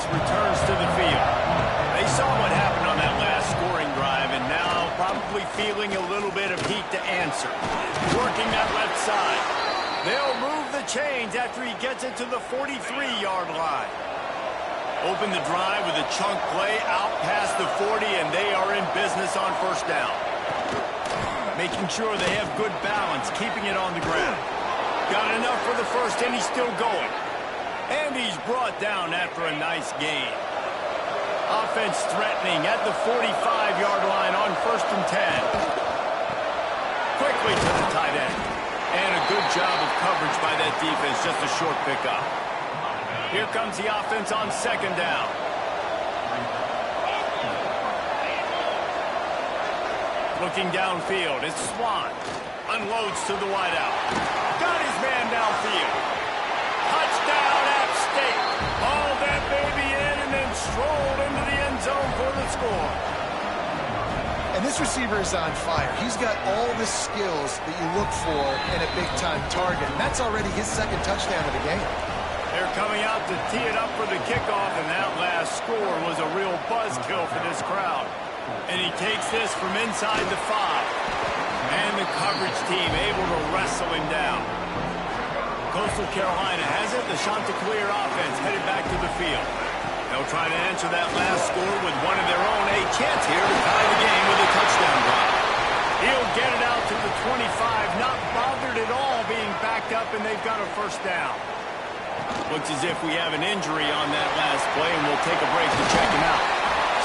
offense returns to the field. They saw what happened on that last scoring drive, and now probably feeling a little bit of heat to answer. Working that left side. They'll move the chains after he gets it to the 43-yard line. Open the drive with a chunk play out past the 40, and they are in business on first down. Making sure they have good balance, keeping it on the ground. Got enough for the first, and he's still going. And he's brought down after a nice gain. Offense threatening at the 45-yard line on 1st and 10. Quickly to the tight end. And a good job of coverage by that defense, just a short pickup. Here comes the offense on 2nd down. Looking downfield, it's Swan. Unloads to the wideout. Got his man downfield. Touchdown, App State. Hauled that baby in and then strolled into the end zone for the score. And this receiver is on fire. He's got all the skills that you look for in a big-time target. And that's already his 2nd touchdown of the game. They're coming out to tee it up for the kickoff, and that last score was a real buzzkill for this crowd. And he takes this from inside the 5. And the coverage team able to wrestle him down. Coastal Carolina has it. The Chanticleer offense headed back to the field. They'll try to answer that last score with one of their own. A chance here to tie the game with a touchdown drive. He'll get it out to the 25, not bothered at all being backed up, and they've got a first down. Looks as if we have an injury on that last play, and we'll take a break to check him out.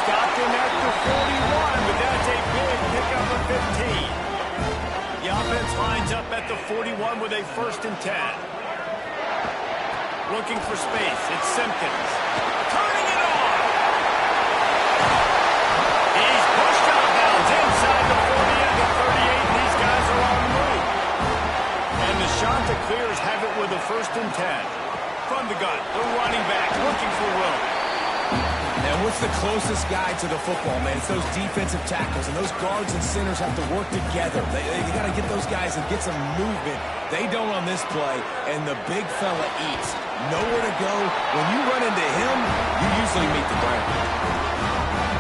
Stopped him at the 41, but that's a big pickup of 15. The offense lines up at the 41 with a 1st and 10. Looking for space. It's Simpkins. Turning it on. He's pushed out of bounds inside the 40 and the 38. These guys are on the move. And the Chanticleers have it with a 1st and 10. From the gun, the running back looking for room. And what's the closest guy to the football, man? It's those defensive tackles, and those guards and centers have to work together. You got to get those guys and get some movement. They don't on this play, and the big fella eats. Nowhere to go. When you run into him, you usually meet the ground.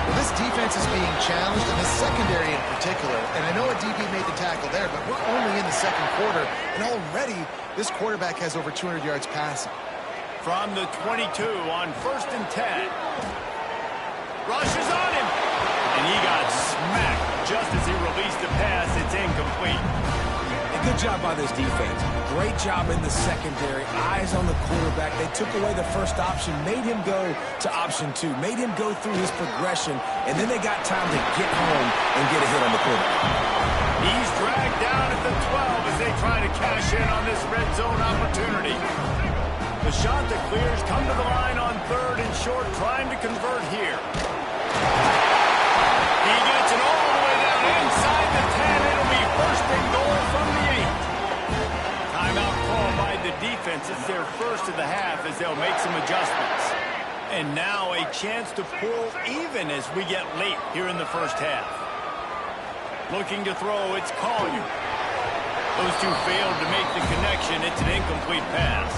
Well, this defense is being challenged, and the secondary in particular. And I know a DB made the tackle there, but we're only in the 2nd quarter, and already this quarterback has over 200 yards passing. From the 22 on 1st and 10. Rushes on him. And he got smacked just as he released the pass. It's incomplete. A good job by this defense. Great job in the secondary. Eyes on the quarterback. They took away the first option, made him go to option 2, made him go through his progression, and then they got time to get home and get a hit on the quarterback. He's dragged down at the 12 as they try to cash in on this red zone opportunity. The Chanticleers come to the line on 3rd and short, trying to convert here. He gets it all the way down inside the 10. It'll be 1st and goal from the 8. Timeout called by the defense. It's their first of the half as they'll make some adjustments. And now a chance to pull even as we get late here in the first half. Looking to throw, it's Collier. Those two failed to make the connection. It's an incomplete pass.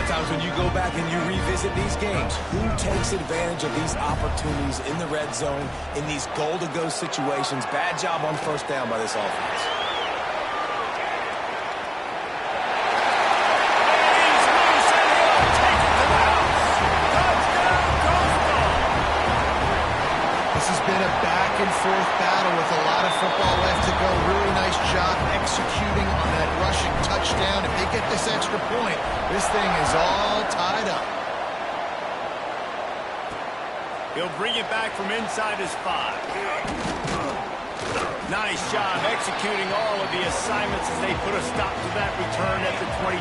Sometimes when you go back and you revisit these games, who takes advantage of these opportunities in the red zone, in these goal-to-go situations? Bad job on 1st down by this offense. This has been a back-and-forth battle with a lot of football left to go. Really nice job executing on that rushing touchdown. If they get this extra point, this thing is all tied up. He'll bring it back from inside his 5. Nice job executing all of the assignments as they put a stop to that return at the 22.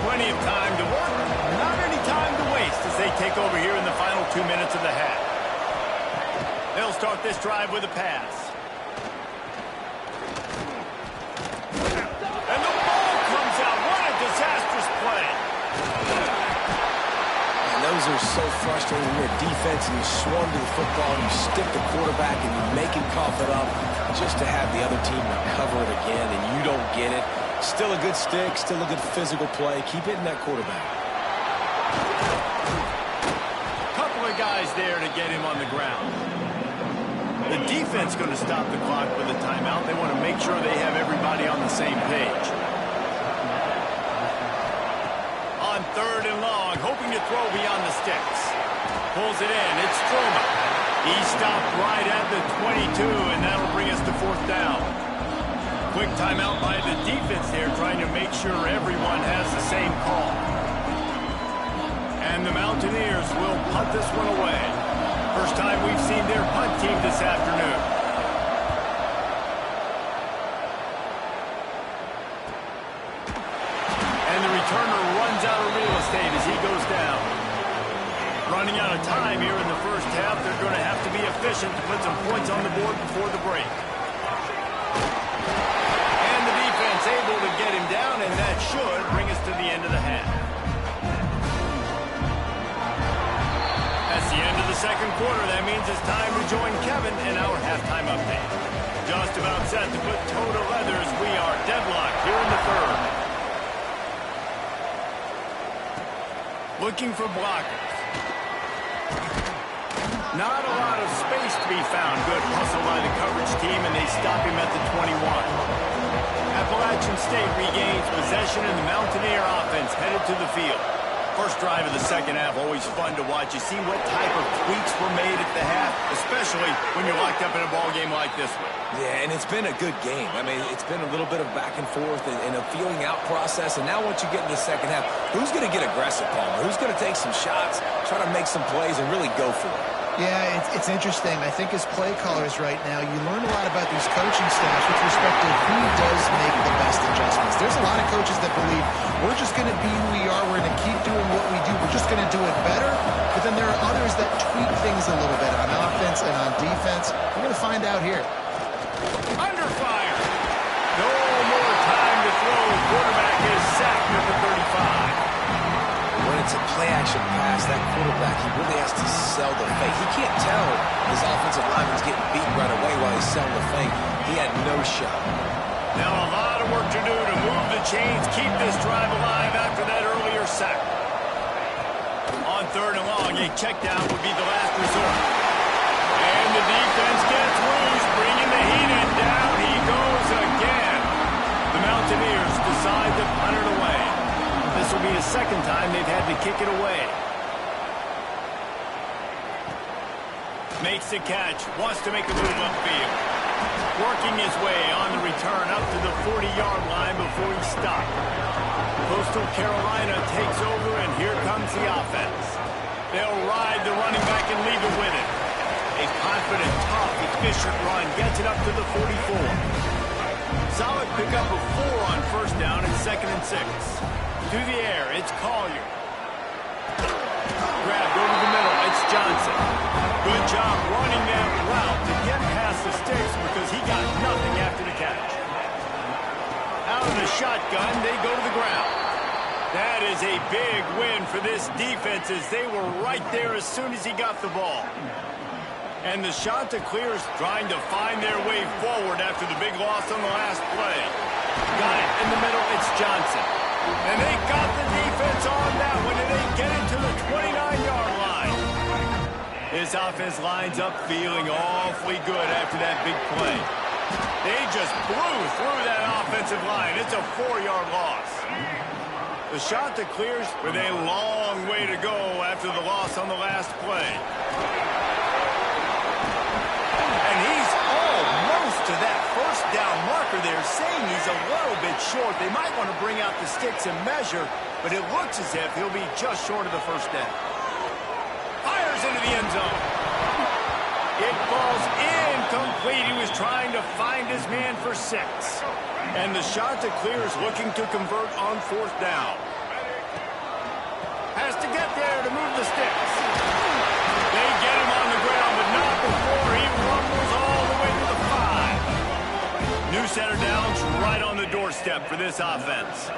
Plenty of time to work, not any time to waste as they take over here in the final 2 minutes of the half. They'll start this drive with a pass. And the ball comes out. What a disastrous play. And those are so frustrating when you're defense and you swarm to the football and you stick the quarterback and you make him cough it up just to have the other team recover it again and you don't get it. Still a good stick, still a good physical play. Keep hitting that quarterback. there to get him on the ground. The defense going to stop the clock with a timeout. They want to make sure they have everybody on the same page. On 3rd and long, hoping to throw beyond the sticks. Pulls it in. It's Stroma. He stopped right at the 22, and that'll bring us to 4th down. Quick timeout by the defense there, trying to make sure everyone has the same call. And the Mountaineers will punt this one away. First time we've seen their punt team this afternoon. And the returner runs out of real estate as he goes down. Running out of time here in the first half. They're going to have to be efficient to put some points on the board before the break. And the defense able to get him down, and that should bring us to the end of the half. That's the end of the second quarter. That means it's time to join Kevin in our halftime update. Just about set to put toe to leather as we are deadlocked here in the third. Looking for blockers. Not a lot of space to be found. Good hustle by the coverage team, and they stop him at the 21. Appalachian State regains possession, and the Mountaineer offense headed to the field. First drive of the second half, always fun to watch. You see what type of tweaks were made at the half, especially when you're locked up in a ball game like this one. Yeah, and it's been a good game. I mean, it's been a little bit of back and forth and a feeling out process. And now once you get in the second half, who's going to get aggressive, Palmer? Who's going to take some shots, try to make some plays, and really go for it? Yeah, it's interesting. I think as play callers right now, you learn a lot about these coaching staffs with respect to who does make the best adjustments. There's a lot of coaches that believe we're just going to be who we are. We're going to keep doing what we do. We're just going to do it better. But then there are others that tweak things a little bit on offense and on defense. We're going to find out here. Under fire. No more time to throw. The quarterback is sacked number 35. When it's a play-action pass, that quarterback, he really has to sell the fake. He can't tell his offensive lineman's getting beat right away while he's selling the fake. He had no shot. Now a lot of work to do to move the chains, keep this drive alive after that earlier sack. On 3rd and long, a check down would be the last resort. And the defense gets loose, bringing the heat in. Down he goes again. The Mountaineers decide to punt it away. This will be the second time they've had to kick it away. Makes the catch, wants to make a move upfield. Working his way on the return up to the 40-yard line before he stopped. Coastal Carolina takes over, and here comes the offense. They'll ride the running back and leave it with him. A confident, tough, efficient run gets it up to the 44. Solid pickup of 4 on first down and 2nd and 6. To the air, it's Collier. Grabbed over the middle, it's Johnson. Good job running that route to get past the sticks because he got nothing after the catch. Out of the shotgun, they go to the ground. That is a big win for this defense as they were right there as soon as he got the ball. And the Chanticleers trying to find their way forward after the big loss on the last play. Got it in the middle, it's Johnson. And they got the defense on that one, and they get it to the 29-yard line. His offense lines up feeling awfully good after that big play. They just blew through that offensive line. It's a 4-yard loss. The Chanticleers with a long way to go after the loss on the last play. And he's almost to that first down marker there, saying he's a little bit short. They might want to bring out the sticks and measure, but it looks as if he'll be just short of the first down. Fires into the end zone. It falls incomplete. He was trying to find his man for 6. And the Chanticleers looking to convert on 4th down. Has to get there to move the sticks. They get him on the ground, but not before he rumbles all the way to the 5. New center downs right on the doorstep for this offense.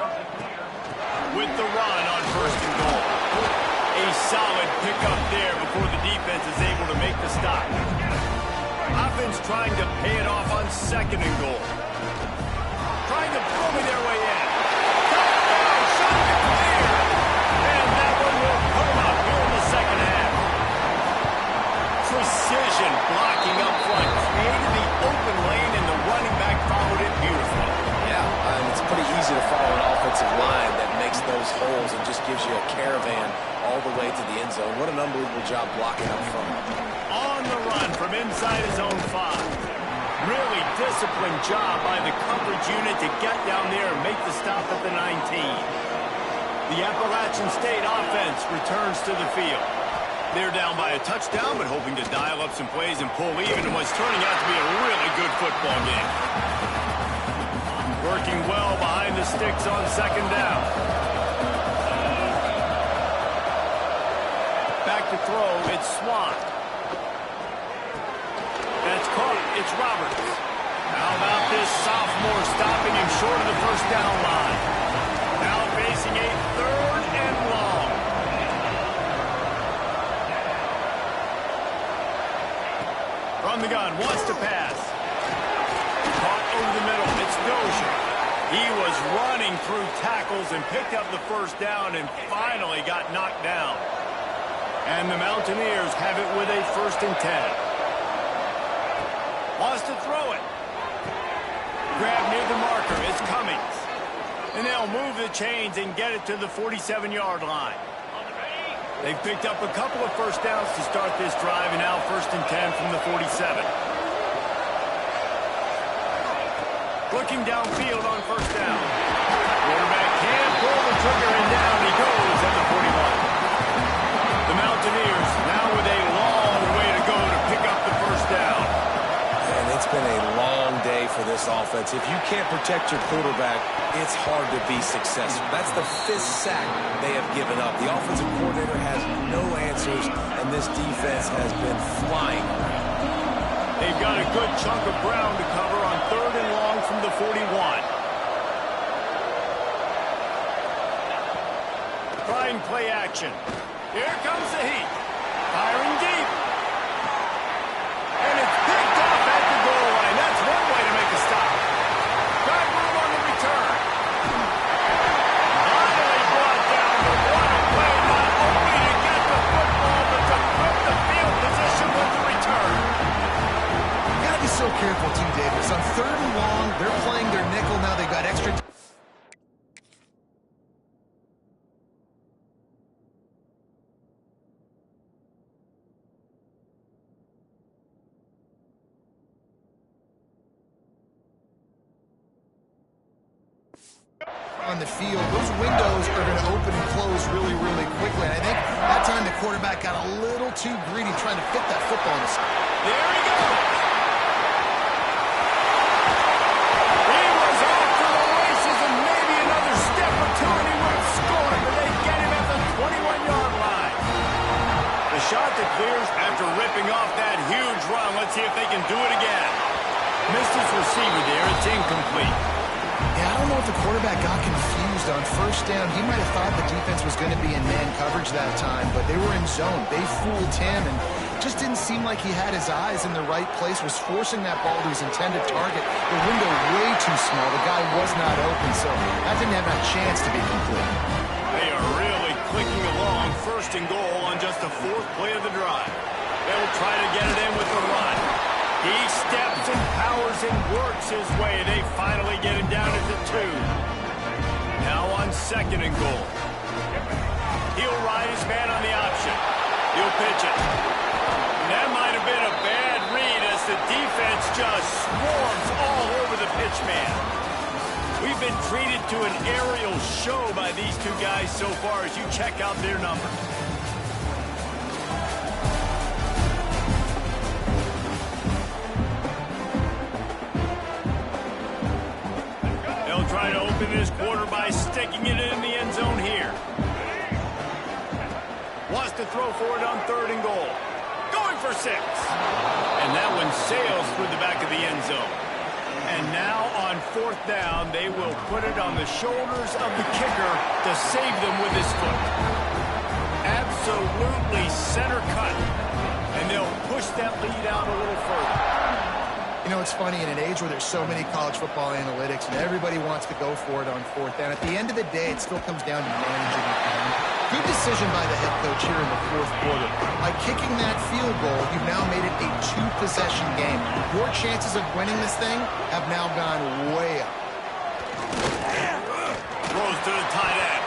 With the run on 1st and goal. A solid pickup there before the defense is able to make the stop. Offense trying to pay it off on 2nd and goal. Trying to bully their way in. Touchdown, Chanticleer! And that one will put them up here in the second half. way to the end zone. What an unbelievable job blocking up front. On the run from inside his own 5. Really disciplined job by the coverage unit to get down there and make the stop at the 19. The Appalachian State offense returns to the field. They're down by a touchdown, but hoping to dial up some plays and pull even in what's turning out to be a really good football game. Working well behind the sticks on second down. Back to throw, it's Swann. That's caught. It's Roberts. How about this sophomore stopping him short of the first down line? Now facing a 3rd and long. From the gun, wants to pass. Caught over the middle. It's Dozier. He was running through tackles and picked up the first down and finally got knocked down. And the Mountaineers have it with a 1st and 10. Wants to throw it. Grab near the marker. It's Cummings. And they'll move the chains and get it to the 47-yard line. They've picked up a couple of first downs to start this drive, and now 1st and 10 from the 47. Looking downfield on first down. Quarterback can't pull the trigger, and down he goes at the 41. The Mountaineers now with a long way to go to pick up the first down. It's been a long day for this offense. If you can't protect your quarterback, it's hard to be successful. That's the 5th sack they have given up. The offensive coordinator has no answers, and this defense has been flying around. They've got a good chunk of ground to cover on 3rd and long from the 41. Trying play action. Here comes the heat. Firing deep. And it's picked off at the goal line. That's one way to make a stop. Got room on the return. Finally brought down, but what a play, not only to get the football, but to put the field position with the return. You got to be so careful, too, Davis. On 3rd and long, they're playing their nickel now. They've got extra on the field. Those windows are going to open and close really, really quickly. And I think that time the quarterback got a little too greedy trying to fit that football in the side. There he goes. He was off to the races, and maybe another step or two and he would have scored, but they get him at the 21-yard line. The shot that clears after ripping off that huge run. Let's see if they can do it again. Missed his receiver there. It's incomplete. Yeah, I don't know if the quarterback got confused on first down. He might have thought the defense was going to be in man coverage that time, but they were in zone. They fooled him and just didn't seem like he had his eyes in the right place, was forcing that ball to his intended target. The window way too small. The guy was not open, so that didn't have a chance to be complete. They are really clicking along. 1st and goal on just the 4th play of the drive. They'll try to get it in with the run. He steps and powers and works his way. They finally get him down at the 2. Now on 2nd and goal. He'll ride his man on the option. He'll pitch it. And that might have been a bad read as the defense just swarms all over the pitch man. We've been treated to an aerial show by these two guys so far as you check out their numbers. Try to open this quarter by sticking it in the end zone here. Wants to throw for it on 3rd and goal. Going for 6. And that one sails through the back of the end zone. And now on 4th down, they will put it on the shoulders of the kicker to save them with his foot. Absolutely center cut. And they'll push that lead out a little further. You know, it's funny, in an age where there's so many college football analytics and everybody wants to go for it on 4th down, at the end of the day, it still comes down to managing the game. Good decision by the head coach here in the 4th quarter. By kicking that field goal, you've now made it a 2-possession game. Your chances of winning this thing have now gone way up. Throws to the tight end.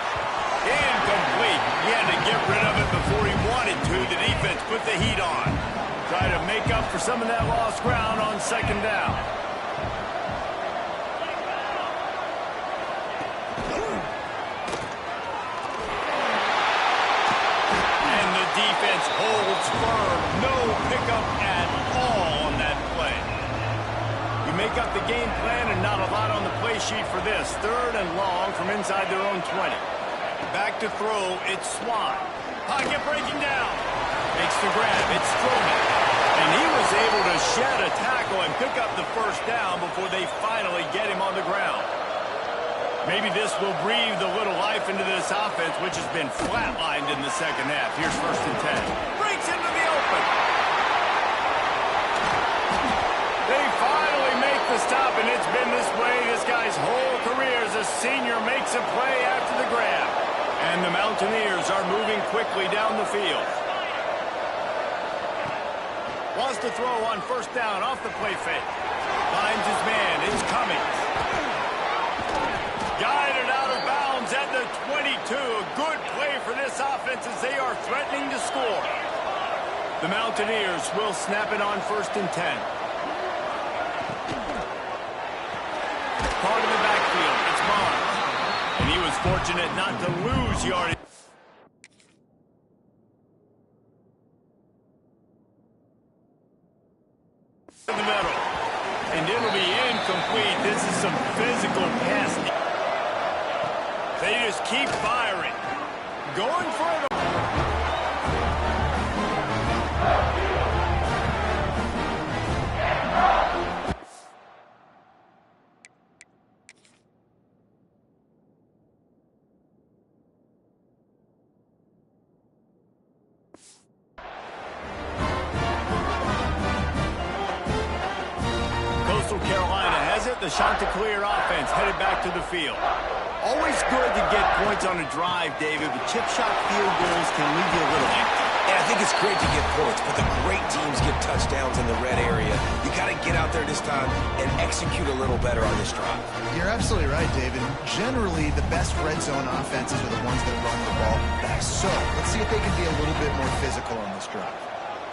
Incomplete. He had to get rid of it before put the heat on. Try to make up for some of that lost ground on second down. And the defense holds firm. No pickup at all on that play. You make up the game plan and not a lot on the play sheet for this. 3rd and long from inside their own 20. Back to throw, it's Swan. Pocket breaking down. Makes the grab, it's Strowman. And he was able to shed a tackle and pick up the first down before they finally get him on the ground. Maybe this will breathe a little life into this offense, which has been flatlined in the second half. Here's 1st and 10. Breaks into the open. They finally make the stop, and it's been this way this guy's whole career as a senior makes a play after the grab. And the Mountaineers are moving quickly down the field. Wants to throw on 1st down off the play fake. Finds his man. It's Cummings. Guided out of bounds at the 22. A good play for this offense as they are threatening to score. The Mountaineers will snap it on 1st and 10. Caught in the backfield. It's Barnes. And he was fortunate not to lose yardage. In the middle. And it'll be incomplete. This is some physical passing. They just keep firing. Going for it. Carolina has it. The Chanticleer offense headed back to the field. Always good to get points on a drive, David, but chip shot field goals can leave you a little empty. And I think it's great to get points, but the great teams get touchdowns in the red area. You got to get out there this time and execute a little better on this drive. You're absolutely right, David. Generally, the best red zone offenses are the ones that run the ball best. So let's see if they can be a little bit more physical on this drive.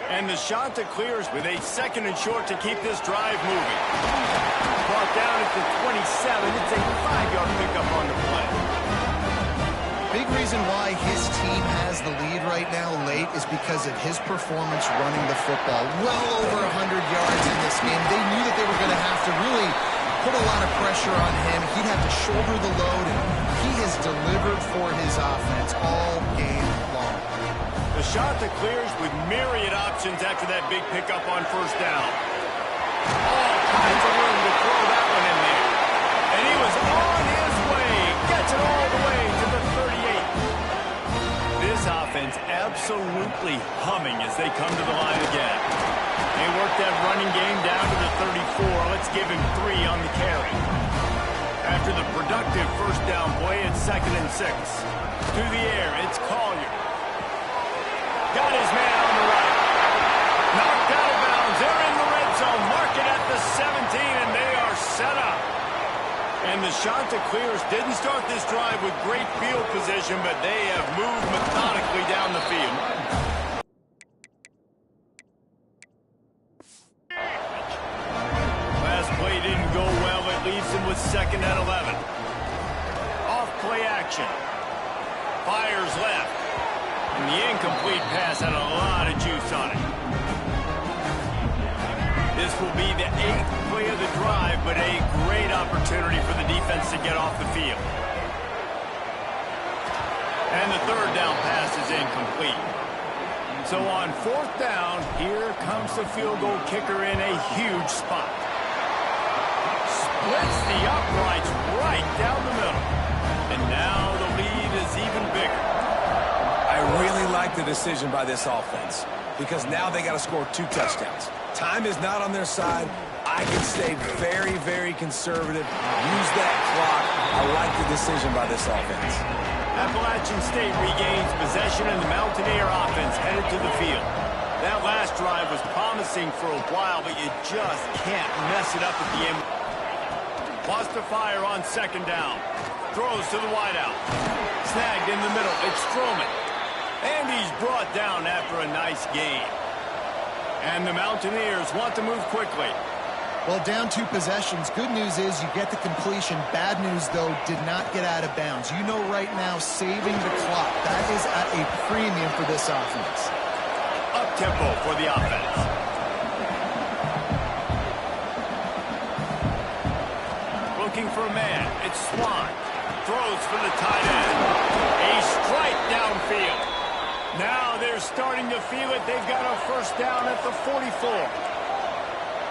And the Chanticleers with a 2nd and short to keep this drive moving. Brought down at the 27. It's a 5-yard pickup on the play. Big reason why his team has the lead right now late is because of his performance running the football. Well over 100 yards in this game. They knew that they were going to have to really put a lot of pressure on him. He'd have to shoulder the load, and he has delivered for his offense all game long. The Chanticleers with myriad options after that big pickup on 1st down. All kinds of room to throw that one in there. And he was on his way. Gets it all the way to the 38. This offense absolutely humming as they come to the line again. They work that running game down to the 34. Let's give him 3 on the carry. After the productive 1st down play, it's 2nd and 6. To the air, it's Collier. Got his man on the right. Knocked out of bounds. They're in the red zone. Mark it at the 17, and they are set up. And the Chanticleers didn't start this drive with great field position, but they have moved methodically down the field. Last play didn't go well. It leaves him with 2nd and 11. Off play action. Fires left. And the incomplete pass had a lot of juice on it. This will be the 8th play of the drive, but a great opportunity for the defense to get off the field. And the 3rd down pass is incomplete. So on 4th down, here comes the field goal kicker in a huge spot. Splits the uprights right down the middle. And now the lead is even bigger. I really like the decision by this offense because now they got to score 2 touchdowns. Time is not on their side. I can stay very, very conservative. Use that clock. I like the decision by this offense. Appalachian State regains possession and the Mountaineer offense headed to the field. That last drive was promising for a while, but you just can't mess it up at the end. Wants to fire on 2nd down. Throws to the wideout. Snagged in the middle. It's Strowman. And he's brought down after a nice gain. And the Mountaineers want to move quickly. Well, down 2 possessions. Good news is you get the completion. Bad news, though, did not get out of bounds. You know right now, saving the clock, that is at a premium for this offense. Up-tempo for the offense. Looking for a man. It's Swan. Throws for the tight end. A strike downfield. Now they're starting to feel it. They've got a first down at the 44.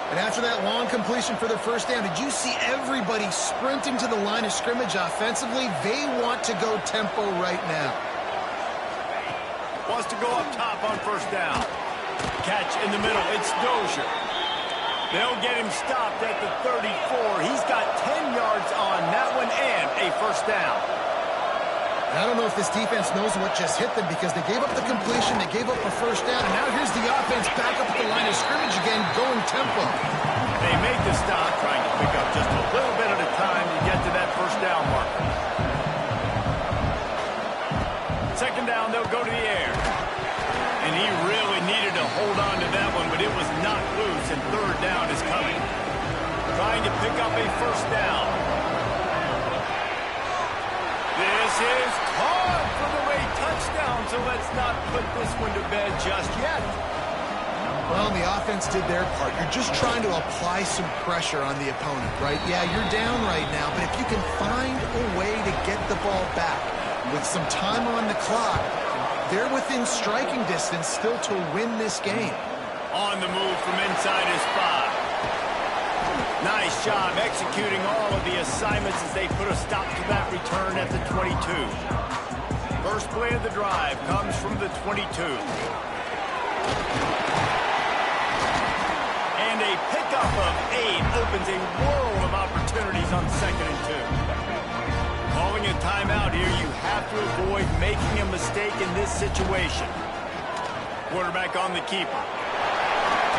And after that long completion for the first down, did you see everybody sprinting to the line of scrimmage offensively? They want to go tempo right now. Wants to go up top on first down. Catch in the middle. It's Dozier. They'll get him stopped at the 34. He's got 10 yards on that one and a first down. I don't know if this defense knows what just hit them because they gave up the completion, they gave up a first down, and now here's the offense back up at the line of scrimmage again, going tempo. They make the stop, trying to pick up just a little bit at a time to get to that first down marker. Second down, they'll go to the air. And he really needed to hold on to that one, but it was not loose, and third down is coming. Trying to pick up a first down. This is caught for the late touchdown, so let's not put this one to bed just yet. Well, the offense did their part. You're just trying to apply some pressure on the opponent, right? Yeah, you're down right now, but if you can find a way to get the ball back with some time on the clock, they're within striking distance still to win this game. On the move from inside his 5. Nice job executing all of the assignments as they put a stop to that return at the 22. First play of the drive comes from the 22. And a pickup of 8 opens a world of opportunities on 2nd and 2. Calling a timeout here, you have to avoid making a mistake in this situation. Quarterback on the keeper.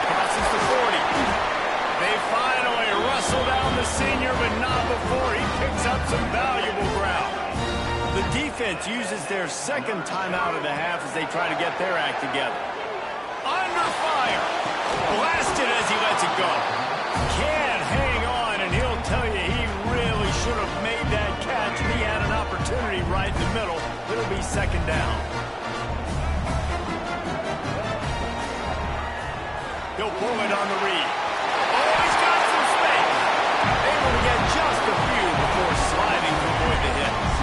Crosses the 40. They finally rustle down the senior, but not before he picks up some valuable ground. The defense uses their second timeout of the half as they try to get their act together. Under fire. Blasted as he lets it go. Can't hang on, and he'll tell you he really should have made that catch. He had an opportunity right in the middle. It'll be second down. He'll pull it on the read. Just a few before sliding to avoid the hits.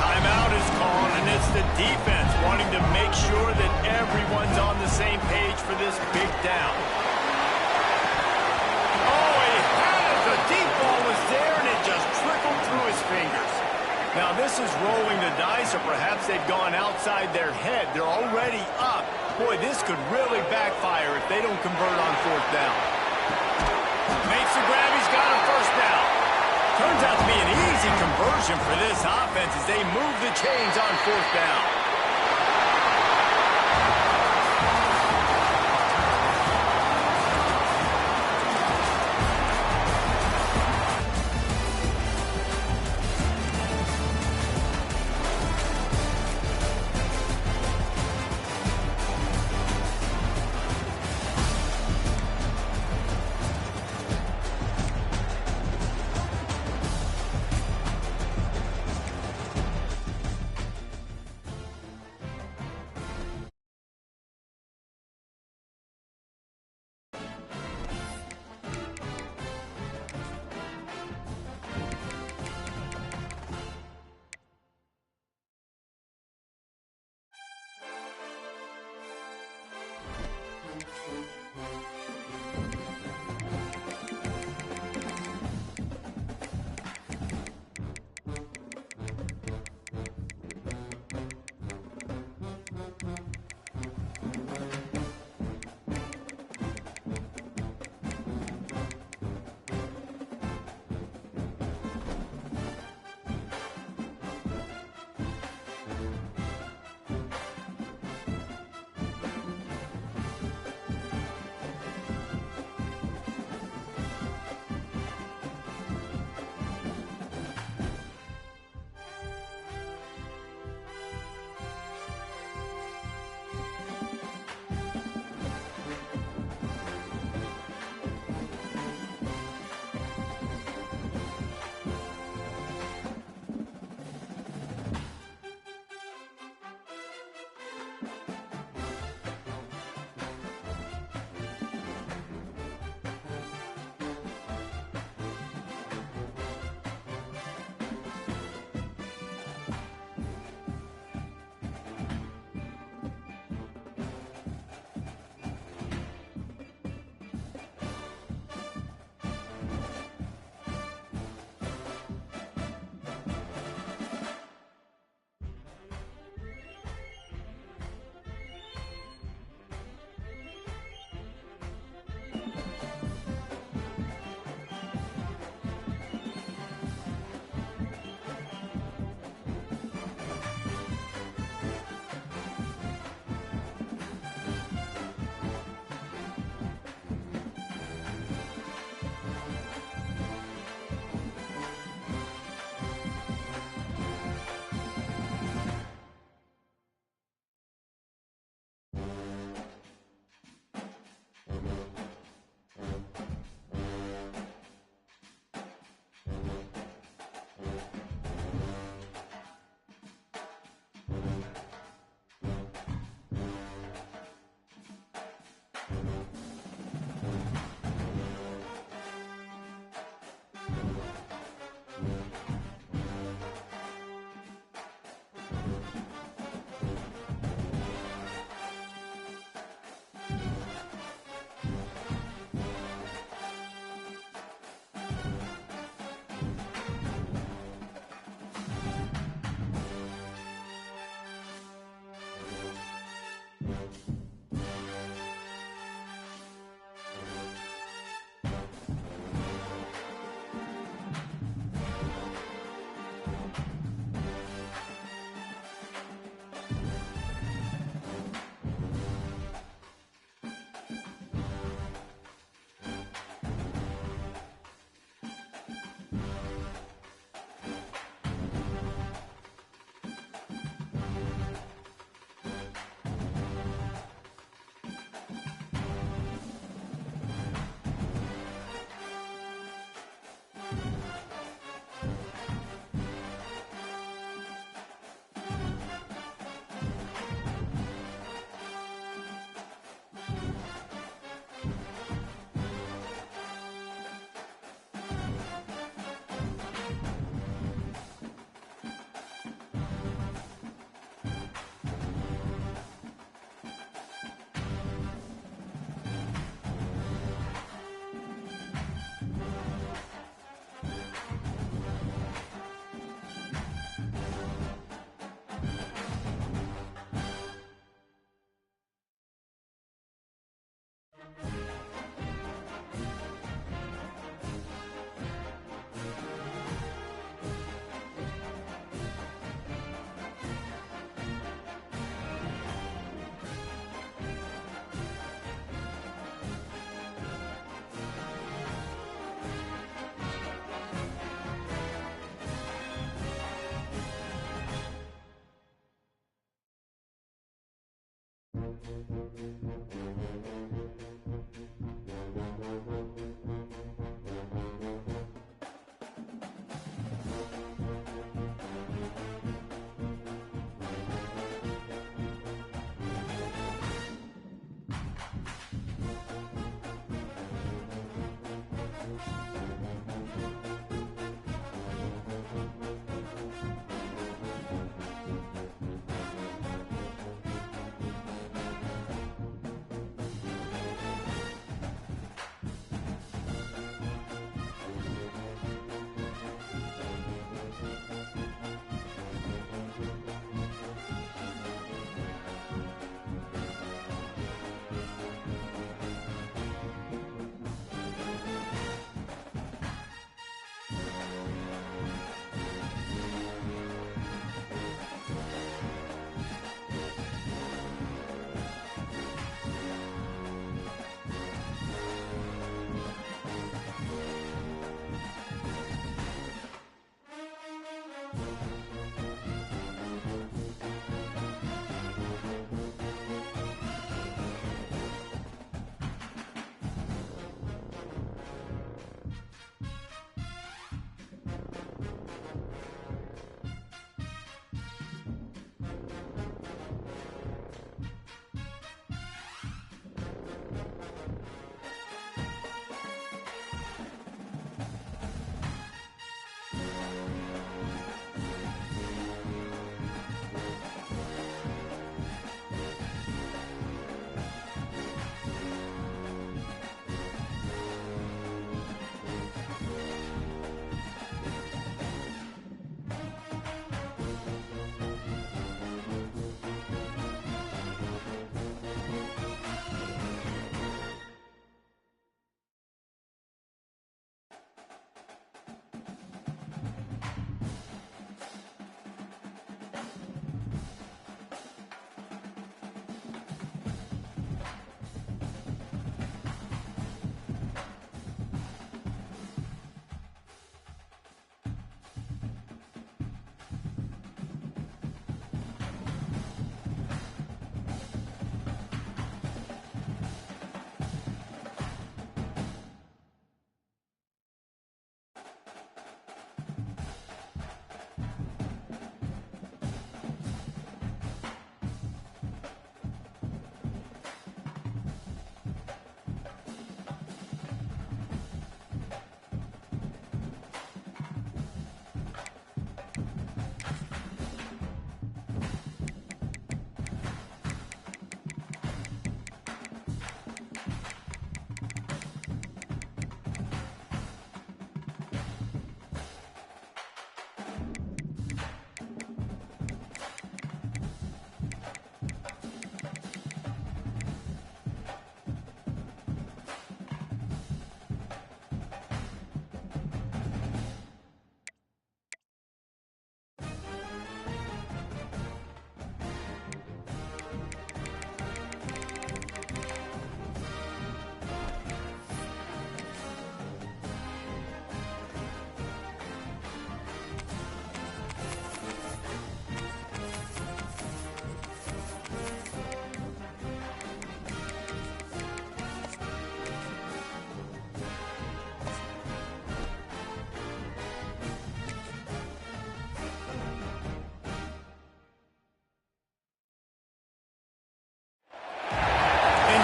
Timeout is called, and it's the defense wanting to make sure that everyone's on the same page for this big down. Oh, he had it. The deep ball was there, and it just trickled through his fingers. Now, this is rolling the dice, or perhaps they've gone outside their head. They're already up. Boy, this could really backfire if they don't convert on fourth down. Makes the grab. He's got a first down. Turns out to be an easy conversion for this offense as they move the chains on fourth down.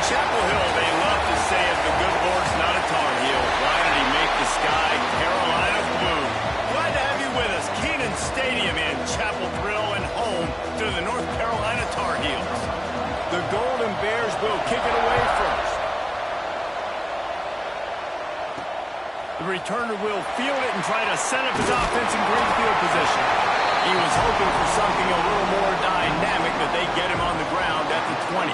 Chapel Hill, they love to say if the good Lord's not a Tar Heel, why did he make the sky Carolina blue? Glad to have you with us. Kenan Stadium in Chapel Thrill and home to the North Carolina Tar Heels. The Golden Bears will kick it away first. The returner will field it and try to set up his offense in great field position. He was hoping for something a little more dynamic, but they get him on the ground at the 20.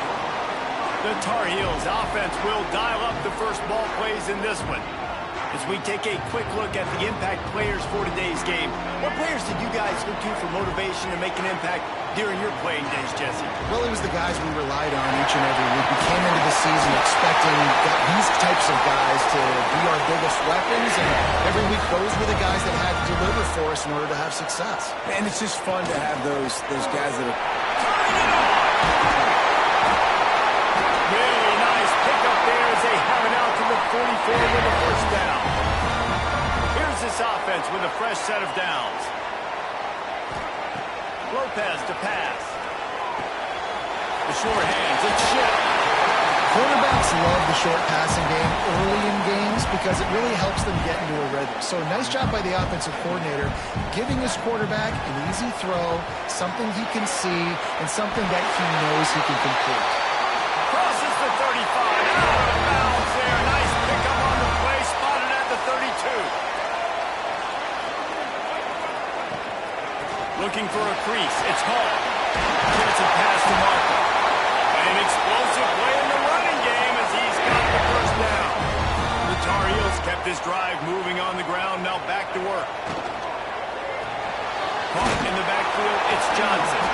The Tar Heels offense will dial up the first ball plays in this one. As we take a quick look at the impact players for today's game, what players did you guys look to for motivation to make an impact during your playing days, Jesse? Well, it was the guys we relied on each and every week. We came into the season expecting these types of guys to be our biggest weapons, and every week those were the guys that had to deliver for us in order to have success. And it's just fun to have those guys that are... forward with a first down. Here's this offense with a fresh set of downs. Lopez to pass. The short hands, it's Shipp. Quarterbacks love the short passing game early in games because it really helps them get into a rhythm. So nice job by the offensive coordinator giving his quarterback an easy throw, something he can see, and something that he knows he can complete. Crosses the 35, out of bounds there. Nice pickup on the play, spotted at the 32. Looking for a crease, it's Hall. Gets a pass to Marco. An explosive play in the running game as he's got the first down. The Tar Heels kept this drive moving on the ground, now back to work. Caught in the backfield, it's Johnson.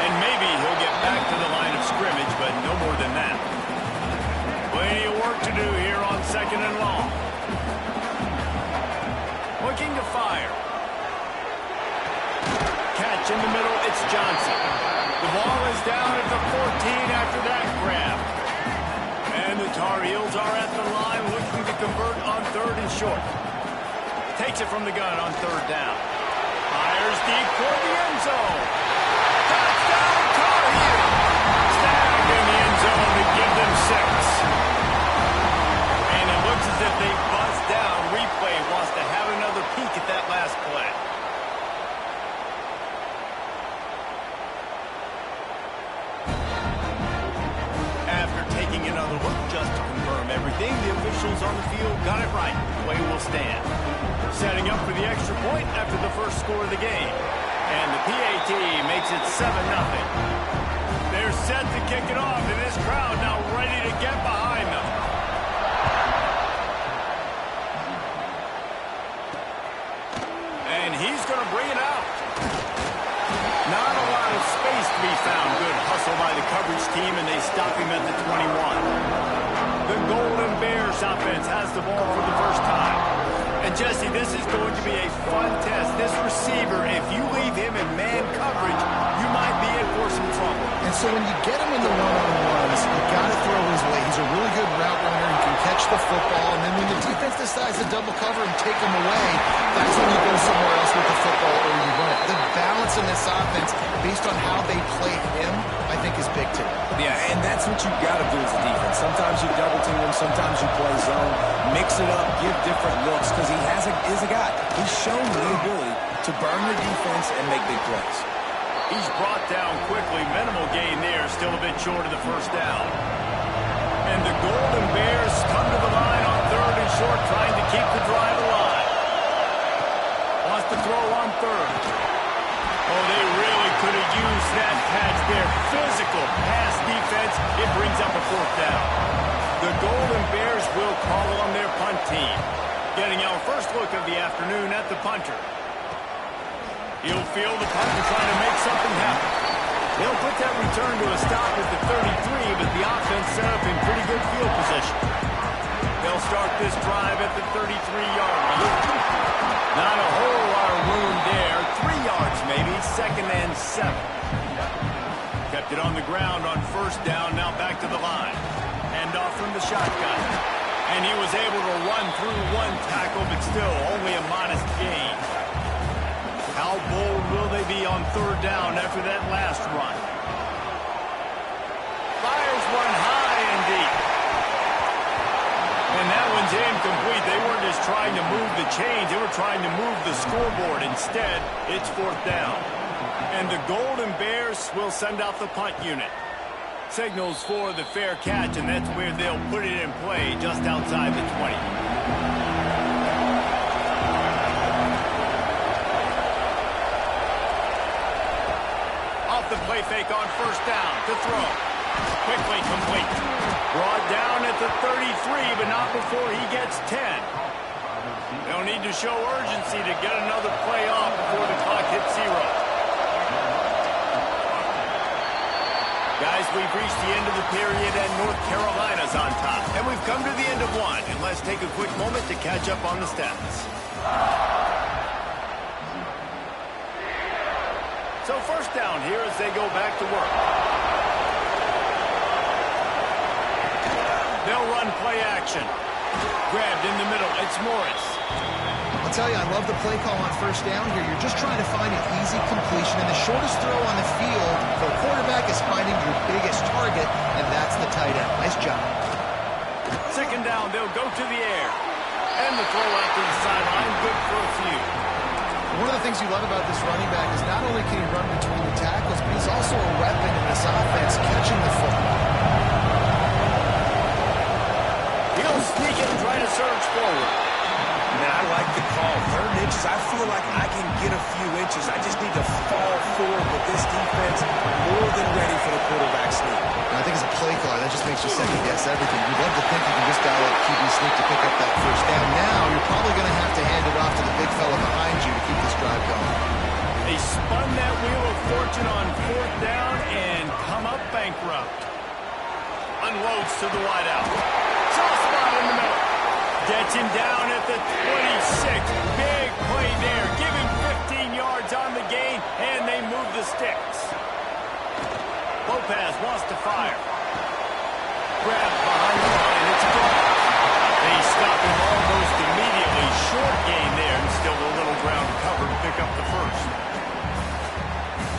And maybe he'll get back to the line of scrimmage, but no more than that. Plenty of work to do here on second and long. Looking to fire. Catch in the middle, it's Johnson. The ball is down at the 14 after that grab. And the Tar Heels are at the line looking to convert on third and short. Takes it from the gun on third down. Fires deep toward the end zone. Touchdown, Tar Heels! Snagged in the end zone to give them 6. And it looks as if they buzzed down. Replay wants to have another peek at that last play. Another look just to confirm everything. The officials on the field got it right. Play will stand. Setting up for the extra point after the first score of the game. And the PAT makes it 7-0. They're set to kick it off, and this crowd now ready to get behind them. And he's going to bring it out. Not a lot of space to be found. Good hustle by the coverage team, and they stop him at the 21. The Golden Bears offense has the ball for the first time. And Jesse, this is going to be a fun test. This receiver, if you leave him in man coverage, you might be in for some trouble. And so when you get him in the one-on-ones, you got to throw his way. He's a really good route runner. He can catch the football. And then when the defense decides to double cover and take him away, that's when you go somewhere else with the football or you run it. The balance in this offense, based on how they play him, I think is big too. Yeah, and that's what you've got to do as a defense. Sometimes you double team him, sometimes you play zone, mix it up, give different looks, because he is a guy. He's shown the ability to burn your defense and make big plays. He's brought down quickly. Minimal gain there, still a bit short of the first down. And the Golden Bears come to the line on third and short, trying to keep the drive alive. Wants to throw on third. Oh, they really could have used that patch there. Physical pass defense. It brings up a fourth down. The Golden Bears will call on their punt team. Getting our first look of the afternoon at the punter. He'll field the punt to try to make something happen. They'll put that return to a stop at the 33, but the offense set up in pretty good field position. They'll start this drive at the 33-yard line. Not a whole lot of room there. 3 yards maybe, 2nd and 7. Kept it on the ground on first down, now back to the line. Hand off from the shotgun. And he was able to run through one tackle, but still only a modest gain. How bold will they be on third down after that last run? Fires one high and deep. And that one's incomplete. They weren't just trying to move the chains. They were trying to move the scoreboard. Instead, it's fourth down. And the Golden Bears will send out the punt unit. Signals for the fair catch, and that's where they'll put it in play just outside the 20. Off the play fake on first down to throw. Quickly complete. Brought down at the 33, but not before he gets 10. They'll need to show urgency to get another play off before the clock hits 0. Guys, we've reached the end of the period, and North Carolina's on top. And we've come to the end of one, and let's take a quick moment to catch up on the stats. So first down here as they go back to work. They'll run play action. Grabbed in the middle. It's Morris. I'll tell you, I love the play call on first down here. You're just trying to find an easy completion, and the shortest throw on the field for a quarterback is finding your biggest target, and that's the tight end. Nice job. Second down, they'll go to the air. And the throw out to the sideline, good for a few. One of the things you love about this running back is not only can he run between the tackles, but he's also a weapon in this offense, catching the football. He'll sneak it and try to surge forward. Man, I like the call. 3rd inches, I feel like I can get a few inches. I just need to fall forward with this defense more than ready for the quarterback sneak. And I think as a play caller, that just makes you second-guess everything. You'd love to think you can just dial up QB sneak to pick up that first down. Now, you're probably going to have to hand it off to the big fella behind you to keep this drive going. They spun that wheel of fortune on 4th down and come up bankrupt. Unloads to the wideout. Soft spot in the middle. Gets him down at the 26. Big play there. Give him 15 yards on the gain, and they move the sticks. Lopez wants to fire. Grab behind the line. It's gone. They stop him almost immediately. Short gain there, and still a little ground cover to pick up the first.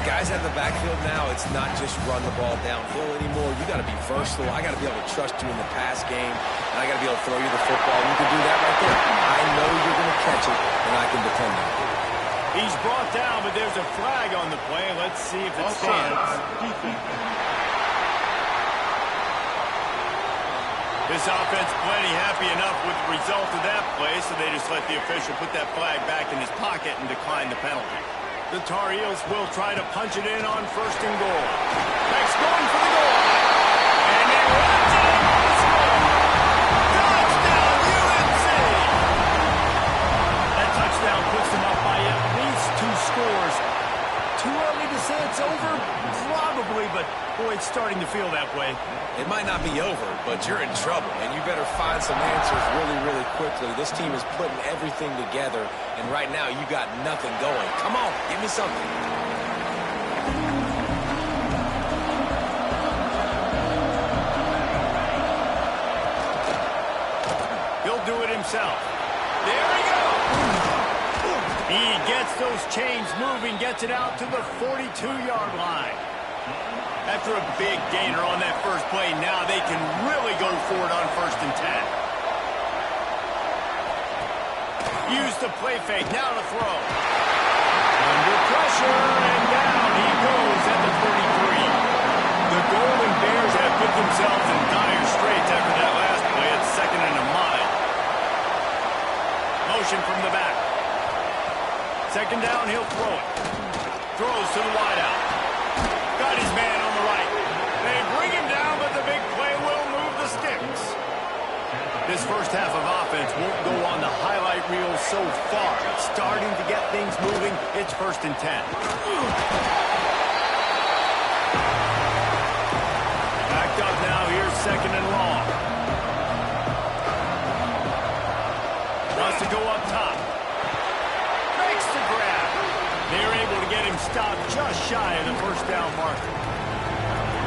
Guys out of the backfield now, it's not just run the ball downhill anymore. You got to be versatile. I got to be able to trust you in the pass game, and I got to be able to throw you the football. You can do that right there. I know you're going to catch it, and I can defend it. He's brought down, but there's a flag on the play. Let's see if it stands. This offense plenty happy enough with the result of that play, so they just let the official put that flag back in his pocket and decline the penalty. The Tar Heels will try to punch it in on 1st and goal. Beck's going for the goal line. And they runs it in the score. Touchdown, UNC! That touchdown puts them up by at least 2 scores. Too early to say it's over? Probably, but boy, it's starting to feel that way. It might not be over, but you're in trouble, and you better find some answers really, really quickly. This team is putting everything together, and right now you got nothing going. Come on, give me something. He'll do it himself. There he goes. He gets those chains moving, gets it out to the 42-yard line. After a big gainer on that first play, now they can really go for it on 1st and 10. Use the play fake, now to throw. Under pressure, and down he goes at the 33. The Golden Bears have put themselves in dire straits after that last play. It's 2nd and a mile. Motion from the back. 2nd down, he'll throw it. Throws to the wideout. Got his man on the right. They bring him down, but the big play will move the sticks. This first half of offense won't go on the highlight reel so far. It's starting to get things moving. It's 1st and 10. Backed up now. Here's 2nd and long. Wants to go up top. Makes the grab. They're able to get him stopped just shy of the 1st down marker.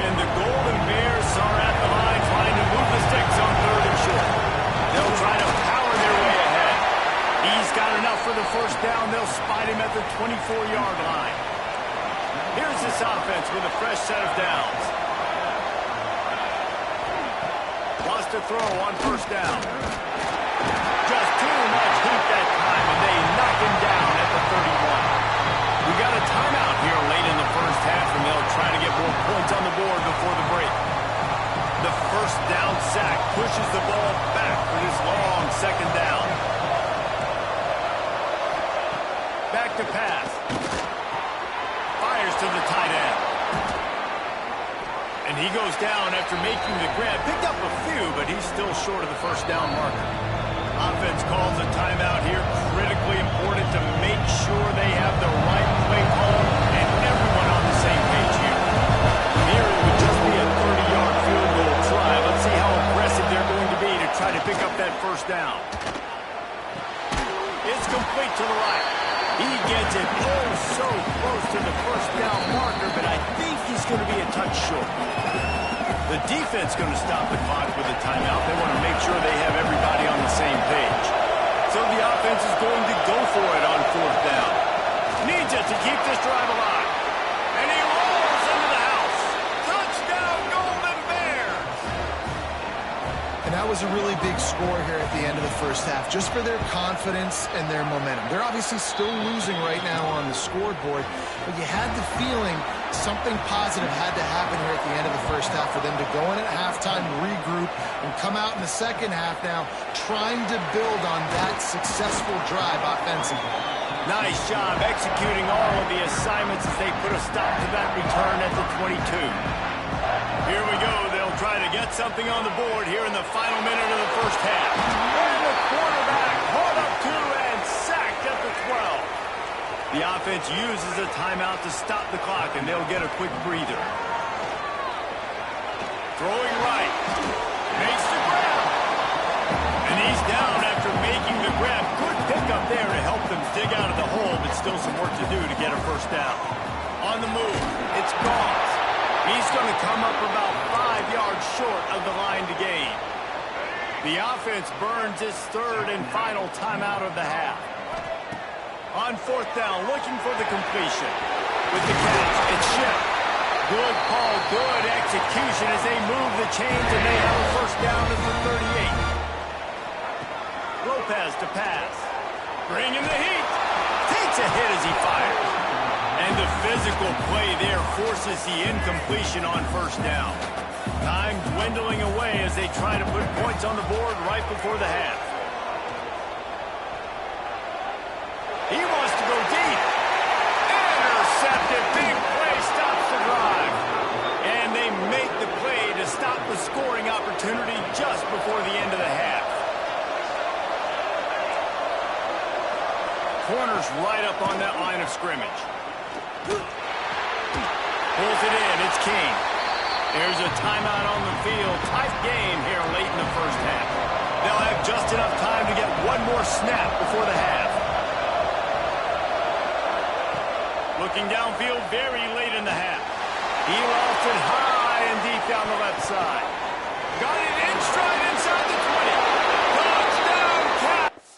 And the Golden Bears are at the line trying to move the sticks on 3rd and short. They'll try to power their way ahead. He's got enough for the 1st down. They'll spot him at the 24-yard line. Here's this offense with a fresh set of downs. Wants to throw on 1st down. Just too much heat that time, and they knock him down at the 31. We got a timeout here late in the first half, and they'll try to get more points on the board before the break. The 1st down sack pushes the ball back for this long 2nd down. Back to pass. Fires to the tight end. And he goes down after making the grab. Picked up a few, but he's still short of the 1st down marker. Offense calls a timeout here. Critically important to make sure they have the right play call and everyone on the same page here. Here it would just be a 30-yard field goal try. Let's see how aggressive they're going to be to try to pick up that 1st down. It's complete to the right. He gets it so close to the 1st down marker, but I think he's going to be a touch short. The defense going to stop the clock with a timeout. They want to make sure they have everybody on the to keep this drive alive. And he rolls into the house. Touchdown, Golden Bears! And that was a really big score here at the end of the first half, just for their confidence and their momentum. They're obviously still losing right now on the scoreboard, but you had the feeling something positive had to happen here at the end of the first half for them to go in at halftime, regroup, and come out in the second half now trying to build on that successful drive offensively. Nice job executing all of the assignments as they put a stop to that return at the 22. Here we go. They'll try to get something on the board here in the final minute of the first half. And the quarterback caught up to and sacked at the 12. The offense uses a timeout to stop the clock, and they'll get a quick breather. Throwing right. Makes the grab. And he's down after making the grab. Good pickup there to help them dig out of the hole, but still some work to do to get a first down. On the move, it's Goff. He's going to come up about 5 yards short of the line to gain. The offense burns its third and final timeout of the half. On fourth down, looking for the completion. With the catch, it's Shipp. Good call, good execution as they move the chains, and they have a first down at the 38. Lopez to pass. Bringing the heat. Takes a hit as he fires. And the physical play there forces the incompletion on first down. Time dwindling away as they try to put points on the board right before the half. He wants to go deep. Intercepted. Big play stops the drive. And they make the play to stop the scoring opportunity just before the end of the half. Corner's right up on that line of scrimmage. Pulls it in. It's King. There's a timeout on the field. Tight game here late in the first half. They'll have just enough time to get one more snap before the half. Looking downfield very late in the half. He lost it high and deep down the left side. Got it in stride inside the 20. Touchdown, Cats!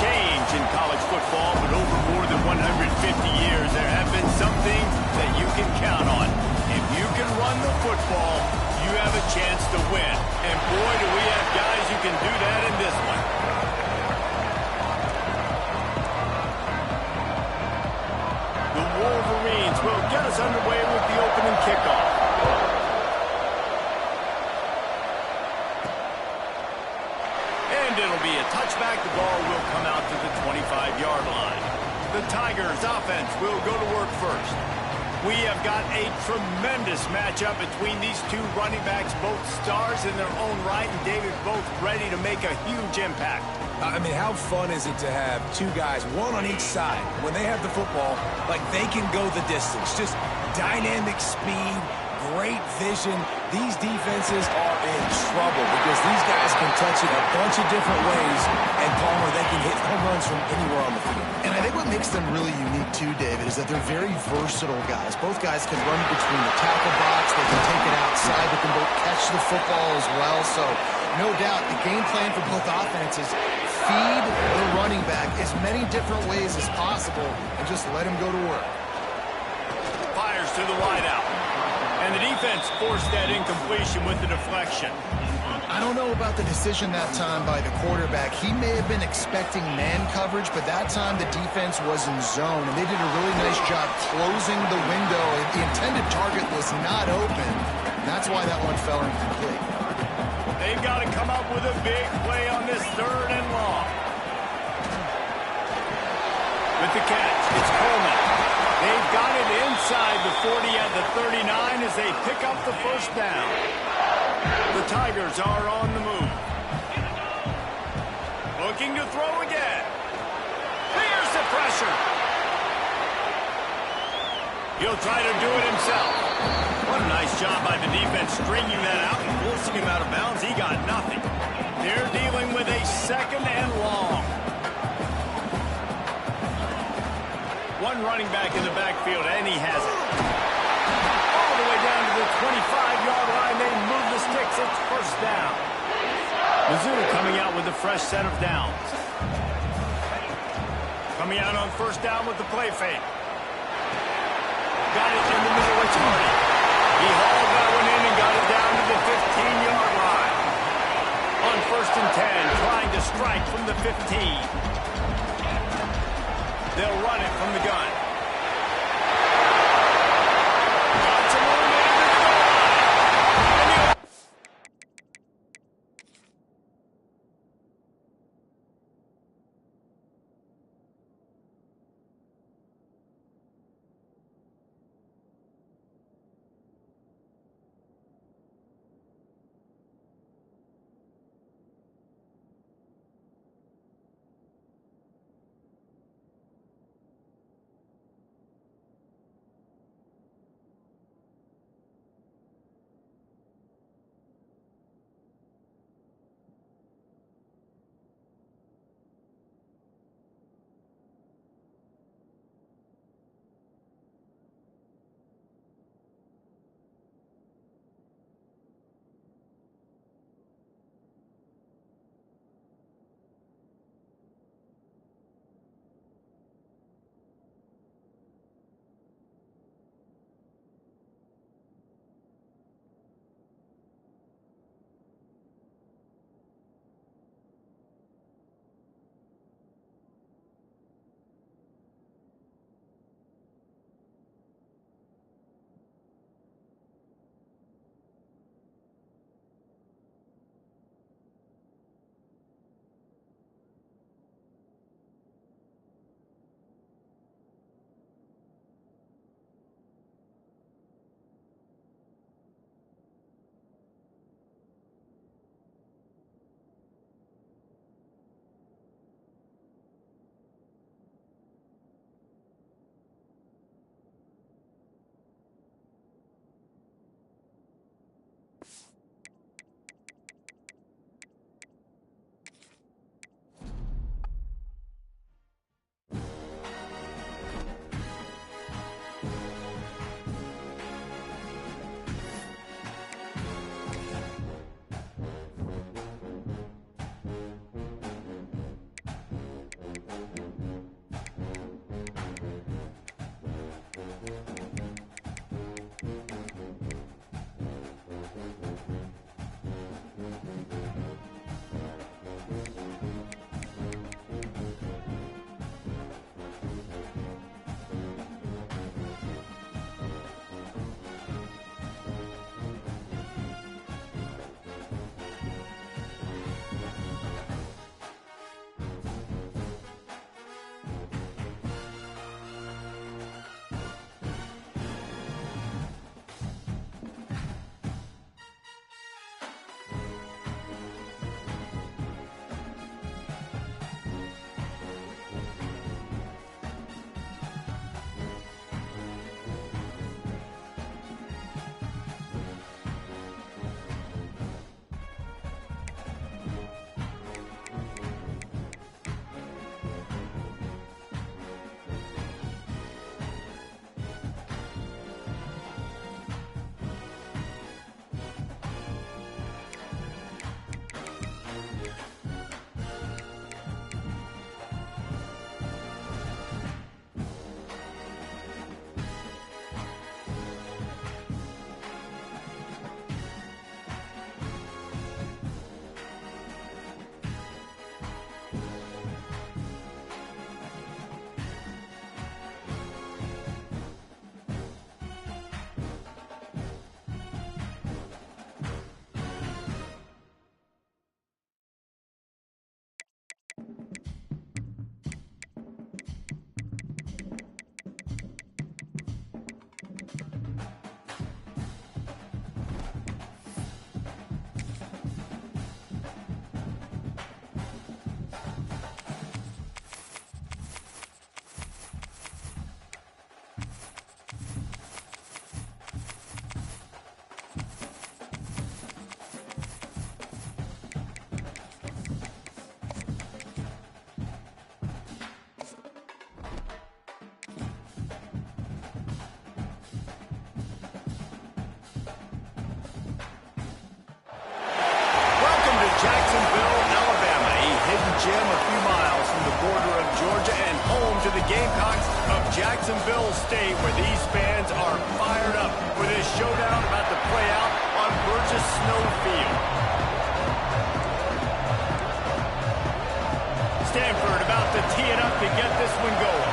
change in college football, but over more than 150 years, there have been some things that you can count on. If you can run the football, you have a chance to win. And boy, do we have guys who can do that in this one. The Wolverines will get us underway with the opening kickoff. And it'll be a touchback. The ball will come out to the 25-yard line. The Tigers offense will go to work first. We have got a tremendous matchup between these two running backs, both stars in their own right, and David, both ready to make a huge impact. I mean, how fun is it to have two guys, one on each side, when they have the football, like they can go the distance. Just dynamic speed, great vision. These defenses are in trouble because these guys can touch it a bunch of different ways, and Palmer, they can hit home runs from anywhere on the field. And I think what makes them really unique too, David, is that they're very versatile guys. Both guys can run between the tackle box, they can take it outside, they can both catch the football as well. So, no doubt, the game plan for both offenses, feed the running back as many different ways as possible and just let him go to work. Fires to the wideout. And the defense forced that incompletion with the deflection. I don't know about the decision that time by the quarterback. He may have been expecting man coverage, but that time the defense was in zone, and they did a really nice job closing the window. The intended target was not open. That's why that one fell incomplete. They've got to come up with a big play on this 3rd and long. With the catch, it's Coleman. They've got it inside the 40 at the 39 as they pick up the first down. The Tigers are on the move. Looking to throw again. Here's the pressure. He'll try to do it himself. What a nice job by the defense stringing that out and forcing him out of bounds. He got nothing. They're dealing with a 2nd and long. One running back in the backfield, and he has it. All the way down to the 25-yard line. They move the sticks. It's first down. Mizzou coming out with a fresh set of downs. Coming out on first down with the play fake. Got it in the middle with Hardy. He hauled that one in and got it down to the 15-yard line. On 1st and 10, trying to strike from the 15. They'll run it from the gun. Got some room in the Gamecocks of Jacksonville State, where these fans are fired up for this showdown about to play out on Burgess Snow Field. Stanford about to tee it up to get this one going.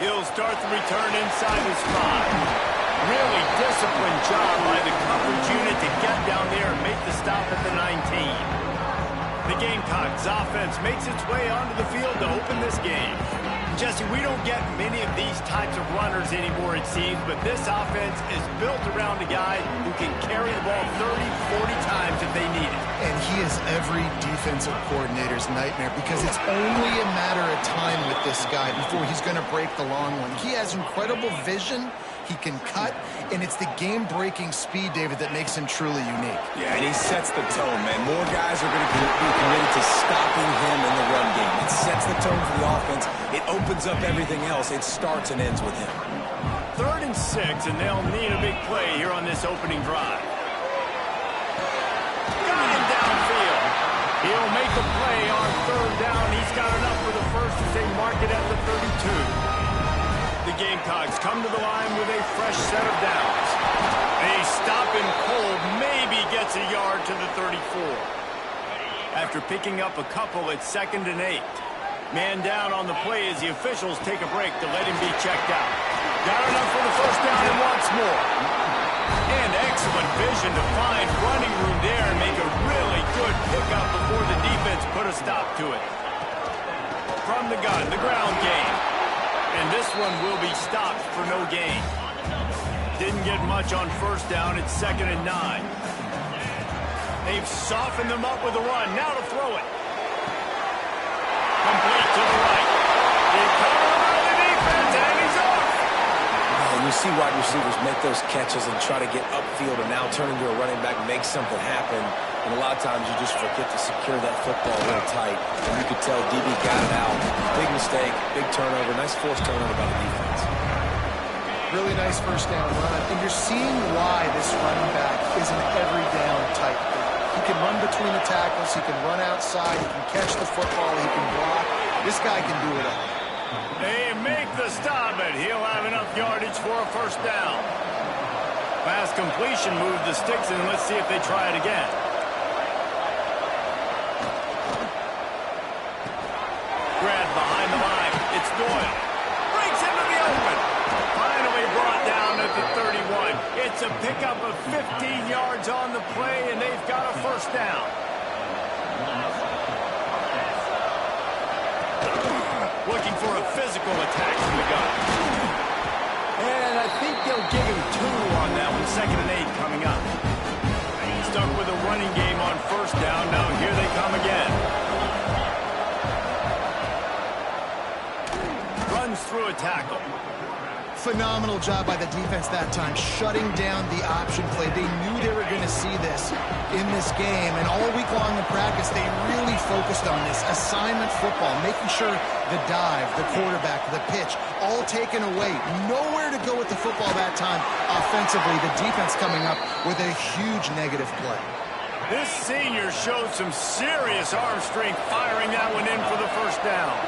He'll start the return inside his 5. Really disciplined job by the coverage unit to get down there and make the stop at the 19. The Gamecocks offense makes its way onto the field to open this game. Jesse, we don't get many of these types of runners anymore, it seems, but this offense is built around a guy who can carry the ball 30, 40 times if they need it. And he is every defensive coordinator's nightmare because it's only a matter of time with this guy before he's going to break the long one. He has incredible vision. He can cut, and it's the game-breaking speed, David, that makes him truly unique. Yeah, and he sets the tone, man. More guys are going to be committed to stopping him in the run game. It sets the tone for the offense. It opens up everything else. It starts and ends with him. 3rd and 6, and they'll need a big play here on this opening drive. Got him downfield. He'll make a play on 3rd down. He's got enough for the first as they mark it at the 32. The Gamecocks come to the line with a fresh set of downs. A stop and cold maybe gets a yard to the 34. After picking up a couple at 2nd and 8. Man down on the play as the officials take a break to let him be checked out. Got enough for the first down and wants more. And excellent vision to find running room there and make a really good pickup before the defense put a stop to it. From the gun, the ground game. And this one will be stopped for no gain. Didn't get much on first down. It's 2nd and 9. They've softened them up with a run. Now to throw it. Complete to the right. He covered by the defense, and he's off. And you see wide receivers make those catches and try to get upfield and now turn into a running back, make something happen. And a lot of times you just forget to secure that football real tight. And you could tell DB got it out. Big mistake, big turnover, nice forced turnover by the defense. Really nice first down run. And you're seeing why this running back is an every down type. He can run between the tackles. He can run outside. He can catch the football. He can block. This guy can do it all. They make the stop, and he'll have enough yardage for a first down. Pass completion moved the sticks, and let's see if they try it again. Grab behind the line. It's Doyle. Breaks into the open. Finally brought down at the 31. It's a pickup of 15 yards on the play, and they've got a first down. Looking for a physical attack from the gun. And I think they'll give him 2 on that one. 2nd and 8 coming up. Stuck with a running game on first down. Now here they come again. Runs through a tackle. Phenomenal job by the defense that time, shutting down the option play. They knew they were going to see this in this game, and all week long in practice, they really focused on this assignment football, making sure the dive, the quarterback, the pitch, all taken away. Nowhere to go with the football that time offensively. The defense coming up with a huge negative play. This senior showed some serious arm strength firing that one in for the first down.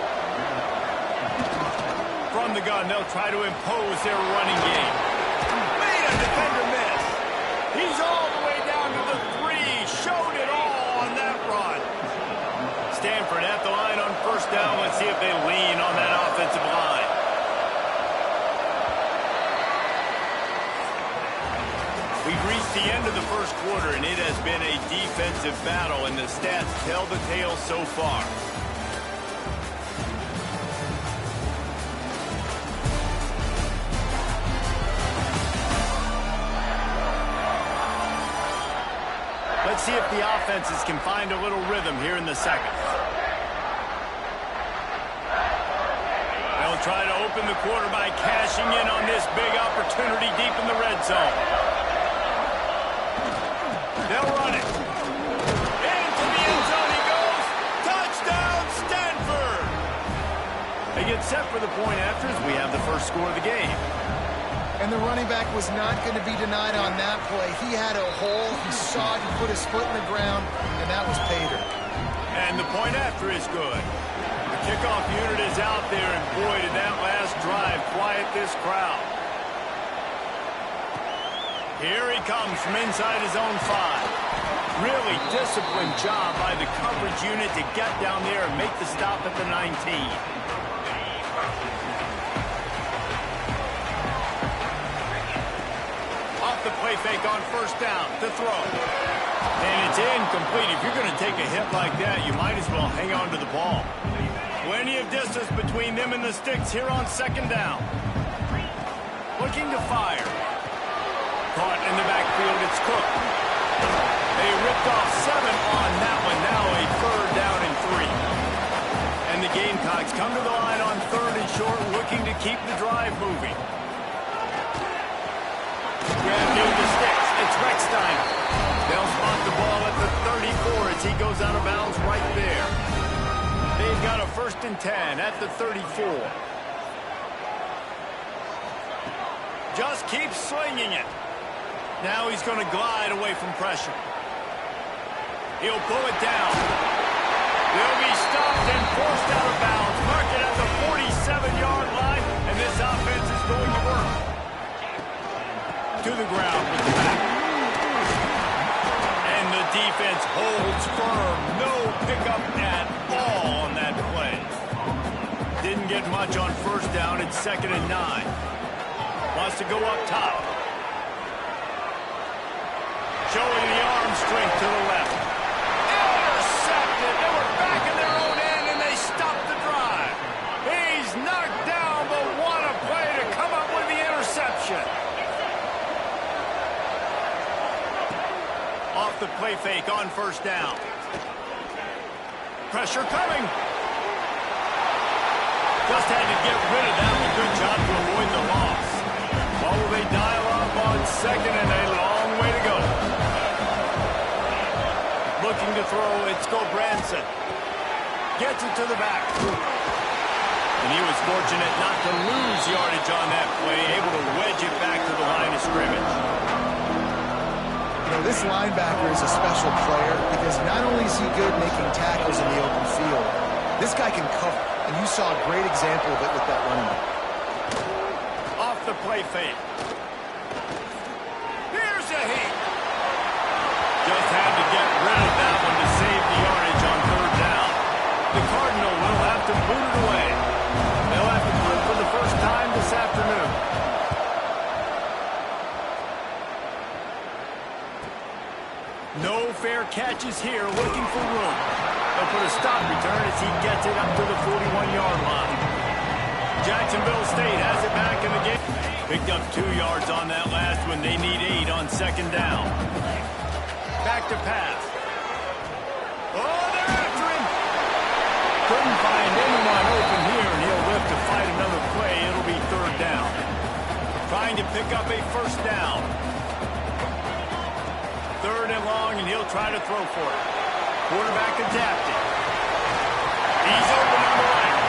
From the gun, they'll try to impose their running game. Made a defender miss. He's all the way down to the 3. Showed it all on that run. Stanford at the line on first down. Let's see if they lean on that offensive line. We've reached the end of the first quarter, and it has been a defensive battle, and the stats tell the tale so far. Let's see if the offenses can find a little rhythm here in the second. They'll try to open the quarter by cashing in on this big opportunity deep in the red zone. They'll run it. Into the end zone he goes. Touchdown, Stanford! They get set for the point after as we have the first score of the game. And the running back was not going to be denied on that play. He had a hole. He saw it. He put his foot in the ground, and that was pay dirt. And And the point after is good. The kickoff unit is out there, and boy, did that last drive quiet this crowd. Here he comes from inside his own 5. Really disciplined job by the coverage unit to get down there and make the stop at the 19. Off the play fake on first down to throw. And it's incomplete. If you're going to take a hit like that, you might as well hang on to the ball. Plenty of distance between them and the sticks here on second down. Looking to fire. Caught in the backfield, it's Cook. They ripped off 7 on that one. Now a third down and 3. And the Gamecocks come to the line on third and short, looking to keep the drive moving. Grab near the sticks. It's Recksteiner. They'll spot the ball at the 34 as he goes out of bounds right there. They've got a 1st and 10 at the 34. Just keeps slinging it. Now he's going to glide away from pressure. He'll pull it down. They'll be stopped and forced out of bounds. Mark it at the 47-yard line, and this offense is going to work. To the ground with the back. And the defense holds firm. No pickup at all on that play. Didn't get much on first down. It's 2nd and 9. Wants to go up top. Showing the arm strength to the left. Intercepted. They were back in their own end, and they stopped the drive. He's knocked down, but what a play to come up with the interception. Off the play fake on first down. Pressure coming. Just had to get rid of that one. Good job to avoid the loss. What will they dial up on second, and a long way to go. Looking to throw, it's Gulbranson. Gets it to the back. And he was fortunate not to lose yardage on that play, able to wedge it back to the line of scrimmage. You know, this linebacker is a special player because not only is he good making tackles in the open field, this guy can cover, and you saw a great example of it with that running back. Off the play fake. Here's a heat. Just had to get rid of that one to save the yardage on third down. The Cardinal will have to boot it away. They'll have to punt for the first time this afternoon. No fair catches here, looking for room. They'll put a stop return as he gets it up to the 41-yard line. Jacksonville State has it back in the game. Picked up 2 yards on that last one. They need 8 on second down. Back to pass. Oh, they're after him. Couldn't find anyone open here, and he'll live to fight another play. It'll be third down. Trying to pick up a first down. 3rd and long, and he'll try to throw for it. Quarterback adapted. He's open on the right.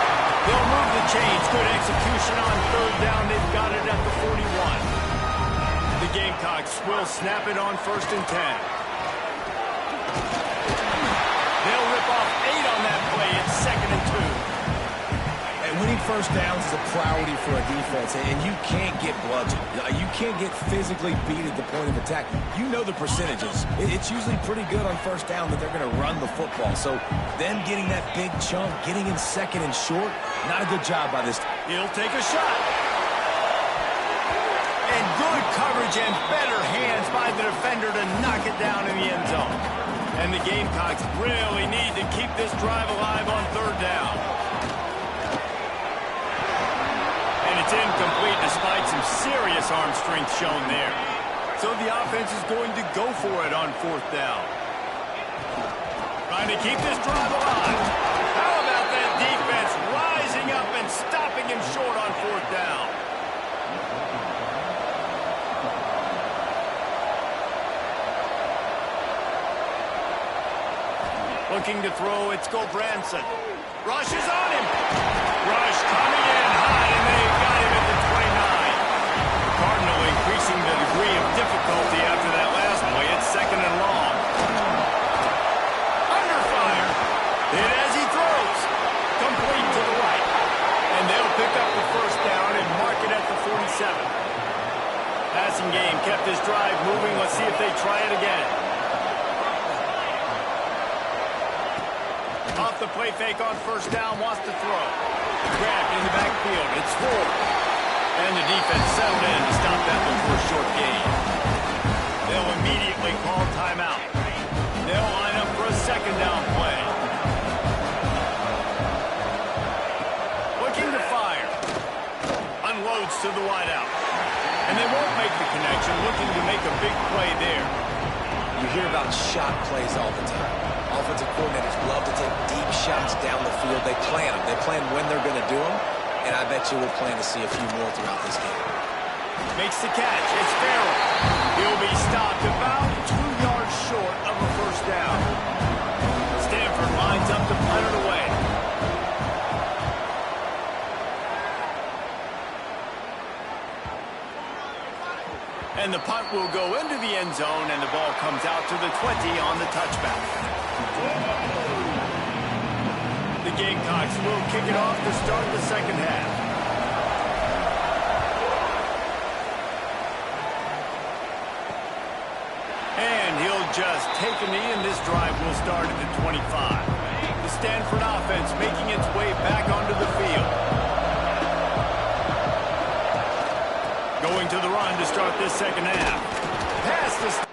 They'll move the chains. Good execution on third down. They've got it at the 41. The Gamecocks will snap it on 1st and 10. They'll rip off 8 on that play. It's 2nd and 2. And winning first downs is a priority for a defense, and you can't get bludgeoned. You can't get physically beat at the point of attack. You know the percentages. It's usually pretty good on first down that they're going to run the football. So them getting that big chunk, getting in 2nd and short, not a good job by this. He'll take a shot. And good coverage and better hands by the defender to knock it down in the end zone. And the Gamecocks really need to keep this drive alive on third down. And it's incomplete despite some serious arm strength shown there. So the offense is going to go for it on 4th down. Trying to keep this drive alive. How about that defense rising up and stopping him short on 4th down? Looking to throw, it's Gulbranson. Rush is on him. Rush coming in high, and they got him at the 29. Cardinal increasing the degree of difficulty after that last play. It's 2nd and long. Under fire. passing game kept this drive moving. Let's see if they try it again. Off the play fake on first down, wants to throw. Grabbed in the backfield. It's Ford. And the defense settled in to stop that one for a short gain. They'll immediately call timeout. They'll line up for a second down play. Looking to fire. Unloads to the wideout. And they won't make the connection, looking to make a big play there. You hear about shot plays all the time. Offensive coordinators love to take deep shots down the field. They plan them. They plan when they're going to do them. And I bet you we'll plan to see a few more throughout this game. Makes the catch. It's Farrell. He'll be stopped about 2 yards short of a first down. Stanford lines up to punt it away. And the punt will go into the end zone, and the ball comes out to the 20 on the touchback. The Gamecocks will kick it off to start the second half. And he'll just take a knee, and this drive will start at the 25. The Stanford offense making its way back onto the field. Going to the run to start this second half. Pass this.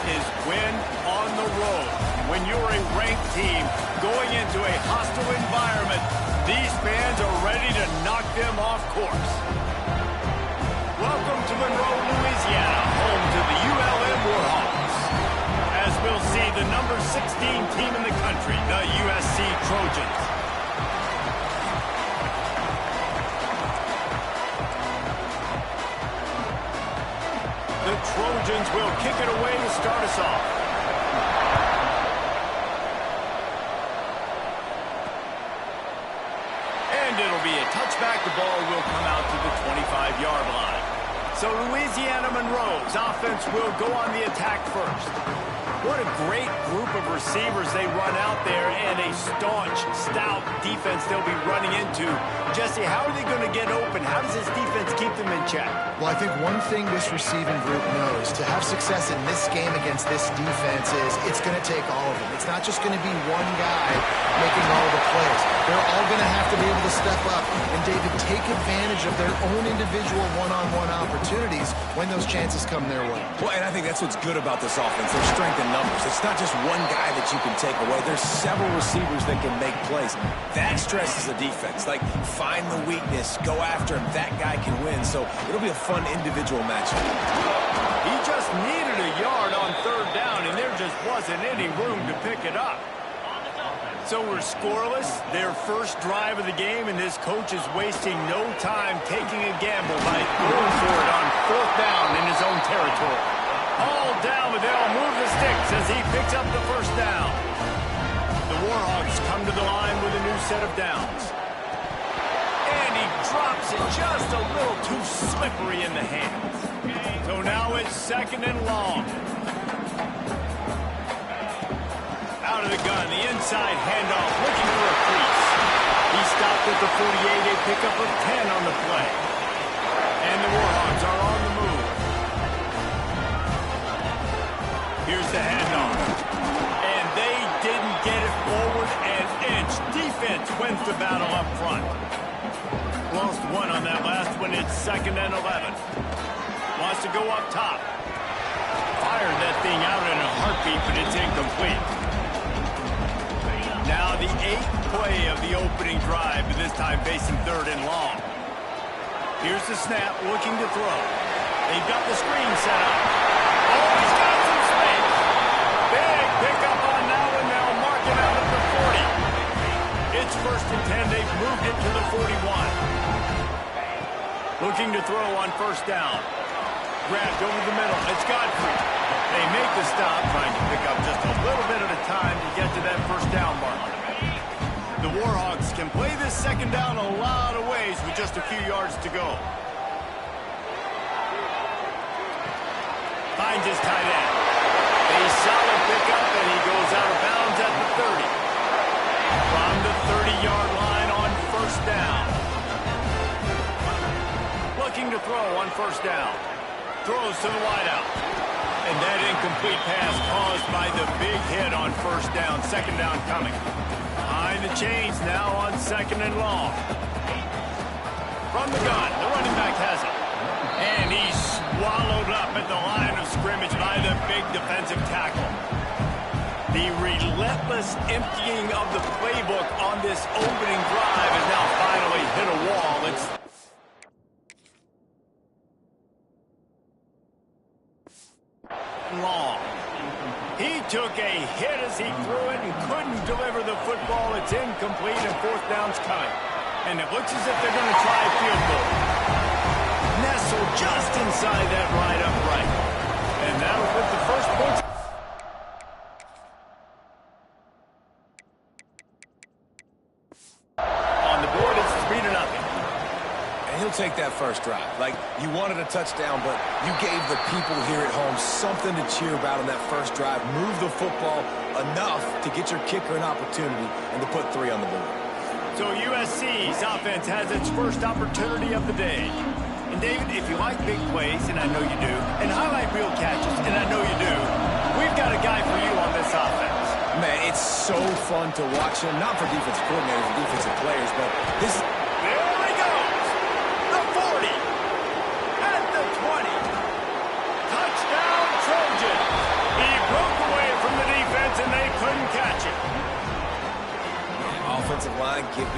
is win on the road. When you're a ranked team going into a hostile environment, these fans are ready to knock them off course. Welcome to Monroe, Louisiana, home to the ULM Warhawks. As we'll see, the number 16 team in the country, the USC Trojans. The Trojans will kick it away to start us off. And it'll be a touchback. The ball will come out to the 25-yard line. So Louisiana Monroe's offense will go on the attack first. What a great group of receivers they run out there, and a staunch, stout defense they'll be running into. Jesse, how are they going to get open? How does this defense keep them in check? Well, I think one thing this receiving group knows, to have success in this game against this defense, is it's going to take all of them. It's not just going to be one guy making all the plays. They're all going to have to be able to step up and, David, take advantage of their own individual one-on-one opportunities when those chances come their way. Well, and I think that's what's good about this offense, their strength in numbers. It's not just one guy that you can take away. There's several receivers that can make plays. That stresses the defense. Like, find the weakness, go after him. That guy can win. So it'll be a fun individual matchup. He just needed a yard on third down, and there just wasn't any room to pick it up. So we're scoreless, their first drive of the game, and this coach is wasting no time taking a gamble by going for it on fourth down in his own territory. All down, but they'll move the sticks as he picks up the first down. The Warhawks come to the line with a new set of downs. And he drops it just a little too slippery in the hands. So now it's second and long. Out of the gun, the inside handoff, looking for a crease. He stopped at the 48, a pickup of 10 on the play. And the Warhawks are on the move. Here's the handoff. And they didn't get it forward an inch. Defense wins the battle up front. Lost one on that last one. It's second and 11. Wants to go up top. Fired that thing out in a heartbeat, but it's incomplete. Now the eighth play of the opening drive, but this time facing third and long. Here's the snap, looking to throw. They've got the screen set up. Oh, he's got some space. Big pickup on that one. They'll mark it out at the 40. It's first and 10. They've moved it to the 41. Looking to throw on first down. Grabbed over the middle. It's Godfrey. They make the stop, trying to pick up just a little bit at a time to get to that first down mark. The Warhawks can play this second down a lot of ways with just a few yards to go. Finds his tight end. A solid pickup, and he goes out of bounds at the 30. From the 30-yard line on first down. Looking to throw on first down. Throws to the wideout. And that incomplete pass caused by the big hit on first down. Second down coming. Behind the chains now on second and long. From the gun, the running back has it. And he's swallowed up at the line of scrimmage by the big defensive tackle. The relentless emptying of the playbook on this opening drive has now finally hit a wall. It's long. He took a hit as he threw it and couldn't deliver the football. It's incomplete and fourth down's coming. And it looks as if they're going to try a field goal. Nestled just inside that right upright. And that'll put the first points. On the board, it's 3-0. He'll take that first drive. Like, you wanted a touchdown, but you gave the people here at home something to cheer about on that first drive. Move the football enough to get your kicker an opportunity and to put 3 on the board. So USC's offense has its first opportunity of the day. And David, if you like big plays, and I know you do, and highlight real catches, and I know you do, we've got a guy for you on this offense. Man, it's so fun to watch him, not for defensive coordinators and defensive players, but this... There he goes! The 40! At the 20! Touchdown, Trojan! He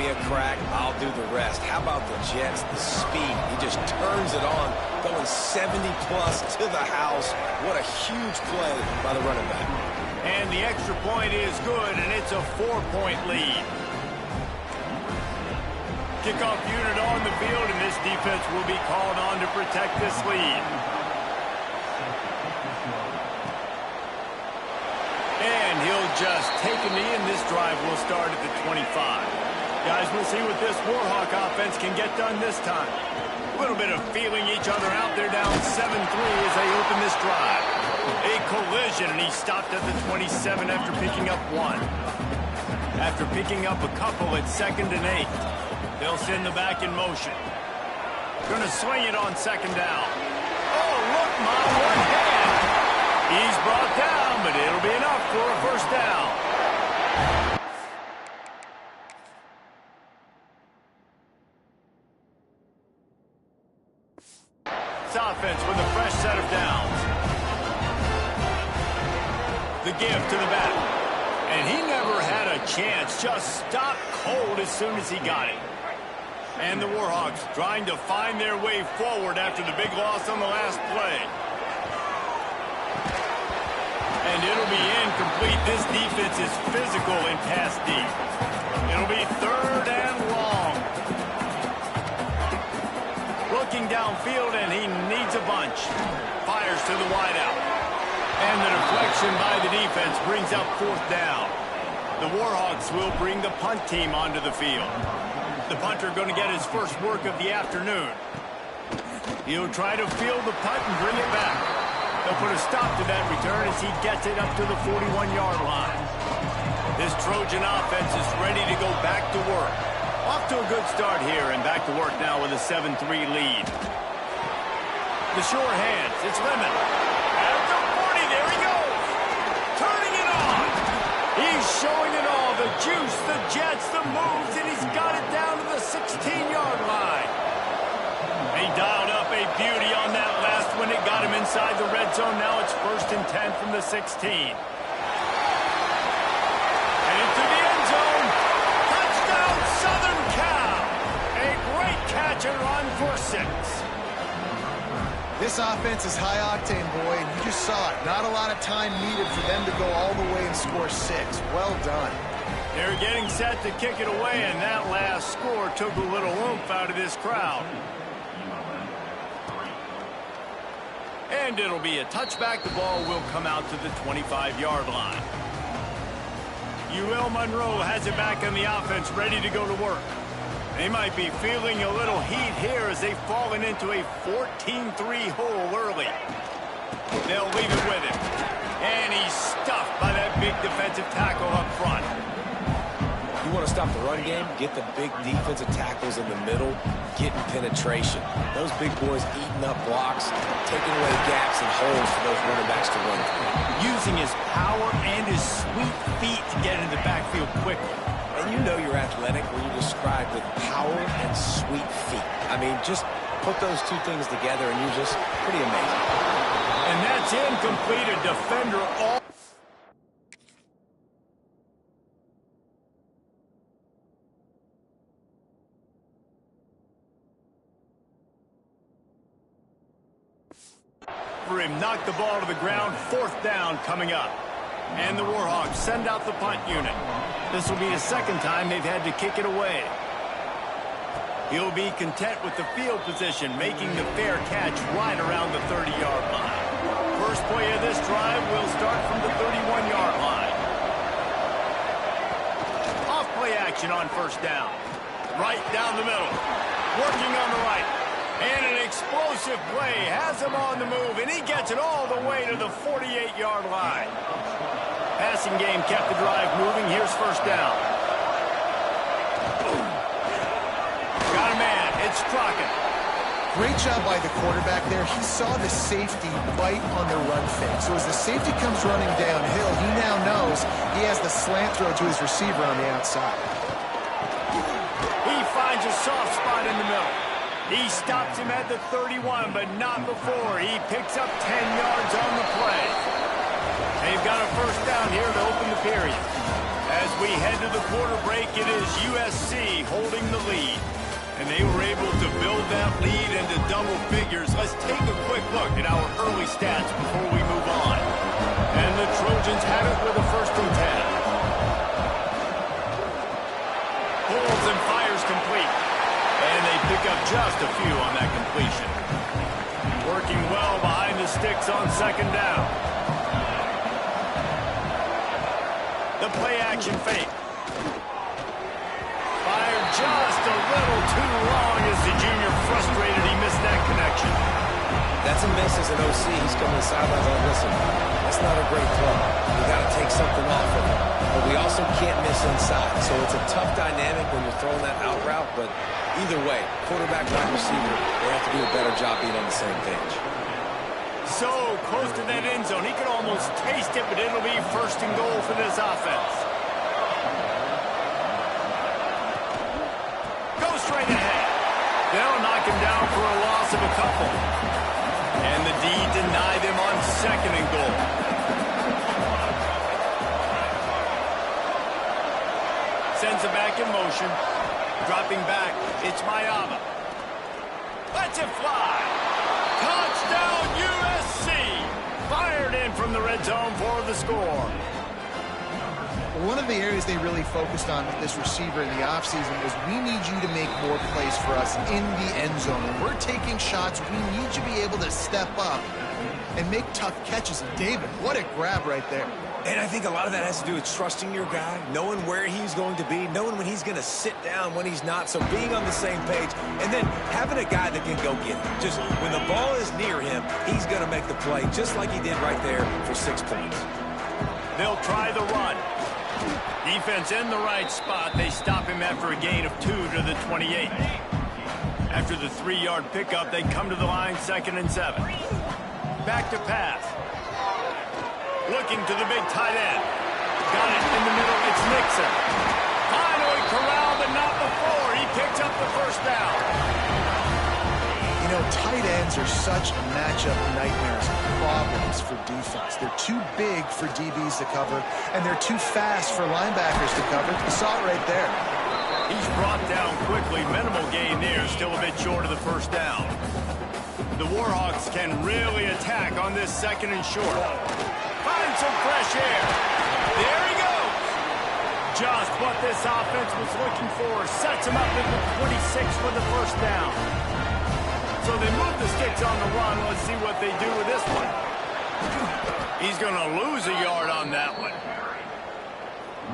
me a crack, I'll do the rest. How about the Jets, the speed? He just turns it on, going 70-plus to the house. What a huge play by the running back. And the extra point is good, and it's a 4-point lead. Kickoff unit on the field, and this defense will be called on to protect this lead. And he'll just take a knee, and this drive will start at the 25. Guys, we'll see what this Warhawk offense can get done this time. A little bit of feeling each other out. They're down 7-3 as they open this drive. A collision, and he stopped at the 27 after picking up one. After picking up a couple at 2nd and 8. They'll send the back in motion. Gonna swing it on 2nd down. Oh, look, my one hand. He's brought down, but it'll be enough for a first down. This offense with a fresh set of downs. The give to the back. And he never had a chance. Just stopped cold as soon as he got it. And the Warhawks trying to find their way forward after the big loss on the last play. And it'll be incomplete. This defense is physical in pass deep. It'll be 3rd and long. Looking downfield, and he needs a bunch. Fires to the wideout. And the deflection by the defense brings up 4th down. The Warhawks will bring the punt team onto the field. The punter going to get his first work of the afternoon. He'll try to field the punt and bring it back. They'll put a stop to that return as he gets it up to the 41-yard line. This Trojan offense is ready to go back to work. Off to a good start here, and back to work now with a 7-3 lead. The sure hands, it's Lemon. At the 40, there he goes. Turning it on. He's showing it all. The juice, the jets, the moves, and he's got it down to the 16-yard line. He dialed up a beauty on that last one. It got him inside the red zone. Now it's 1st and 10 from the 16. And into the end zone. Touchdown, Southern Cal. A great catch and run for 6. This offense is high octane, boy, and you just saw it. Not a lot of time needed for them to go all the way and score 6. Well done. They're getting set to kick it away, and that last score took a little oomph out of this crowd. And it'll be a touchback. The ball will come out to the 25-yard line. UL Monroe has it back on the offense, ready to go to work. They might be feeling a little heat here as they've fallen into a 14-3 hole early. They'll leave it with him. And he's stuffed by that big defensive tackle up front. You want to stop the run game? Get the big defensive tackles in the middle, getting penetration. Those big boys eating up blocks, taking away gaps and holes for those running backs to run through. Using his power and his sweet feet to get into the backfield quickly. And you know you're athletic when you describe with power and sweet feet. I mean, just put those two things together and you're just pretty amazing. And that's incomplete. A defender all. For him, knocked the ball to the ground. 4th down coming up. And the Warhawks send out the punt unit. This will be the 2nd time they've had to kick it away. He'll be content with the field position, making the fair catch right around the 30-yard line. First play of this drive will start from the 31-yard line. Off play action on 1st down. Right down the middle. Working on the right. And an explosive play has him on the move, and he gets it all the way to the 48-yard line. Passing game kept the drive moving. Here's 1st down. Got a man. It's Crockett. Great job by the quarterback there. He saw the safety bite on the run fake. So as the safety comes running downhill, he now knows he has the slant throw to his receiver on the outside. He finds a soft spot in the middle. He stops him at the 31, but not before. He picks up 10 yards on the play. They've got a 1st down here to open the period. As we head to the quarter break, it is USC holding the lead. And they were able to build that lead into double figures. Let's take a quick look at our early stats before we move on. And the Trojans have it with a 1st and 10. Pulls and fires complete. And they pick up just a few on that completion. Working well behind the sticks on 2nd down. The play action fake. Fired just a little too long as the junior frustrated. He missed that connection. That's a miss as an OC. He's coming to the sidelines like, listen, that's not a great throw. We got to take something off of it. But we also can't miss inside. So it's a tough dynamic when you're throwing that out route. But either way, quarterback, wide receiver, they have to do a better job being on the same page. So close to that end zone. He could almost taste it, but it'll be 1st and goal for this offense. Go straight ahead. They'll knock him down for a loss of a couple. And the D denied him on 2nd and goal. Sends it back in motion. Dropping back, it's Mayava. Lets it fly. Touchdown USC! Fired in from the red zone for the score. One of the areas they really focused on with this receiver in the offseason was we need you to make more plays for us in the end zone. When we're taking shots, we need you to be able to step up and make tough catches. And David, what a grab right there. And I think a lot of that has to do with trusting your guy, knowing where he's going to be, knowing when he's going to sit down, when he's not. So being on the same page, and then having a guy that can go get it. Just when the ball is near him, he's going to make the play, just like he did right there for 6 points. They'll try the run. Defense in the right spot. They stop him after a gain of 2 to the 28. After the 3-yard pickup, they come to the line 2nd and 7. Back to pass. Looking to the big tight end. Got it in the middle. It's Nixon. Finally corralled, but not before. He picks up the 1st down. You know, tight ends are such matchup nightmares, problems for defense. They're too big for DBs to cover, and they're too fast for linebackers to cover. You saw it right there. He's brought down quickly. Minimal gain there. Still a bit short of the 1st down. The Warhawks can really attack on this 2nd and short. Find some fresh air. There he goes. Just what this offense was looking for. Sets him up at the 26 for the 1st down. So they move the sticks on the run. Let's see what they do with this one. He's going to lose a yard on that one.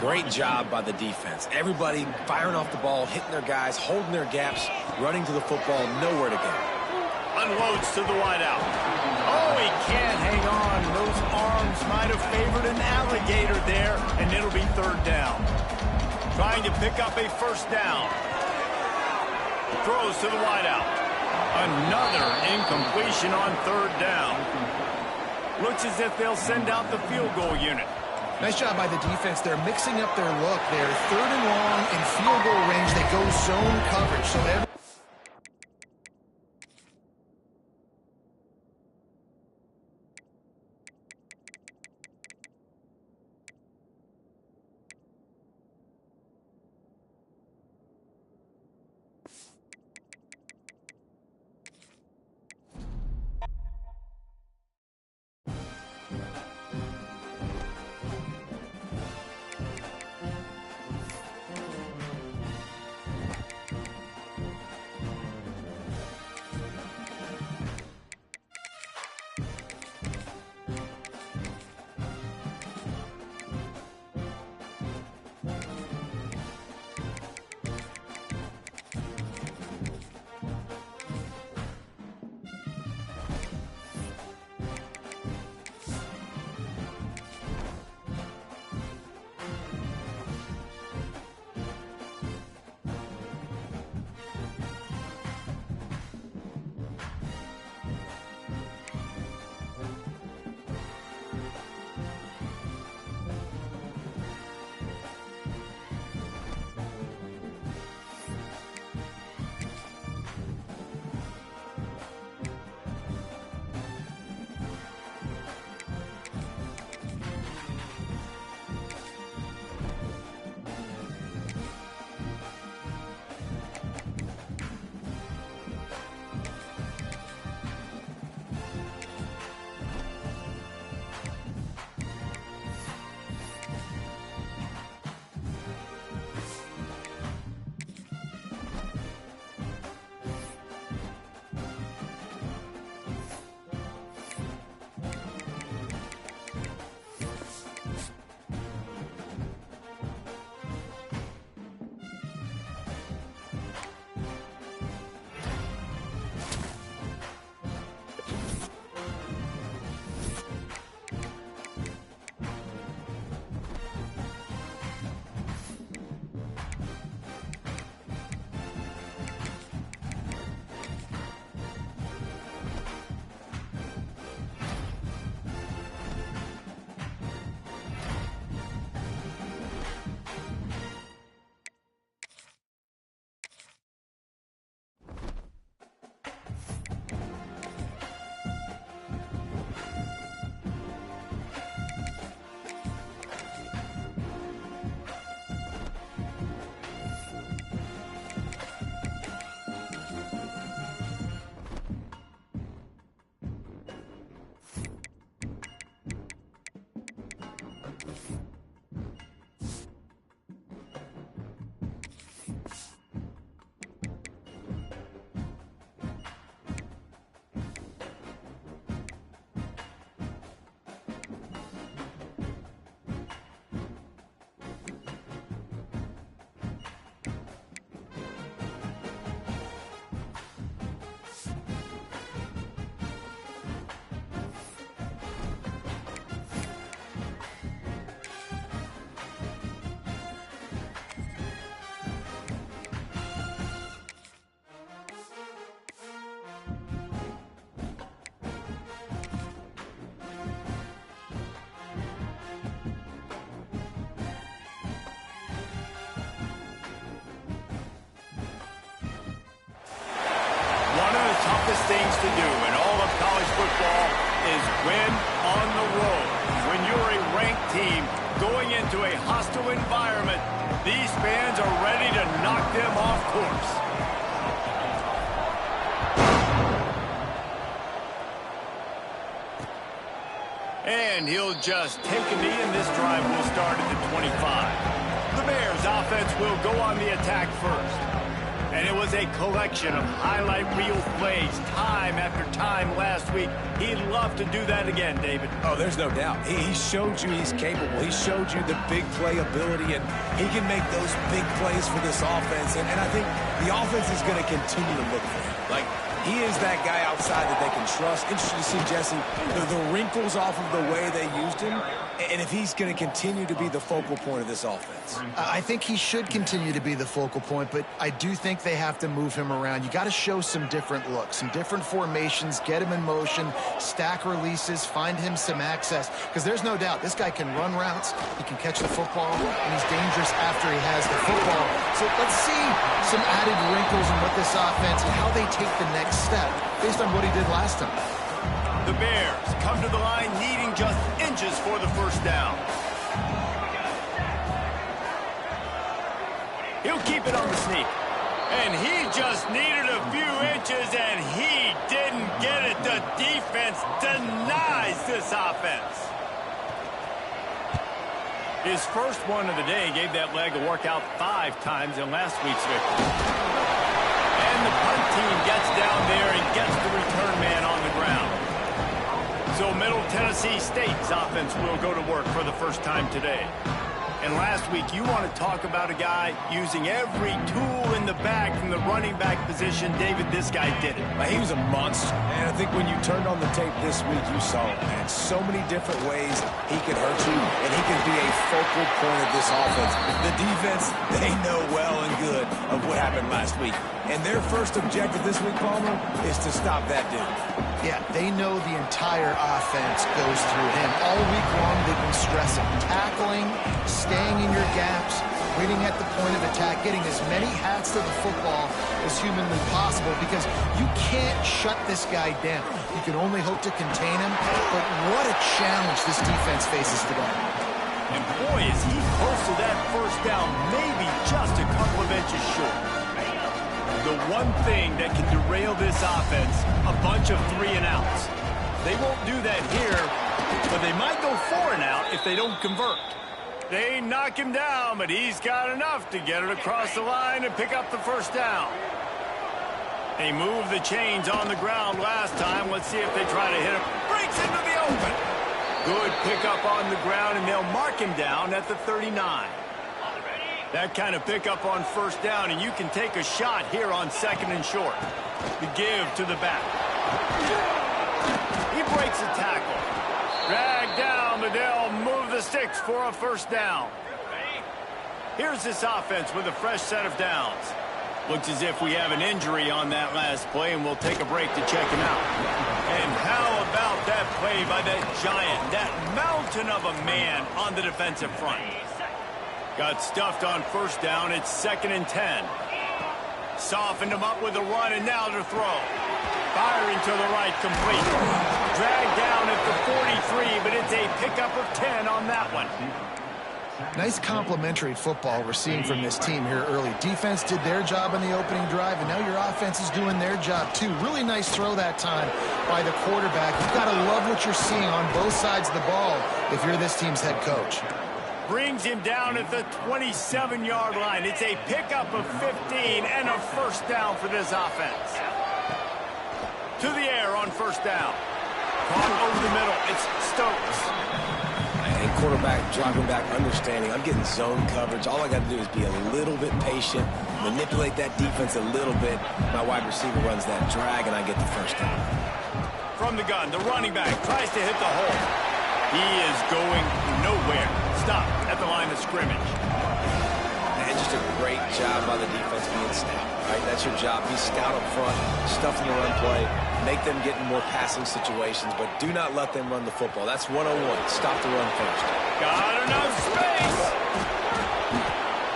Great job by the defense. Everybody firing off the ball, hitting their guys, holding their gaps, running to the football, nowhere to go. Unloads to the wideout. Oh, he can't hang on. Those arms might have favored an alligator there, and it'll be 3rd down. Trying to pick up a 1st down. Throws to the wideout. Another incompletion on 3rd down. Looks as if they'll send out the field goal unit. Nice job by the defense. They're mixing up their look. They're 3rd and long in field goal range. They go zone coverage. So toughest things to do in all of college football is win on the road. When you're a ranked team going into a hostile environment, these fans are ready to knock them off course. And he'll just take a knee, and this drive will start at the 25. The Bears offense will go on the attack first. And it was a collection of highlight reel plays time after time last week. He'd love to do that again, David. Oh, there's no doubt. He showed you he's capable. He showed you the big play ability, and he can make those big plays for this offense. And I think the offense is going to continue to look for him. Like, he is that guy outside that they can trust. Interesting to see, Jesse, the wrinkles off of the way they used him, and if he's going to continue to be the focal point of this offense. I think he should continue to be the focal point, but I do think they have to move him around. You got to show some different looks, some different formations, get him in motion, stack releases, find him some access, because there's no doubt this guy can run routes, he can catch the football, and he's dangerous after he has the football. So let's see some added wrinkles in what this offense and how they take the next step based on what he did last time. The Bears come to the line needing just inches for the first down. He'll keep it on the sneak. And he just needed a few inches, and he didn't get it. The defense denies this offense. His first one of the day gave that leg a workout 5 times in last week's victory. And the punt team gets down there and gets the return man on the ground. So Middle Tennessee State's offense will go to work for the first time today. And last week, you want to talk about a guy using every tool in the bag from the running back position. David, this guy did it. He was a monster. And I think when you turned on the tape this week, you saw it, man. So many different ways he could hurt you, and he could be a focal point of this offense. The defense, they know well and good of what happened last week. And their first objective this week, Palmer, is to stop that dude. Yeah, they know the entire offense goes through him. All week long, they've been stressing tackling, staying in your gaps, waiting at the point of attack, getting as many hats to the football as humanly possible, because you can't shut this guy down. You can only hope to contain him, but what a challenge this defense faces today. And boy, is he close to that first down, maybe just a couple of inches short. The one thing that can derail this offense, a bunch of 3 and outs. They won't do that here, but they might go 4 and out if they don't convert. They knock him down, but he's got enough to get it across the line and pick up the first down. They moved the chains on the ground last time. Let's see if they try to hit him. Breaks into the open. Good pickup on the ground, and they'll mark him down at the 39. That kind of pickup on first down, and you can take a shot here on 2nd and short. The give to the back. He breaks a tackle. Dragged down, but they'll move the sticks for a first down. Here's this offense with a fresh set of downs. Looks as if we have an injury on that last play, and we'll take a break to check him out. And how about that play by that giant, that mountain of a man on the defensive front? Got stuffed on first down. It's 2nd and 10. Softened him up with a run, and now to throw. Firing to the right, complete. Dragged down at the 43, but it's a pickup of 10 on that one. Nice complementary football we're seeing from this team here early. Defense did their job in the opening drive, and now your offense is doing their job too. Really nice throw that time by the quarterback. You've got to love what you're seeing on both sides of the ball if you're this team's head coach. Brings him down at the 27-yard line. It's a pickup of 15 and a first down for this offense. To the air on first down. Caught over the middle. It's Stokes. And quarterback dropping back, understanding. I'm getting zone coverage. All I got to do is be a little bit patient, manipulate that defense a little bit. My wide receiver runs that drag, and I get the first down. From the gun, the running back tries to hit the hole. He is going nowhere. Stop at the line of scrimmage. And just a great job by the defense being stout, right? That's your job. Be stout up front, stuff in the run play, make them get in more passing situations, but do not let them run the football. That's 101. Stop the run first. Got enough space.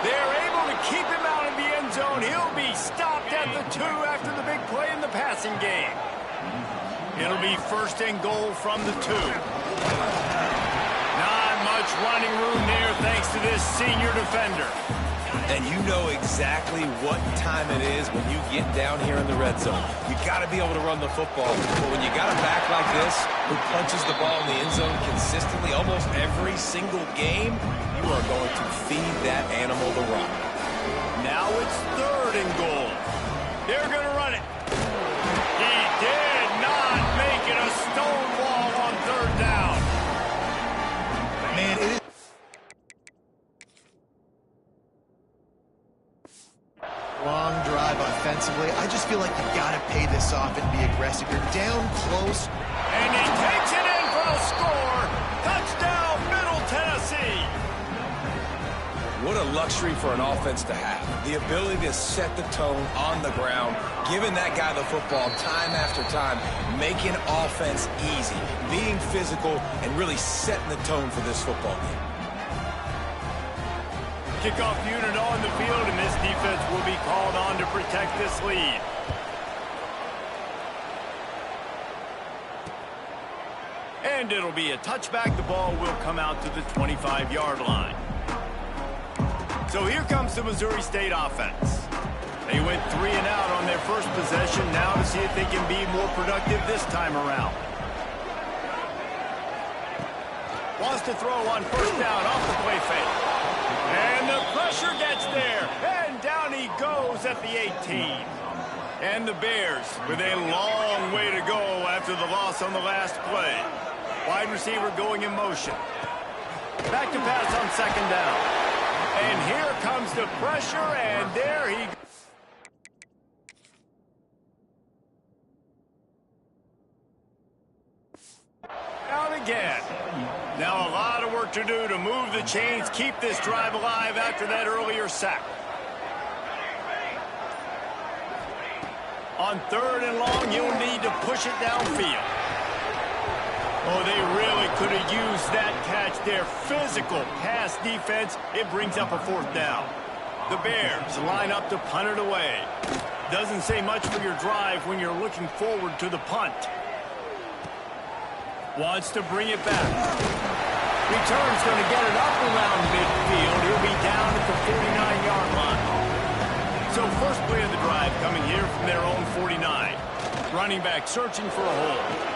They're able to keep him out of the end zone. He'll be stopped at the 2 after the big play in the pass passing game. It'll be first and goal from the 2. Not much running room there thanks to this senior defender. And you know exactly what time it is when you get down here in the red zone. You got to be able to run the football. But when you got a back like this who punches the ball in the end zone consistently almost every single game, you are going to feed that animal the rock. Now it's 3rd and goal. They're going to run it. He did not make it a stone wall on 3rd down. Man, it is long drive offensively. I just feel like you got to pay this off and be aggressive. You're down close. And he takes it in for the score. Touchdown, Middle Tennessee. What a luxury for an offense to have. The ability to set the tone on the ground, giving that guy the football time after time, making offense easy, being physical, and really setting the tone for this football game. Kickoff unit on the field, and this defense will be called on to protect this lead. And it'll be a touchback. The ball will come out to the 25-yard line. So here comes the Missouri State offense. They went 3 and out on their first possession, now to see if they can be more productive this time around. Wants to throw on 1st down off the play fake. And the pressure gets there. And down he goes at the 18. And the Bears with a long way to go after the loss on the last play. Wide receiver going in motion. Back to pass on 2nd down. And here comes the pressure, and there he goes. Out again. Now a lot of work to do to move the chains, keep this drive alive after that earlier sack. On 3rd and long, you'll need to push it downfield. Oh, they really could have used that catch there. Physical pass defense. It brings up a 4th down. The Bears line up to punt it away. Doesn't say much for your drive when you're looking forward to the punt. Wants to bring it back. Return's going to get it up around midfield. He'll be down at the 49-yard line. So first play of the drive coming here from their own 49. Running back searching for a hole.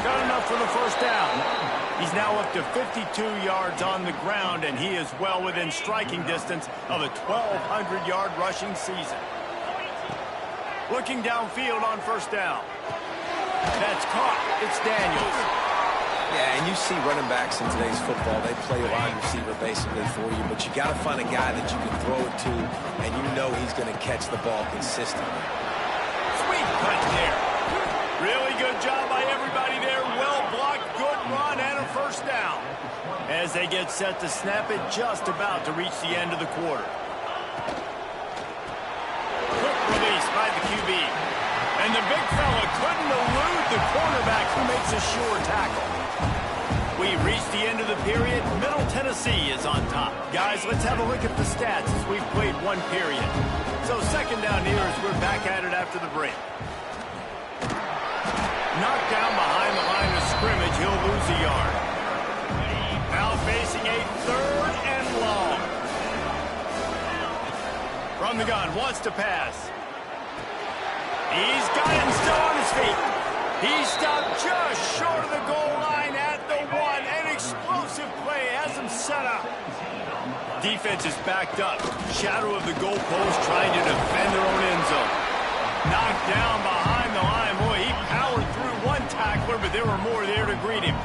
Got enough for the 1st down. He's now up to 52 yards on the ground, and he is well within striking distance of a 1,200-yard rushing season. Looking downfield on 1st down. That's caught. It's Daniels. Yeah, and you see running backs in today's football, they play wide receiver basically for you, but you got to find a guy that you can throw it to, and you know he's going to catch the ball consistently. Sweet cut there. Really good job by everybody there. Well blocked, good run, and a 1st down. As they get set to snap it, just about to reach the end of the quarter. Quick release by the QB. And the big fella couldn't elude the cornerback who makes a sure tackle. We reached the end of the period. Middle Tennessee is on top. Guys, let's have a look at the stats as we've played 1 period. So 2nd down here as we're back at it after the break. Knocked down behind the line of scrimmage, he'll lose a yard. Now facing a 3rd and long. From the gun, wants to pass. He's got it and still on his feet. He stopped just short of the goal line at the 1. An explosive play has him set up. Defense is backed up. Shadow of the goalpost trying to defend their own end zone. Knocked down behind the line. Boy, he powered through 1 tackler, but there were more there to greet him.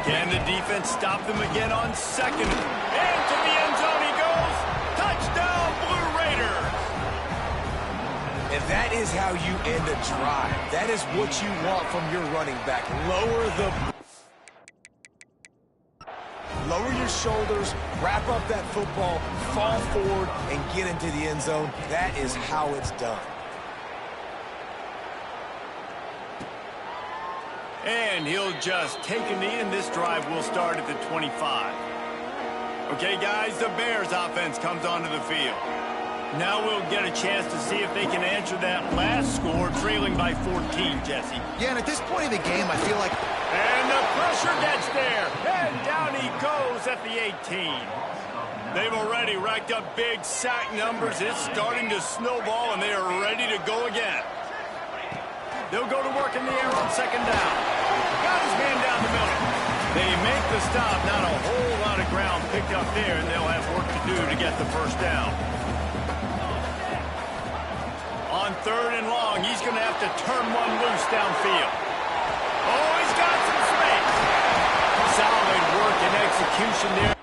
Can the defense stop them again on 2nd? And to the end zone he goes. Touchdown, Blue Raiders. And that is how you end a drive. That is what you want from your running back. Lower your shoulders, wrap up that football, fall forward, and get into the end zone. That is how it's done. And he'll just take a knee, and this drive will start at the 25. Okay, guys, the Bears offense comes onto the field. Now we'll get a chance to see if they can answer that last score, trailing by 14, Jesse. Yeah, and at this point in the game, I feel like... And the pressure gets there. And down he goes at the 18. They've already racked up big sack numbers. It's starting to snowball, and they are ready to go again. They'll go to work in the air on second down. Got his man down the middle. They make the stop. Not a whole lot of ground picked up there, and they'll have work to do to get the first down. On third and long, he's going to have to turn one loose downfield. Oh, he's got some space. Solid work and execution there.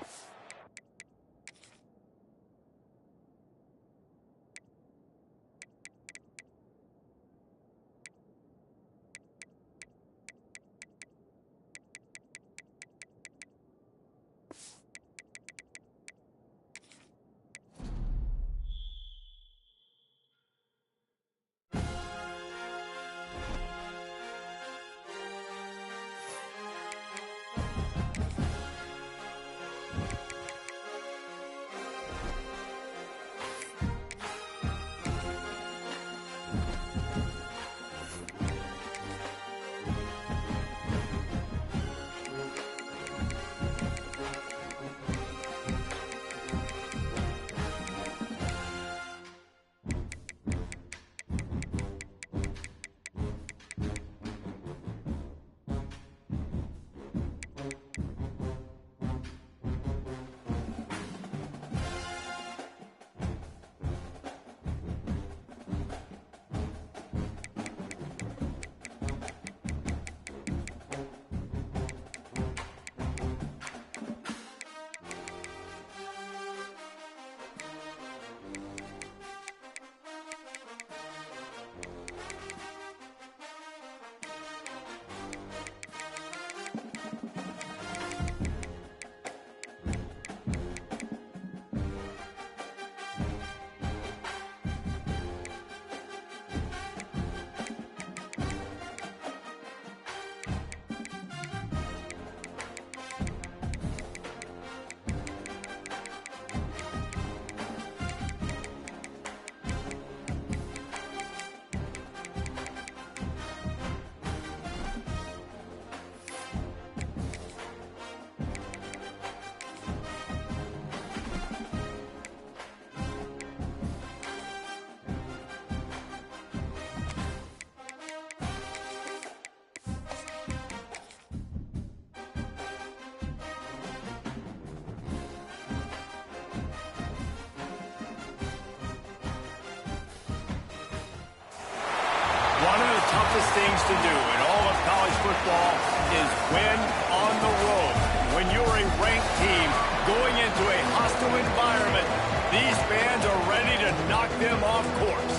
One of the toughest things to do in all of college football is win on the road. When you're a ranked team going into a hostile environment, these fans are ready to knock them off course.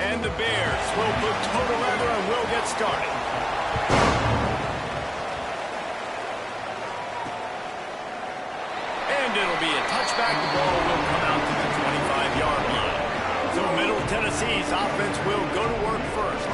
And the Bears will put total leather and will get started. And it'll be a touchback. The ball will come out to the 25-yard line. So Middle Tennessee's offense will go to work first.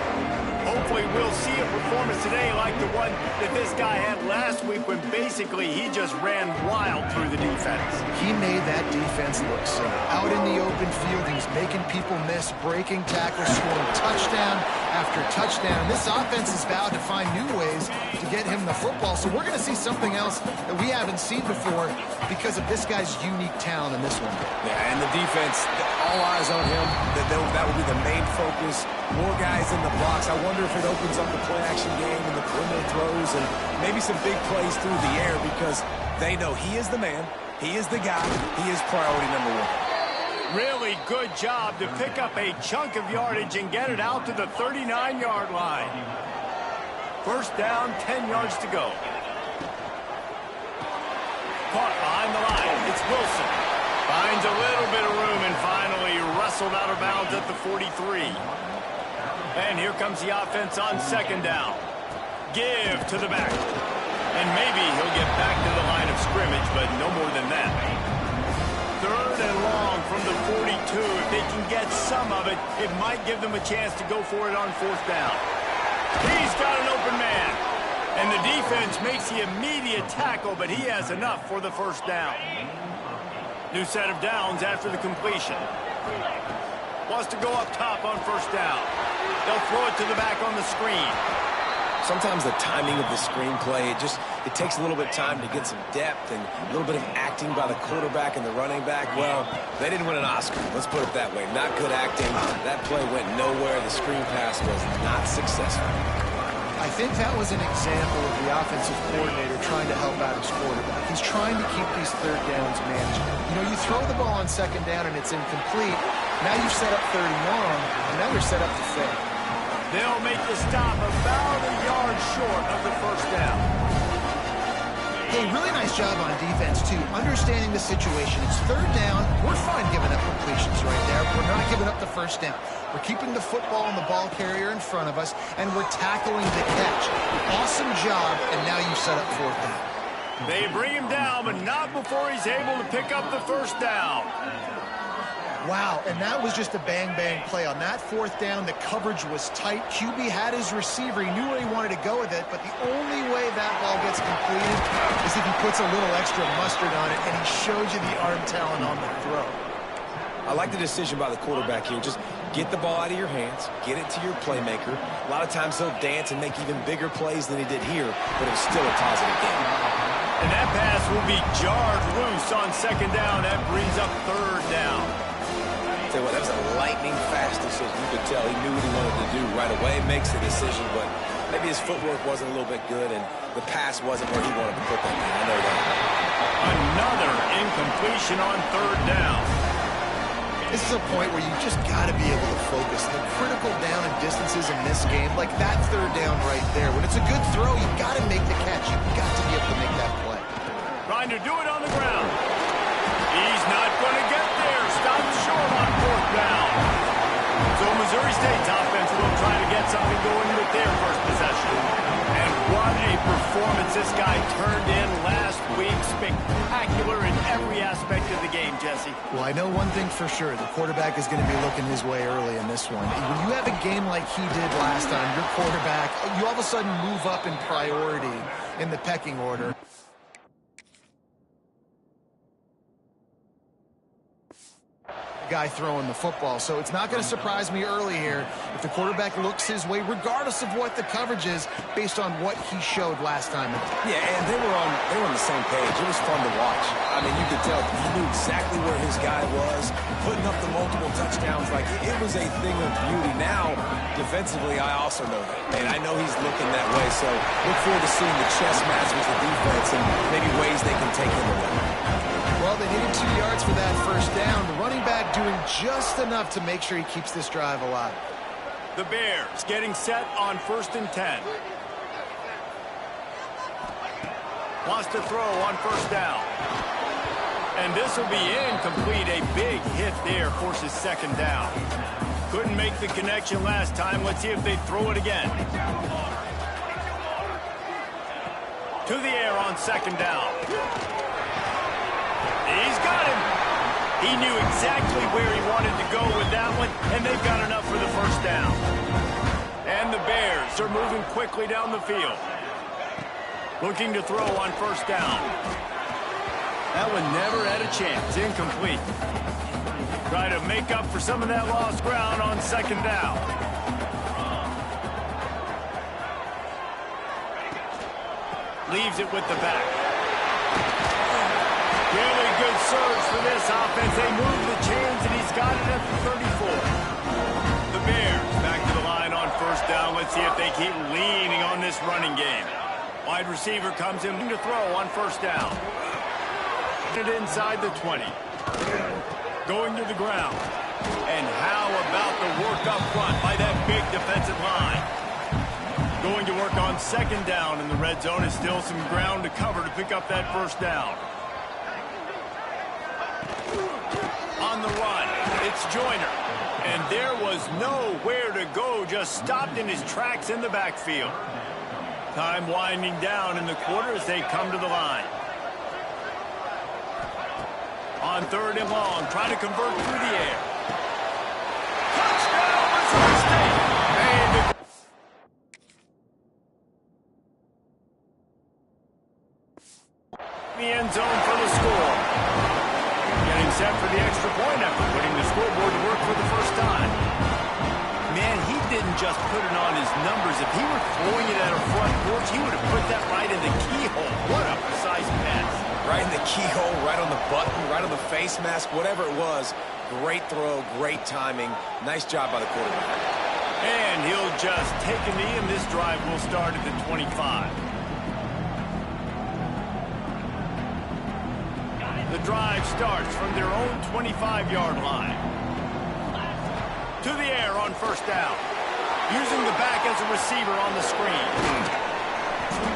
Hopefully we'll see a performance today like the one that this guy had last week when basically he just ran wild through the defense. He made that defense look so out in the open field. He's making people miss, breaking tackles, scoring touchdown after touchdown. This offense is vowed to find new ways to get him the football. So we're going to see something else that we haven't seen before because of this guy's unique talent in this one. Yeah, and the defense, all eyes on him. That will be the main focus. More guys in the box. I wonder if it opens up the play-action game and the perimeter throws and maybe some big plays through the air because they know he is the man, he is the guy, he is priority number one. Really good job to pick up a chunk of yardage and get it out to the 39-yard line. First down, 10 yards to go. Caught behind the line. It's Wilson. Finds a little bit of room and finally wrestled out of bounds at the 43. And here comes the offense on second down. Give to the back. And maybe he'll get back to the line of scrimmage, but no more than that. Third and long from the 42. If they can get some of it, it might give them a chance to go for it on fourth down. He's got an open man. And the defense makes the immediate tackle, but he has enough for the first down. New set of downs after the completion. Wants to go up top on first down. They'll throw it to the back on the screen. Sometimes the timing of the screenplay, it takes a little bit of time to get some depth and a little bit of acting by the quarterback and the running back. Well, they didn't win an Oscar. Let's put it that way. Not good acting. That play went nowhere. The screen pass was not successful. I think that was an example of the offensive coordinator trying to help out his quarterback. He's trying to keep these third downs manageable. You know, you throw the ball on second down and it's incomplete. Now you've set up third and long, and now you're set up to fail. They'll make the stop about a yard short of the first down. Hey, really nice job on defense, too, understanding the situation. It's third down. We're fine giving up completions right there. We're not giving up the first down. We're keeping the football and the ball carrier in front of us, and we're tackling the catch. Awesome job, and now you've set up fourth down. They bring him down, but not before he's able to pick up the first down. Wow, and that was just a bang-bang play. On that fourth down, the coverage was tight. QB had his receiver. He knew where he wanted to go with it, but the only way that ball gets completed is if he puts a little extra mustard on it, and he shows you the arm talent on the throw. I like the decision by the quarterback here. Just get the ball out of your hands, get it to your playmaker. A lot of times he'll dance and make even bigger plays than he did here, but it was still a positive game. And that pass will be jarred loose on second down. That brings up third down. Tell you what, that was a lightning-fast decision. You could tell he knew what he wanted to do right away, makes the decision, but maybe his footwork wasn't a little bit good, and the pass wasn't where he wanted to put that thing. I know that. Another incompletion on third down. This is a point where you just got to be able to focus. The critical down and distances in this game, like that third down right there. When it's a good throw, you've got to make the catch. You've got to be able to make that play. Trying to do it on the ground. He's not going to get there. Stops short on fourth down. So Missouri State's offense will try to get something going with their first possession. And what a performance this guy turned in last week. Spectacular in every aspect of the game, Jesse. Well, I know one thing for sure. The quarterback is going to be looking his way early in this one. When you have a game like he did last time, your quarterback, you all of a sudden move up in priority in the pecking order. Guy throwing the football, so it's not going to surprise me early here if the quarterback looks his way, regardless of what the coverage is, based on what he showed last time. Yeah, and they were on the same page. It was fun to watch. I mean, you could tell he knew exactly where his guy was, putting up the multiple touchdowns. Like, it was a thing of beauty. Now, defensively, I also know that, and I know he's looking that way. So look forward to seeing the chess match with the defense and maybe ways they can take him away. Well, they needed 2 yards for that first down. The running back doing just enough to make sure he keeps this drive alive. The Bears getting set on 1st and 10. Wants to throw on first down. And this will be incomplete. A big hit there forces second down. Couldn't make the connection last time. Let's see if they throw it again. To the air on second down. He's got him. He knew exactly where he wanted to go with that one, and they've got enough for the first down. And the Bears are moving quickly down the field. Looking to throw on first down. That one never had a chance. Incomplete. Try to make up for some of that lost ground on second down. Leaves it with the back. Really good surge for this offense. They move the chains, and he's got it at the 34. The Bears back to the line on first down. Let's see if they keep leaning on this running game. Wide receiver comes in to throw on first down. It inside the 20. Going to the ground. And how about the work up front by that big defensive line? Going to work on second down in the red zone. Is still some ground to cover to pick up that first down. On the run, it's Joyner. And there was nowhere to go, just stopped in his tracks in the backfield. Time winding down in the quarter as they come to the line. On third and long, trying to convert through the air. Touchdown, Missouri State! And the end zone for the score. Getting set for the extra point after putting the scoreboard to work for the first time. Man, he didn't just put it on his numbers. If he were throwing it at a front porch, he would have put that right in the keyhole. What a precise pass. Right in the keyhole, right on the button, right on the face mask, whatever it was. Great throw, great timing. Nice job by the quarterback. And he'll just take a knee, and this drive will start at the 25. The drive starts from their own 25-yard line. To the air on first down. Using the back as a receiver on the screen.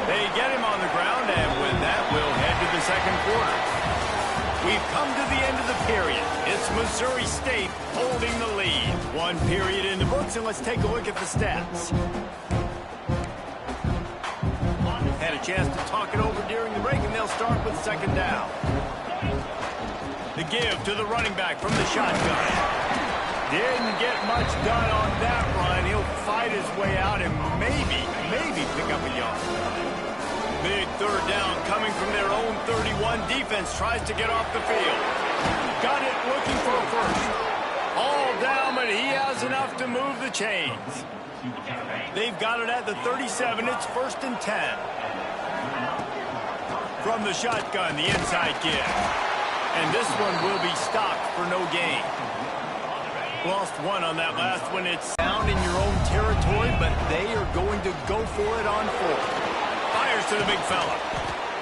They get him on the ground, and with that, we'll head to the second quarter. We've come to the end of the period. It's Missouri State holding the lead. One period in the books, and let's take a look at the stats. Had a chance to talk it over during the break, and they'll start with second down. The give to the running back from the shotgun. Didn't get much done on that run. He'll fight his way out and maybe pick up a yard. Big third down coming from their own 31. Defense tries to get off the field. Got it looking for a first. All down, but he has enough to move the chains. They've got it at the 37. It's 1st and 10. From the shotgun, the inside give. And this one will be stopped for no gain. Lost one on that last one. It's down in your own territory, but they are going to go for it on fourth. Fires to the big fella.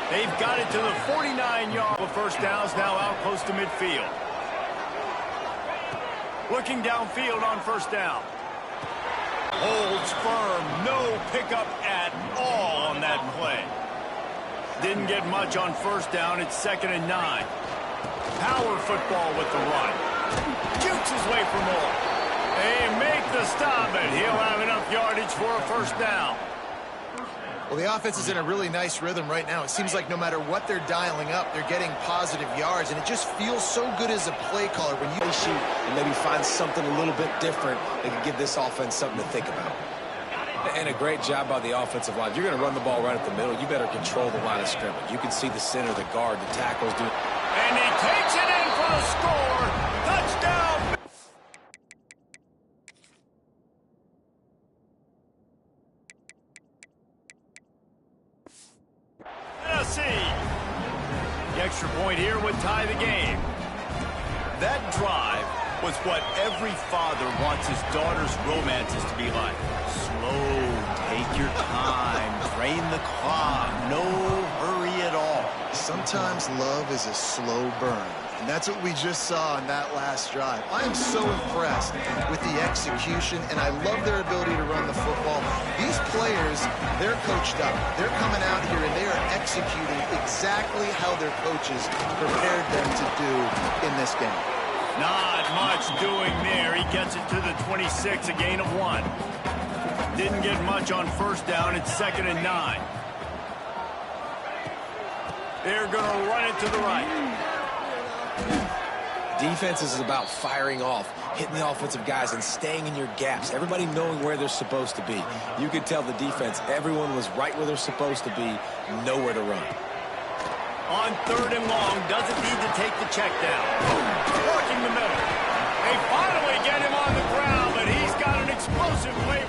They've got it to the 49-yard. First down's now out close to midfield. Looking downfield on first down. Holds firm. No pickup at all on that play. Didn't get much on first down. It's 2nd and 9. Power football with the run. Jukes his way for more. They make the stop, and he'll have enough yardage for a first down. Well, the offense is in a really nice rhythm right now. It seems like no matter what they're dialing up, they're getting positive yards, and it just feels so good as a play caller when you shoot and maybe find something a little bit different that can give this offense something to think about. And a great job by the offensive line. If you're going to run the ball right at the middle, you better control the line of scrimmage. You can see the center, the guard, the tackles do. And he takes it in for the score. Touchdown. Tennessee. The extra point here would tie the game. That drive was what every father wants his daughter's romances to be like. Slow, take your time, drain the clock, no hurry at all. Sometimes love is a slow burn, and that's what we just saw on that last drive. I am so impressed with the execution, and I love their ability to run the football. These players, they're coached up. They're coming out here, and they are executing exactly how their coaches prepared them to do in this game. Not much doing there. He gets it to the 26, a gain of 1. Didn't get much on first down. It's 2nd and 9. They're going to run it to the right. Defense is about firing off, hitting the offensive guys, and staying in your gaps. Everybody knowing where they're supposed to be. You could tell the defense, everyone was right where they're supposed to be, nowhere to run. On 3rd and long, doesn't need to take the check down. Working the middle. They finally get him on the ground, but he's got an explosive play.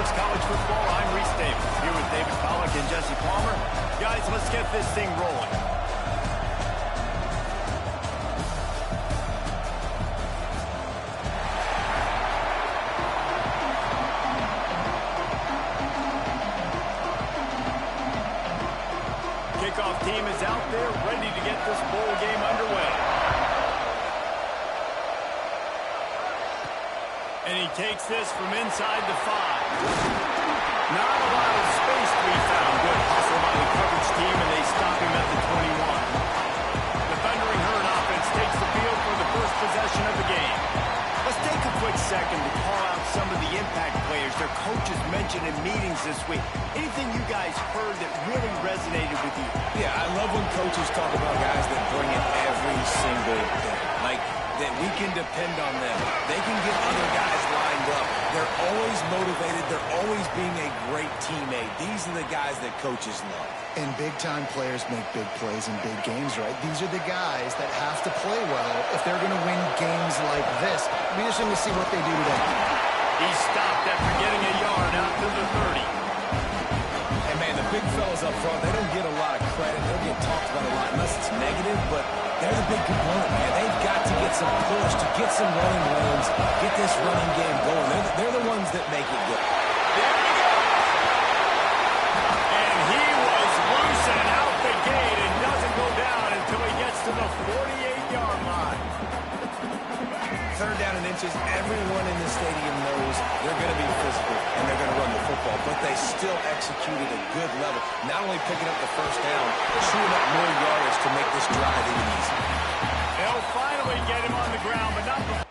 Loves College Football. I'm Reese Davis, here with David Pollack and Jesse Palmer. Guys, let's get this thing rolling. Kickoff team is out there, ready to get this bowl game underway. And he takes this from inside the 5. Not a lot of space to be found. Good hustle by the coverage team, and they stop him at the 21. The Thundering Herd offense takes the field for the first possession of the game. Let's take a quick second to call out some of the impact players their coaches mentioned in meetings this week. Anything you guys heard that really resonated with you? Yeah, I love when coaches talk about guys that bring it every single day. Like, that we can depend on them. They can get other guys lined up. They're always motivated. They're always being a great teammate. These are the guys that coaches love. And big-time players make big plays in big games, right? These are the guys that have to play well if they're going to win games like this. Be interesting to see what they do today. He stopped after getting a yard out to the 30. And, man, the big fellas up front, they don't get a lot of credit. They don't get talked about a lot unless it's negative, but they're the big component, man. They've got to get some push, to get some running lanes, get this running game going. They're the ones that make it good. There we go. And he was loose and out the gate and doesn't go down until he gets to the 48-yard line. Third down and inches, everyone in the stadium knows they're going to be physical and they're going to run the football, but they still executed a good level. Not only picking up the first down, chewing up more yardage to make this drive even easier. They'll finally get him on the ground, but not before.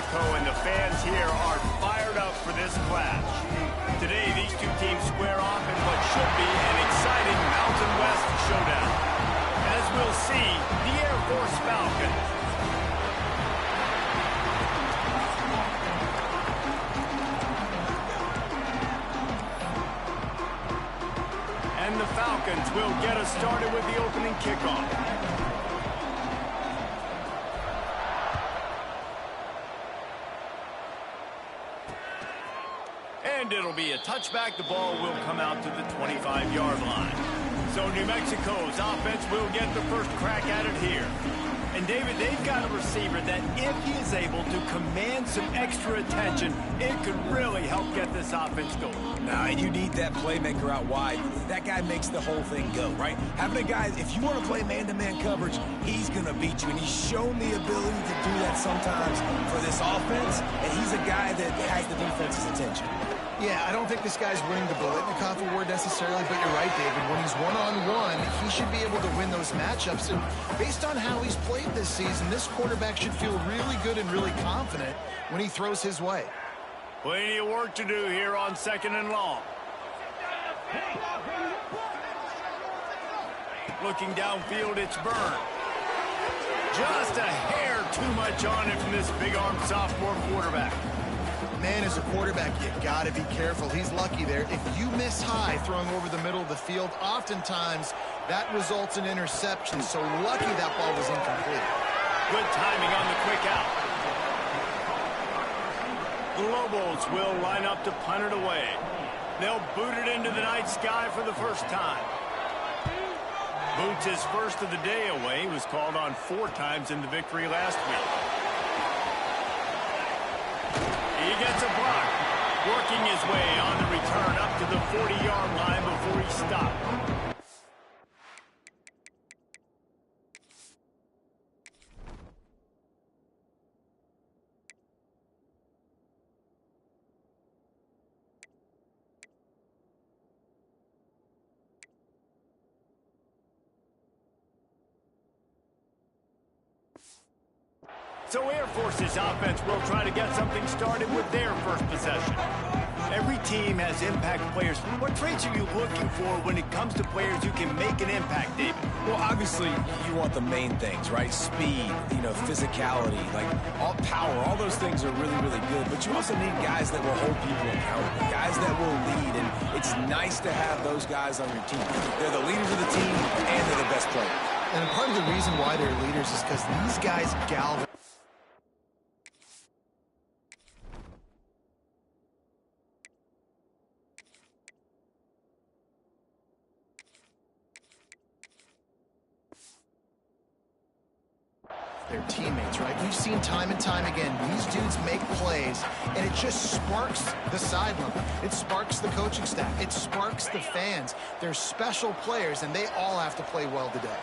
Mexico, and the fans here are fired up for this clash. Today, these two teams square off in what should be an exciting Mountain West showdown. As we'll see, the Air Force Falcons. And the Falcons will get us started with the opening kickoff. And it'll be a touchback. The ball will come out to the 25-yard line. So New Mexico's offense will get the first crack at it here. And David, they've got a receiver that if he is able to command some extra attention, it could really help get this offense going. Now, and you need that playmaker out wide. That guy makes the whole thing go, right? Having a guy, if you want to play man-to-man coverage, he's going to beat you. And he's shown the ability to do that sometimes for this offense. And he's a guy that has the defense's attention. Yeah, I don't think this guy's winning the Biletnikoff award necessarily, but you're right, David. When he's one-on-one, he should be able to win those matchups. And based on how he's played this season, this quarterback should feel really good and really confident when he throws his way. Plenty of work to do here on 2nd and long. Looking downfield, it's Byrne. Just a hair too much on it from this big-armed sophomore quarterback. Man, as a quarterback, you got to be careful. He's lucky there. If you miss high throwing over the middle of the field, oftentimes that results in interception. So lucky that ball was incomplete. Good timing on the quick out. The Lobos will line up to punt it away. They'll boot it into the night sky for the first time. Boots his first of the day away. He was called on 4 times in the victory last week. He gets a block, working his way on the return up to the 40-yard line before he stopped. So Air Force's offense will try to get something started with their first possession. Every team has impact players. What traits are you looking for when it comes to players who can make an impact, David? Well, obviously, you want the main things, right? Speed, physicality, like all power, all those things are really, really good. But you also need guys that will hold people accountable, guys that will lead. And it's nice to have those guys on your team. They're the leaders of the team, and they're the best players. And part of the reason why they're leaders is because these guys galvanize. Their teammates, right? We've seen time and time again, these dudes make plays, and it just sparks the sideline. It sparks the coaching staff. It sparks the fans. They're special players, and they all have to play well today.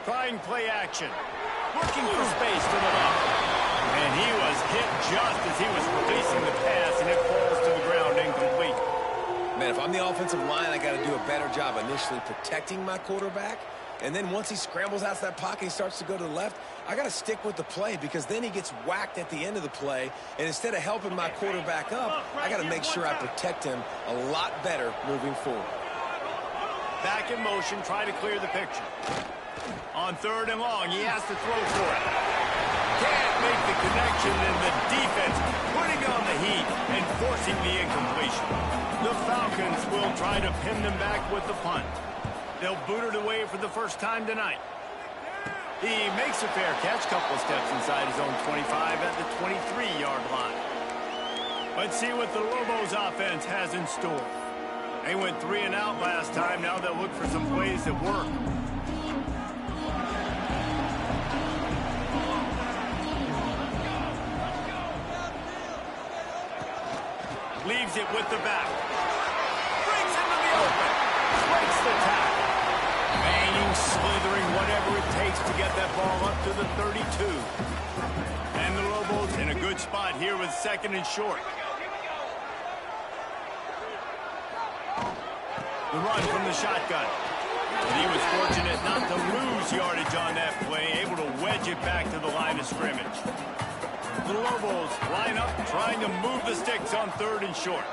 Trying play action. Working for space to the left. And he was hit just as he was releasing the pass, and it falls to the ground incomplete. Man, if I'm the offensive line, I got to do a better job initially protecting my quarterback. And then once he scrambles out of that pocket, he starts to go to the left, I got to stick with the play because then he gets whacked at the end of the play. And instead of helping my quarterback up, I got to make sure I protect him a lot better moving forward. Back in motion, try to clear the picture. On 3rd and long, he has to throw for it. Can't make the connection, and the defense putting on the heat and forcing the incompletion. The Falcons will try to pin them back with the punt. They'll boot it away for the first time tonight. He makes a fair catch, couple of steps inside his own 25 at the 23-yard line. Let's see what the Lobos offense has in store. They went 3 and out last time. Now they'll look for some plays that work. Leaves it with the back. Brings into the open. Breaks the tackle. Banging, slithering, whatever it takes to get that ball up to the 32. And the Lobos in a good spot here with 2nd and short. The run from the shotgun. And he was fortunate not to lose yardage on that play, able to wedge it back to the line of scrimmage. The Lobos line up, trying to move the sticks on 3rd and short.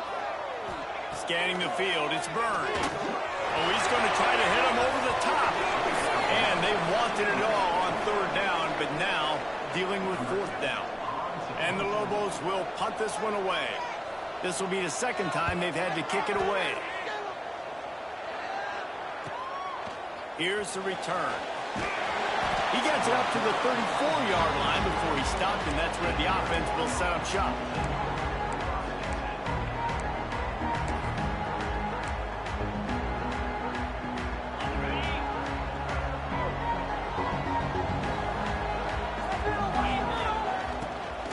Scanning the field, it's Byrne. Oh, he's going to try to hit him over the top. And they wanted it all on 3rd down, but now dealing with 4th down. And the Lobos will punt this one away. This will be the 2nd time they've had to kick it away. Here's the return. He gets it up to the 34-yard line before he stopped, and that's where the offense will set up shop.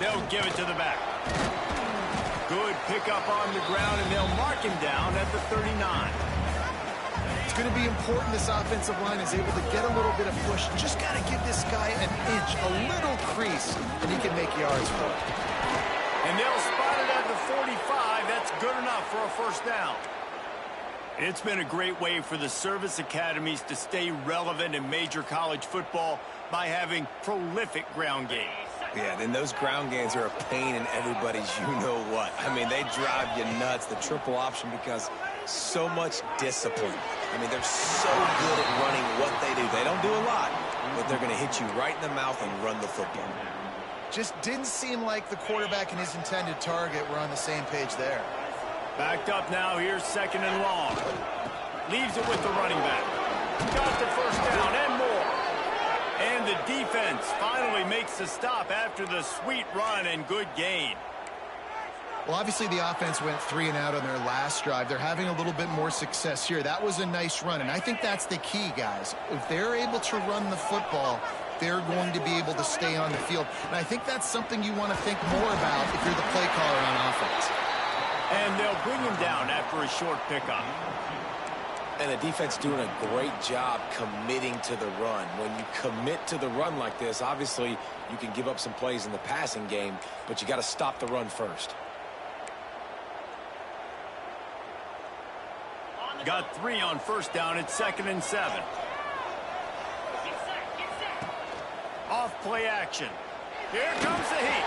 They'll give it to the back. Good pickup on the ground, and they'll mark him down at the 39. It's going to be important this offensive line is able to get a little bit of push. Just got to give this guy an inch, a little crease, and he can make yards for it. And they'll spot it at the 45. That's good enough for a 1st down. It's been a great way for the service academies to stay relevant in major college football by having prolific ground game. Yeah, then those ground games are a pain in everybody's you-know-what. I mean, they drive you nuts, the triple option, because so much discipline. I mean, they're so good at running what they do. They don't do a lot, but they're going to hit you right in the mouth and run the football. Just didn't seem like the quarterback and his intended target were on the same page there. Backed up now, here's 2nd and long. Leaves it with the running back. Got the 1st down and more. And the defense finally makes the stop after the sweet run and good gain. Well, obviously the offense went 3 and out on their last drive. They're having a little bit more success here. That was a nice run, and I think that's the key, guys. If they're able to run the football, they're going to be able to stay on the field. And I think that's something you want to think more about if you're the play caller on offense. And they'll bring him down after a short pickup. And the defense doing a great job committing to the run. When you commit to the run like this, obviously you can give up some plays in the passing game, but you got to stop the run first. Got 3 on 1st down. It's 2nd and 7. Off play action. Here comes the heat.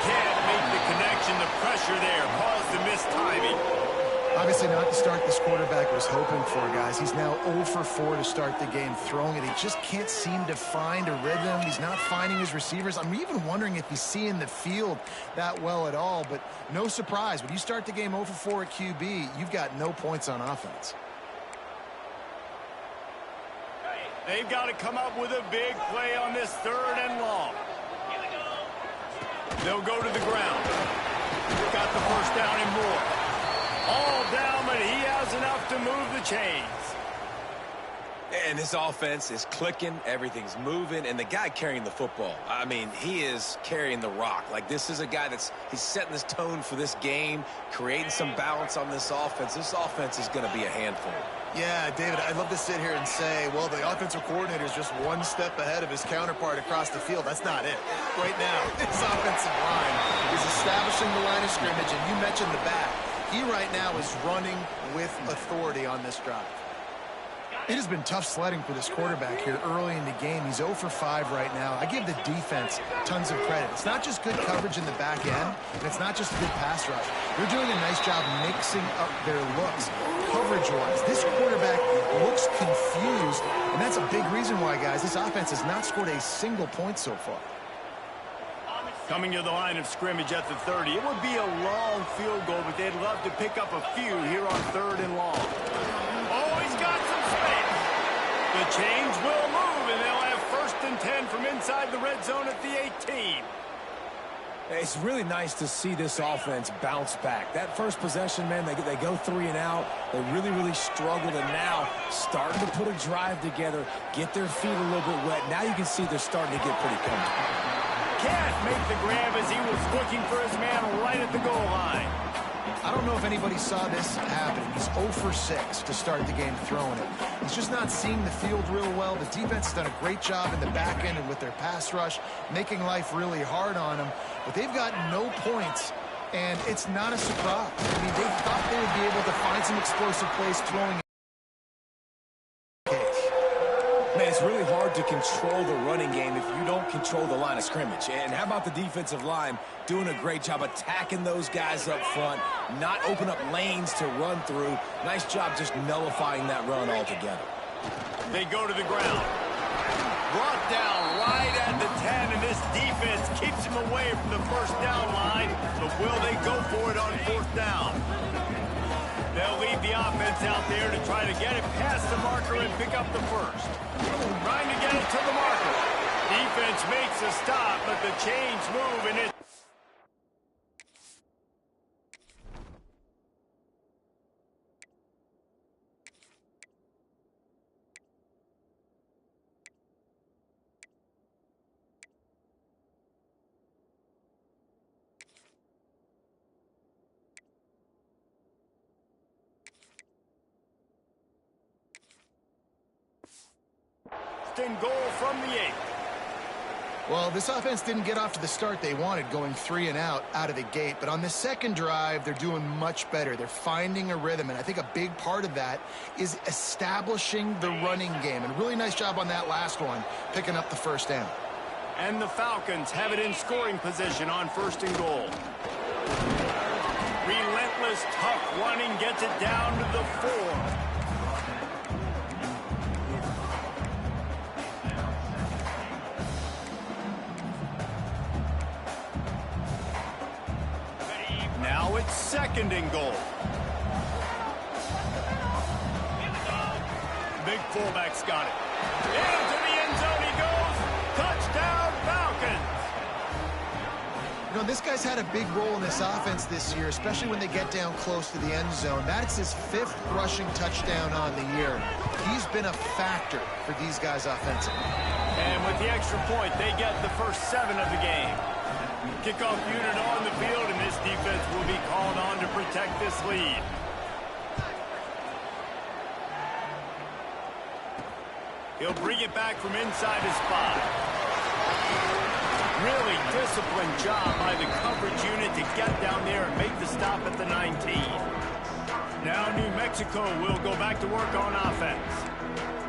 Can't make the connection. The pressure there caused the missed timing. Obviously not the start this quarterback was hoping for, guys. He's now 0 for 4 to start the game throwing it. He just can't seem to find a rhythm. He's not finding his receivers. I'm even wondering if he's seeing the field that well at all, but no surprise. When you start the game 0 for 4 at QB, you've got no points on offense. They've got to come up with a big play on this 3rd and long. They'll go to the ground. Got the 1st down and more. All down, but he has enough to move the chains. And this offense is clicking, everything's moving, and the guy carrying the football, I mean, he is carrying the rock. Like, this is a guy he's setting this tone for this game, creating some balance on this offense. This offense is going to be a handful. Yeah, David, I'd love to sit here and say, well, the offensive coordinator is just one step ahead of his counterpart across the field. That's not it. Right now, this offensive line is establishing the line of scrimmage, and you mentioned the back. He right now is running with authority on this drive. It has been tough sledding for this quarterback here early in the game. He's 0 for 5 right now. I give the defense tons of credit. It's not just good coverage in the back end, and it's not just a good pass rush. They're doing a nice job mixing up their looks coverage-wise. This quarterback looks confused, and that's a big reason why, guys, this offense has not scored a single point so far. Coming to the line of scrimmage at the 30. It would be a long field goal, but they'd love to pick up a few here on 3rd and long. Oh, he's got some space. The chains will move, and they'll have 1st and 10 from inside the red zone at the 18. It's really nice to see this offense bounce back. That first possession, man, they go 3 and out. They really struggled, and now starting to put a drive together, get their feet a little bit wet. Now you can see they're starting to get pretty comfortable. Can't make the grab as he was looking for his man right at the goal line. I don't know if anybody saw this happening. He's 0 for 6 to start the game throwing it. He's just not seeing the field real well. The defense has done a great job in the back end and with their pass rush, making life really hard on him. But they've got no points, and it's not a surprise. I mean, they thought they would be able to find some explosive plays throwing it's really hard to control the running game if you don't control the line of scrimmage. And how about the defensive line doing a great job attacking those guys up front, not open up lanes to run through. Nice job just nullifying that run altogether. They go to the ground. Brought down right at the 10, and this defense keeps him away from the first down line. But will they go for it on fourth down? They'll leave the offense out there to try to get it past the marker and pick up the first. Trying to get it to the marker. Defense makes a stop, but the chains move, and it's in goal from the 8. Well, this offense didn't get off to the start they wanted, going 3 and out of the gate. But on the second drive, they're doing much better. They're finding a rhythm, and I think a big part of that is establishing the running game. And really nice job on that last one, picking up the first down. And the Falcons have it in scoring position on first and goal. Relentless, tough running gets it down to the 4. Now it's second and goal. Big fullback's got it. Into the end zone he goes. Touchdown, Falcons. You know, this guy's had a big role in this offense this year, especially when they get down close to the end zone. That's his 5th rushing touchdown on the year. He's been a factor for these guys offensively. And with the extra point, they get the first 7 of the game. Kickoff unit on the field, and this defense will be called on to protect this lead. He'll bring it back from inside his 5. Really disciplined job by the coverage unit to get down there and make the stop at the 19. Now New Mexico will go back to work on offense.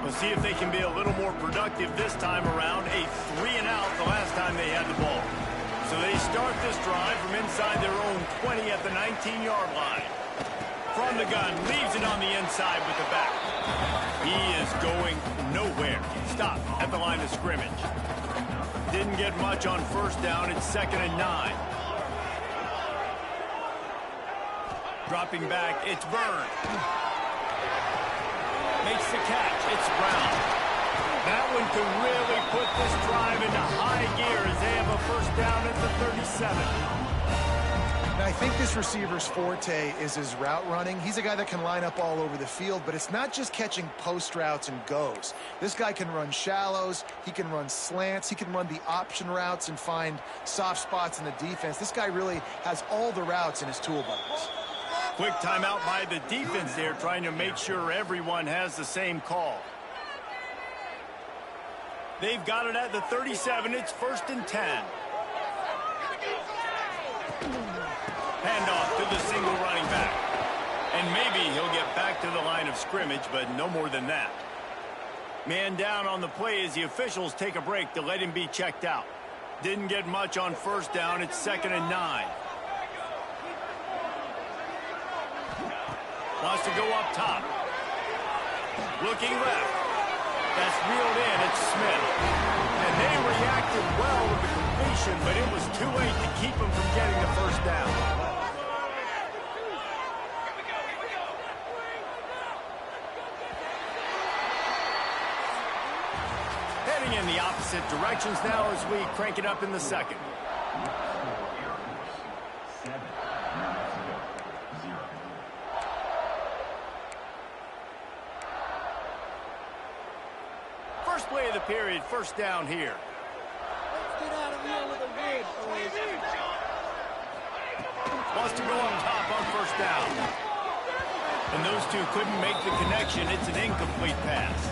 We'll see if they can be a little more productive this time around. A 3 and out the last time they had the ball. So they start this drive from inside their own 20 at the 19-yard line. From the gun, leaves it on the inside with the back. He is going nowhere. Stop at the line of scrimmage. Didn't get much on first down. It's 2nd and 9. Dropping back, it's Byrne. Makes the catch. It's Brown. That one could really put this drive into high gear as they have a first down at the 37. Now, I think this receiver's forte is his route running. He's a guy that can line up all over the field, but it's not just catching post routes and goes. This guy can run shallows, he can run slants, he can run the option routes and find soft spots in the defense. This guy really has all the routes in his toolbox. Quick timeout by the defense there, trying to make sure everyone has the same call. They've got it at the 37. It's 1st and 10. Handoff to the single running back. And maybe he'll get back to the line of scrimmage, but no more than that. Man down on the play as the officials take a break to let him be checked out. Didn't get much on first down. It's 2nd and 9. Wants to go up top. Looking left. That's reeled in. It's Smith. And they reacted well with the completion, but it was too late to keep them from getting the first down. Heading in the opposite directions now as we crank it up in the second. First play of the period, first down here. Let's get out of here with a win, boys. Wants to go up top on first down. And those two couldn't make the connection. It's an incomplete pass.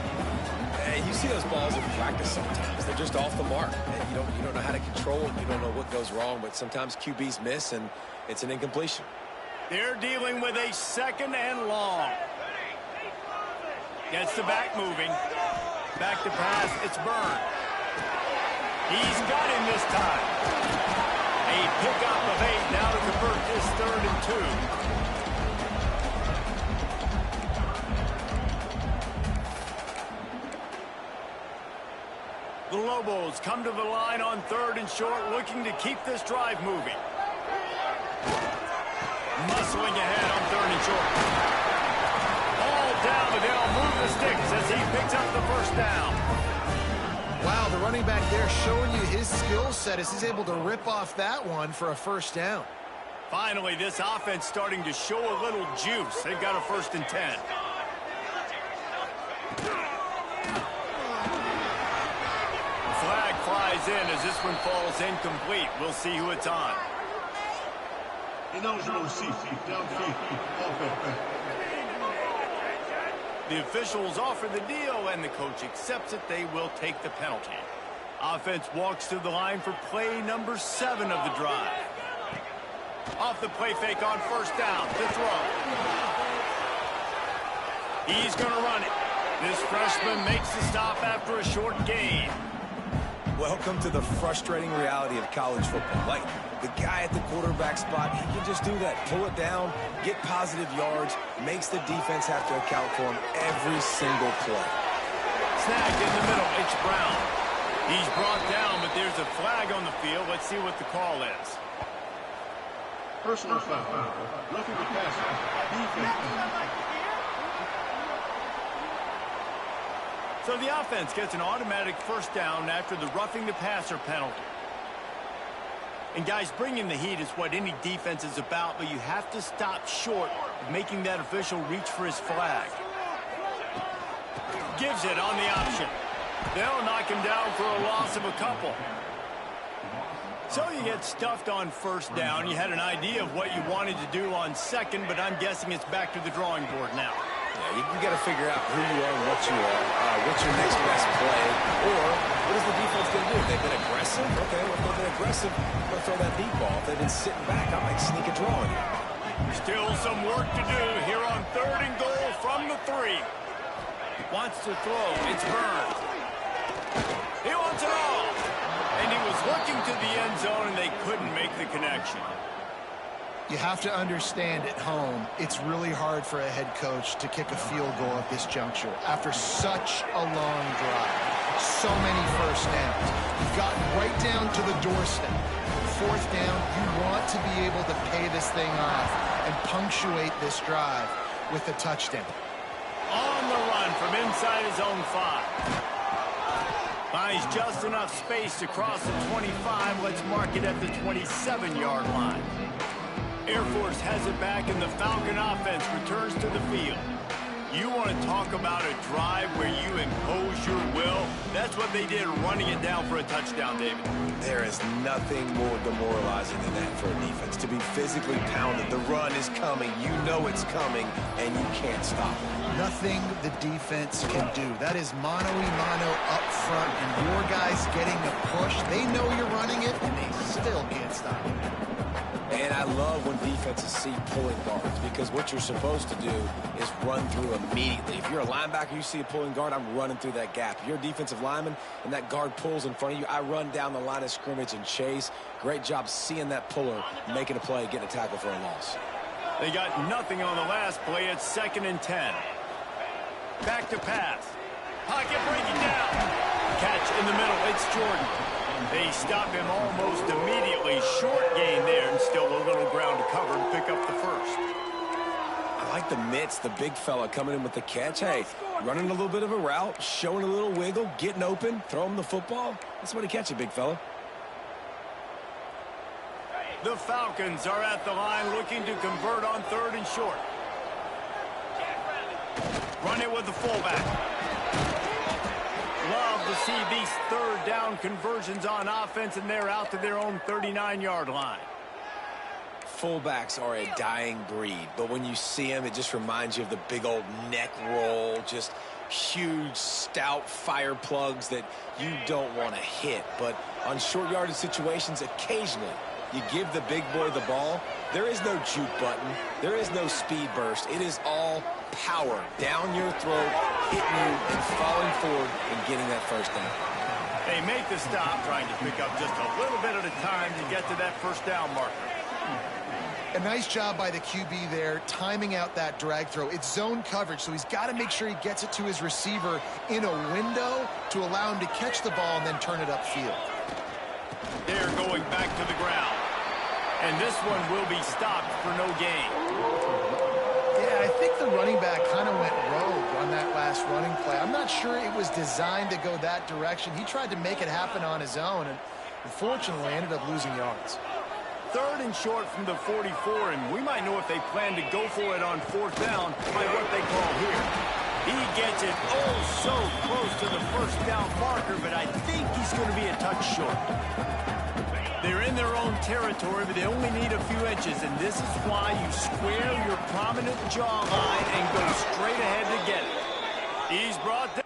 Hey, you see those balls in practice sometimes. They're just off the mark. And you don't know how to control it. You don't know what goes wrong, but sometimes QBs miss, and it's an incompletion. They're dealing with a 2nd and long. Gets the back moving. Back to pass, it's Byrne. He's got him this time. A pickup of 8 now to convert this 3rd and 2. The Lobos come to the line on 3rd and short, looking to keep this drive moving. Muscling ahead on 3rd and short. All down, but they'll move the sticks as he picks up the first down. Wow, the running back there showing you his skill set as he's able to rip off that one for a first down. Finally, this offense starting to show a little juice. They've got a 1st and 10. Flag flies in as this one falls incomplete. We'll see who it's on. The officials offer the deal, and the coach accepts it. They will take the penalty. Offense walks to the line for play number 7 of the drive. Off the play fake on 1st down to throw. He's going to run it. This freshman makes the stop after a short gain. Welcome to the frustrating reality of college football. Like, the guy at the quarterback spot, he can just do that. Pull it down, get positive yards, makes the defense have to account for him every single play. Snagged in the middle, it's Brown. He's brought down, but there's a flag on the field. Let's see what the call is. Personal foul. Roughing the passer. Defense. So the offense gets an automatic 1st down after the roughing the passer penalty. And guys, bringing the heat is what any defense is about, but you have to stop short of making that official reach for his flag. Gives it on the option. They'll knock him down for a loss of a couple. So you get stuffed on 1st down. You had an idea of what you wanted to do on 2nd, but I'm guessing it's back to the drawing board now. Yeah, you got to figure out who you are and what you are. What's your next best play? Or what is the defense going to do? They've been aggressive? Okay, well, if they've been aggressive, I'm going to throw that deep ball. If they've been sitting back, I might sneak a draw on you. Still some work to do here on 3rd and goal from the 3. Wants to throw. It's Burns. He wants it all. And he was looking to the end zone, and they couldn't make the connection. You have to understand at home, it's really hard for a head coach to kick a field goal at this juncture after such a long drive. So many 1st downs. You've gotten right down to the doorstep. 4th down, you want to be able to pay this thing off and punctuate this drive with a touchdown. On the run from inside his own 5. Finds just enough space to cross the 25. Let's mark it at the 27-yard line. Air Force has it back, and the Falcon offense returns to the field. You want to talk about a drive where you impose your will? That's what they did, running it down for a touchdown, David. There is nothing more demoralizing than that for a defense. To be physically pounded, the run is coming, you know it's coming, and you can't stop it. Nothing the defense can do. That is mano-a-mano up front, and your guys getting a push. They know you're running it, and they still can't stop it. And I love when defenses see pulling guards, because what you're supposed to do is run through immediately. If you're a linebacker, you see a pulling guard, I'm running through that gap. If you're a defensive lineman and that guard pulls in front of you, I run down the line of scrimmage and chase. Great job seeing that puller, making a play, getting a tackle for a loss. They got nothing on the last play. It's 2nd and 10. Back to pass. Pocket breaking down. Catch in the middle. It's Jordan. They stop him almost immediately. Short gain there, and still a little ground to cover and pick up the 1st. I like the mitts, the big fella coming in with the catch. Hey, running a little bit of a route, showing a little wiggle, getting open, throw him the football. That's what he catch it, big fella. The Falcons are at the line looking to convert on 3rd and short. Run it with the fullback. Love to see these 3rd down conversions on offense, and they're out to their own 39-yard line. Fullbacks are a dying breed, but when you see them, it just reminds you of the big old neck roll, just huge, stout fire plugs that you don't want to hit. But on short yardage situations, occasionally You give the big boy the ball, there is no juke button. There is no speed burst. It is all power down your throat, hitting you and falling forward and getting that first down. They make the stop, trying to pick up just a little bit at a time to get to that first down marker. A nice job by the QB there, timing out that drag throw. It's zone coverage, so he's got to make sure he gets it to his receiver in a window to allow him to catch the ball and then turn it upfield. They're going back to the ground. And this one will be stopped for no gain. Yeah, I think the running back kind of went rogue on that last running play. I'm not sure it was designed to go that direction. He tried to make it happen on his own, and unfortunately ended up losing yards. 3rd and short from the 44, and we might know if they plan to go for it on 4th down by what they call here. He gets it oh so close to the first down marker, but I think he's going to be a touch short. They're in their own territory, but they only need a few inches, and this is why you square your prominent jawline and go straight ahead to get it. He's brought down.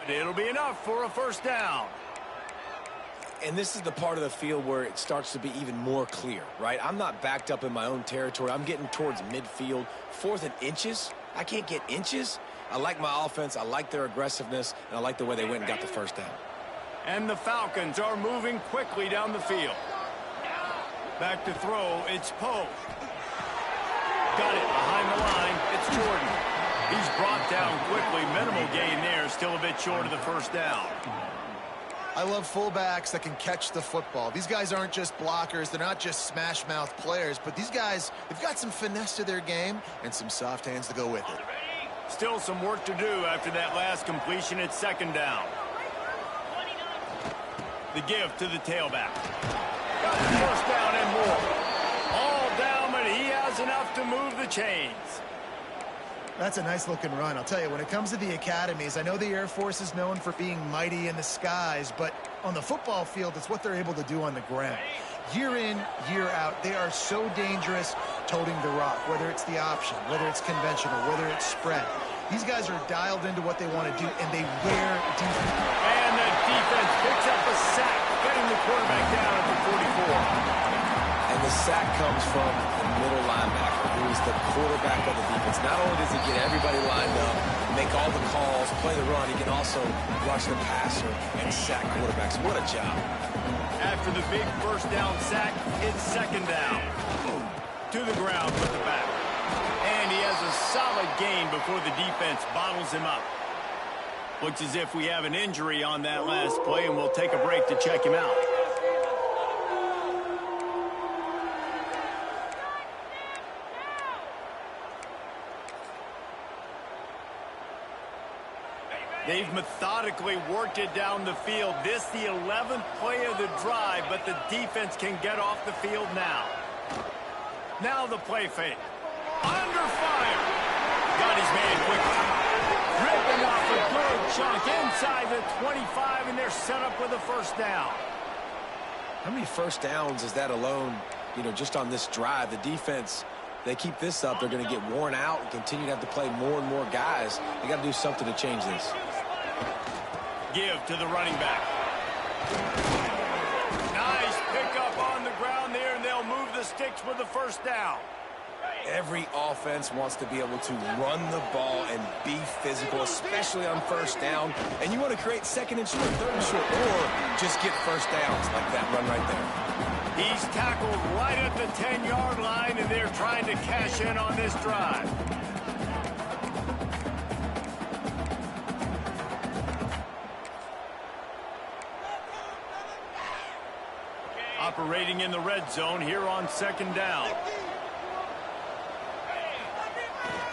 It'll be enough for a first down. And this is the part of the field where it starts to be even more clear, right? I'm not backed up in my own territory. I'm getting towards midfield. 4th and inches? I can't get inches. I like my offense. I like their aggressiveness. And I like the way they went and got the first down. And the Falcons are moving quickly down the field. Back to throw. It's Poe. Got it behind the line. It's Jordan. He's brought down quickly. Minimal gain there. Still a bit short of the first down. I love fullbacks that can catch the football. These guys aren't just blockers. They're not just smash-mouth players. But these guys, they've got some finesse to their game and some soft hands to go with it. Still some work to do after that last completion at 2nd down. The give to the tailback. Got the first down and more. All down, but he has enough to move the chains. That's a nice-looking run. I'll tell you, when it comes to the academies, I know the Air Force is known for being mighty in the skies, but on the football field, it's what they're able to do on the ground. Year in, year out, they are so dangerous toting the rock, whether it's the option, whether it's conventional, whether it's spread. These guys are dialed into what they want to do, and they wear defense. And the defense picks up a sack, getting the quarterback down at the 44. And the sack comes from the middle linebacker, who is the quarterback of the defense. Not only does he get everybody lined up, make all the calls, play the run, he can also rush the passer and sack quarterbacks. What a job. After the big first down sack, it's 2nd down. To the ground with the back. And he has a solid gain before the defense bottles him up. Looks as if we have an injury on that last play, and we'll take a break to check him out. They've methodically worked it down the field. This the 11th play of the drive, but the defense can get off the field now. Now the play fake. Under fire. Got his man quickly. Ripping off a good chunk inside the 25, and they're set up with a first down. How many first downs is that alone, just on this drive? The defense, they keep this up, they're going to get worn out and continue to have to play more and more guys. They got to do something to change this. Give to the running back. Nice pickup on the ground there, and they'll move the sticks with the first down. Every offense wants to be able to run the ball and be physical, especially on first down. And you want to create 2nd and short, 3rd and short, or just get first downs like that run right there. He's tackled right at the 10-yard line, and they're trying to cash in on this drive. Operating in the red zone here on 2nd down.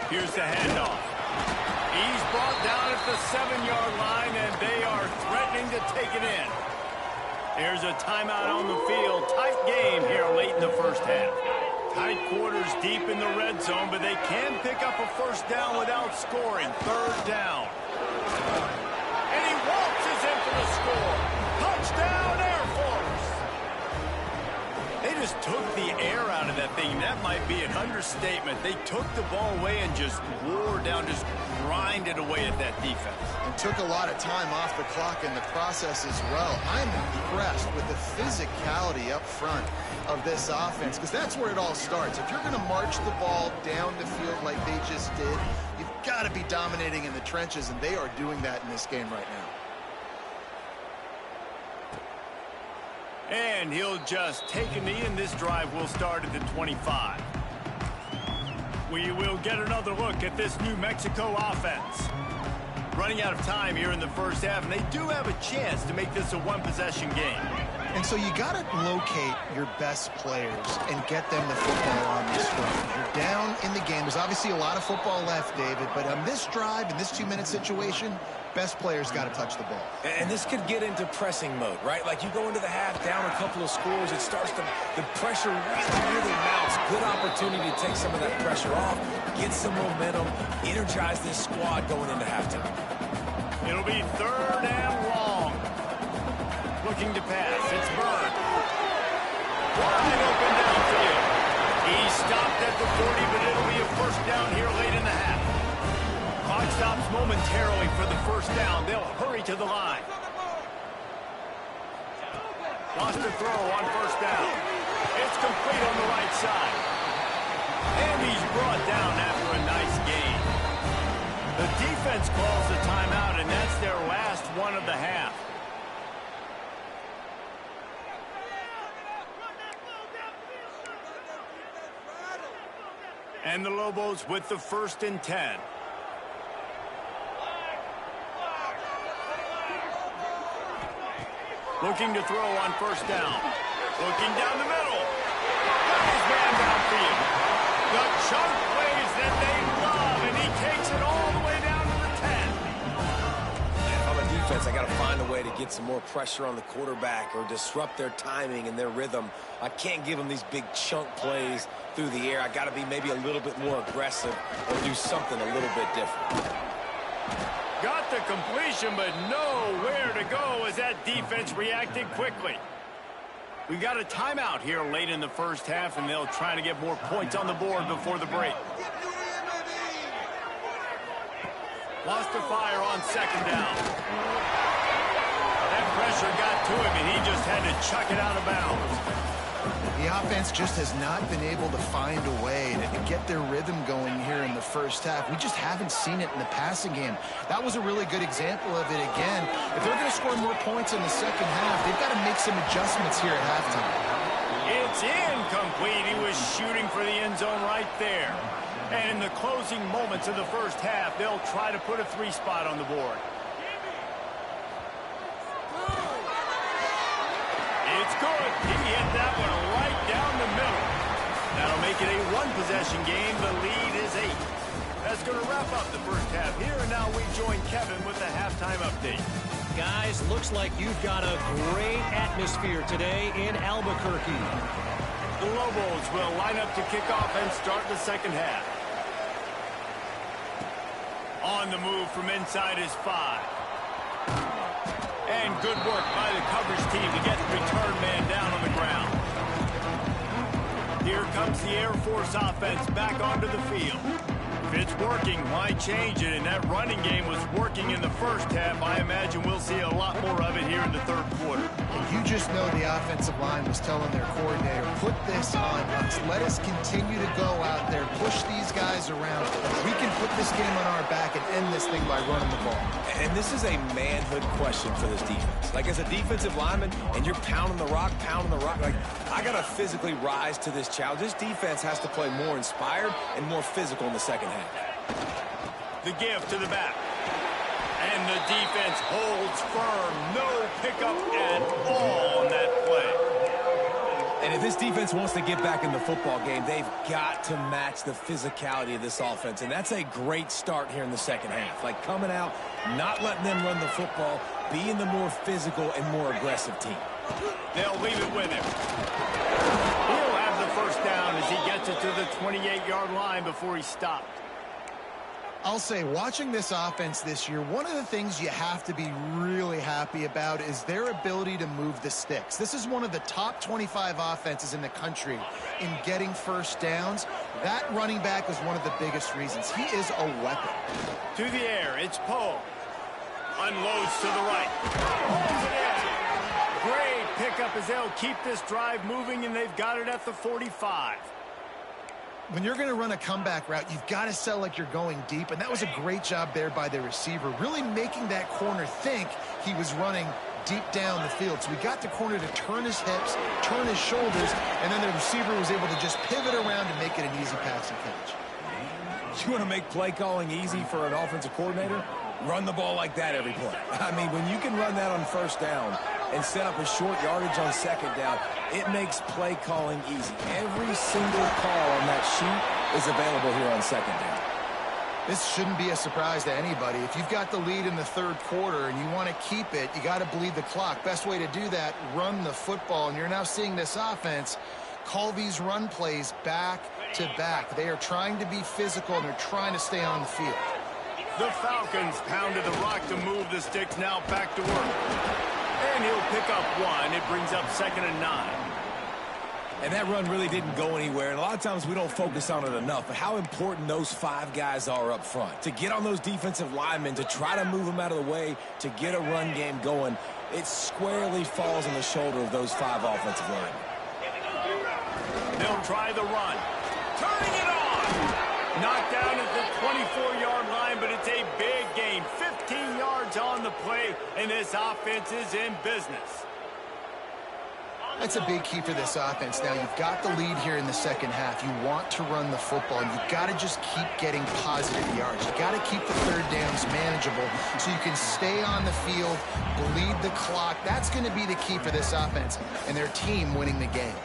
Here's the handoff. He's brought down at the 7-yard line, and they are threatening to take it in. There's a timeout on the field. Tight game here late in the first half. Tight quarters deep in the red zone, but they can pick up a first down without scoring. Third down. And he waltzes in for the score. Touchdown, Air Force. They just took the air out of that thing. That might be an understatement. They took the ball away and just wore down, just grinded away at that defense. And took a lot of time off the clock in the process as well. I'm impressed with the physicality up front of this offense, because that's where it all starts. If you're going to march the ball down the field like they just did, you've got to be dominating in the trenches, and they are doing that in this game right now. And he'll just take a knee, and this drive will start at the 25. We will get another look at this New Mexico offense. Running out of time here in the first half, and they do have a chance to make this a one-possession game. And so you got to locate your best players and get them the football on this drive. You're down in the game. There's obviously a lot of football left, David, but on this drive, in this 2-minute situation, best players got to touch the ball. And this could get into pressing mode, right? Like you go into the half, down a couple of scores, it starts to, the pressure really mounts. Good opportunity to take some of that pressure off, get some momentum, energize this squad going into halftime. It'll be third and long. Looking to pass. It's Byrd. Wide open downfield. He stopped at the 40, but it'll be a first down here late in the half. Clock stops momentarily for the first down. They'll hurry to the line. Lost the throw on first down. It's complete on the right side. And he's brought down after a nice gain. The defense calls the timeout, and that's their last one of the half. And the Lobos with the 1st and 10. Looking to throw on first down. Looking down the middle. Got his man downfield. The chunk plays that they love, and he takes it all the way down to the 10. And on the defense, I got to find a way to get some more pressure on the quarterback or disrupt their timing and their rhythm. I can't give them these big chunk plays through the air. I got to be maybe a little bit more aggressive or do something a little bit different. Got the completion, but nowhere to go as that defense reacted quickly. We got a timeout here late in the first half, and they'll try to get more points on the board before the break. Lost the fire on second down. That pressure got to him, and he just had to chuck it out of bounds. The offense just has not been able to find a way to get their rhythm going here in the first half. We just haven't seen it in the passing game. That was a really good example of it again. If they're going to score more points in the second half, they've got to make some adjustments here at halftime. It's incomplete. He was shooting for the end zone right there. And in the closing moments of the first half, they'll try to put a 3 spot on the board. It's good. He hit that one right down the middle. That'll make it a one-possession game. The lead is 8. That's going to wrap up the first half here. And now we join Kevin with the halftime update. Guys, looks like you've got a great atmosphere today in Albuquerque. The Lobos will line up to kick off and start the second half. On the move from inside is 5. And good work by the coverage team to get the return man down on the ground. Here comes the Air Force offense back onto the field. If it's working, why change it? And that running game was working in the first half. I imagine we'll see a lot more of it here in the third quarter. You just know the offensive line was telling their coordinator, put this on us. Let us continue to go out there, push these guys around. We can put this game on our back and end this thing by running the ball. And this is a manhood question for this defense. Like, as a defensive lineman, and you're pounding the rock, like, I got to physically rise to this challenge. This defense has to play more inspired and more physical in the second half. The give to the back. And the defense holds firm. No pickup at all on that play. And if this defense wants to get back in the football game, they've got to match the physicality of this offense. And that's a great start here in the second half. Like coming out, not letting them run the football, being the more physical and more aggressive team. They'll leave it with him. He'll have the first down as he gets it to the 28-yard line before he stopped. I'll say, watching this offense this year, one of the things you have to be really happy about is their ability to move the sticks. This is one of the top 25 offenses in the country in getting first downs. That running back is one of the biggest reasons. He is a weapon. To the air, it's Poe. Unloads to the right. Holds it in. Great pickup as they'll keep this drive moving, and they've got it at the 45. When you're going to run a comeback route, you've got to sell like you're going deep, and that was a great job there by the receiver, really making that corner think he was running deep down the field. So we got the corner to turn his hips, turn his shoulders, and then the receiver was able to just pivot around and make it an easy passing catch. You want to make play calling easy for an offensive coordinator? Run the ball like that every play. I mean, when you can run that on first down and set up a short yardage on second down, it makes play calling easy. Every single call on that sheet is available here on second down. This shouldn't be a surprise to anybody. If you've got the lead in the third quarter and you want to keep it, you got to bleed the clock. Best way to do that, run the football. And you're now seeing this offense call these run plays back to back. They are trying to be physical, and they're trying to stay on the field. The Falcons pounded the rock to move the sticks, now back to work. And he'll pick up one. It brings up 2nd and 9. And that run really didn't go anywhere. And a lot of times we don't focus on it enough. But how important those 5 guys are up front. To get on those defensive linemen, to try to move them out of the way, to get a run game going, it squarely falls on the shoulder of those 5 offensive linemen. They'll try the run. Turning it on! Knocked down at the 24-yard line, but it's a big gain. 15 yards on the play, and this offense is in business. That's a big key for this offense. Now, you've got the lead here in the second half. You want to run the football, and you've got to just keep getting positive yards. You've got to keep the third downs manageable so you can stay on the field, bleed the clock. That's going to be the key for this offense and their team winning the game.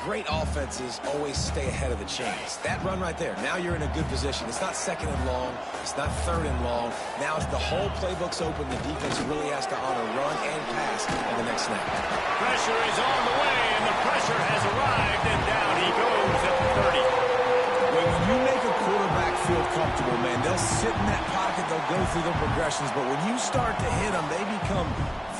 Great offenses always stay ahead of the chains. That run right there, now you're in a good position. It's not 2nd and long. It's not 3rd and long. Now the whole playbook's open. The defense really has to honor run and pass on the next snap. Pressure is on the way, and the pressure has arrived, and down he goes at the 30. When you make a quarterback feel comfortable, man, they'll sit in that pocket, they'll go through their progressions, but when you start to hit them, they become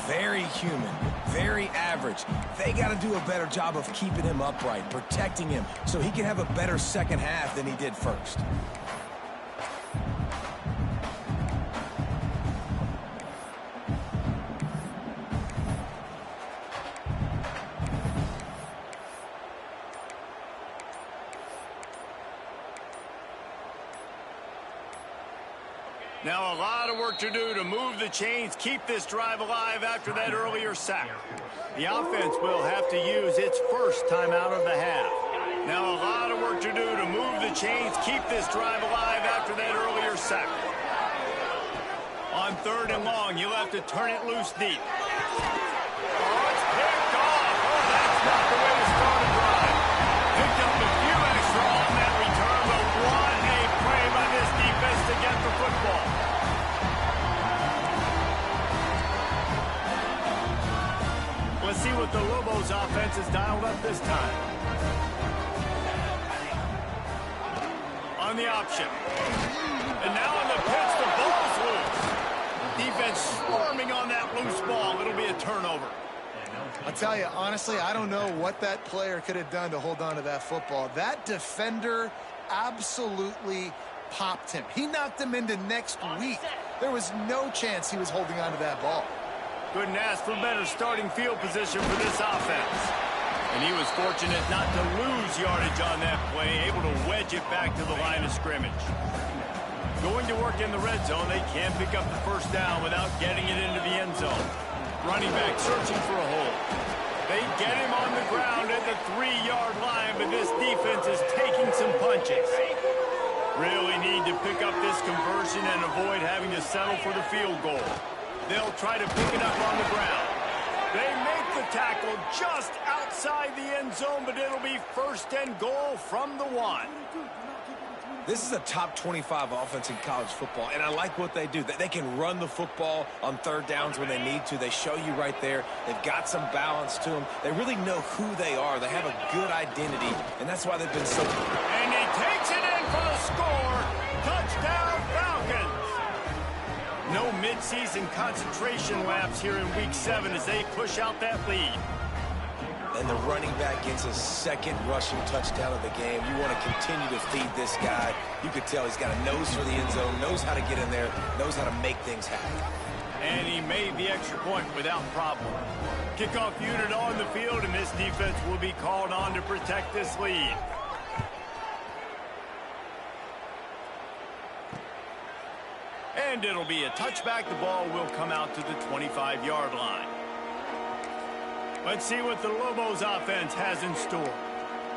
very human, very average. They got to do a better job of keeping him upright, protecting him, so he can have a better second half than he did first. Now a lot of work to do to move the chains, keep this drive alive after that earlier sack. The offense will have to use its first timeout of the half. Now a lot of work to do to move the chains, keep this drive alive after that earlier sack. On 3rd and long, you'll have to turn it loose deep. Oh, it's picked off. Oh, that's not the way to start a drive. Picked up a few extra on that return, but what a play by this defense to get the football. Let's see what the Lobos offense has dialed up this time. On the option. And now on the pitch, the ball's loose. Defense swarming on that loose ball. It'll be a turnover. I'll tell you, honestly, I don't know what that player could have done to hold on to that football. That defender absolutely popped him. He knocked him into next week. There was no chance he was holding on to that ball. Couldn't ask for better starting field position for this offense. And he was fortunate not to lose yardage on that play, able to wedge it back to the line of scrimmage. Going to work in the red zone, they can't pick up the first down without getting it into the end zone. Running back searching for a hole. They get him on the ground at the 3-yard line, but this defense is taking some punches. Really need to pick up this conversion and avoid having to settle for the field goal. They'll try to pick it up on the ground. They make the tackle just outside the end zone, but it'll be 1st and goal from the 1. This is a top 25 offense in college football, and I like what they do. They can run the football on 3rd downs when they need to. They show you right there. They've got some balance to them. They really know who they are. They have a good identity, and that's why they've been so good. And he takes it in for the score. Touchdown, Falcons. No midseason concentration laps here in Week 7 as they push out that lead. And the running back gets his 2nd rushing touchdown of the game. You want to continue to feed this guy. You could tell he's got a nose for the end zone, knows how to get in there, knows how to make things happen. And he made the extra point without problem. Kickoff unit on the field, and this defense will be called on to protect this lead. And it'll be a touchback. The ball will come out to the 25-yard line. Let's see what the Lobos offense has in store.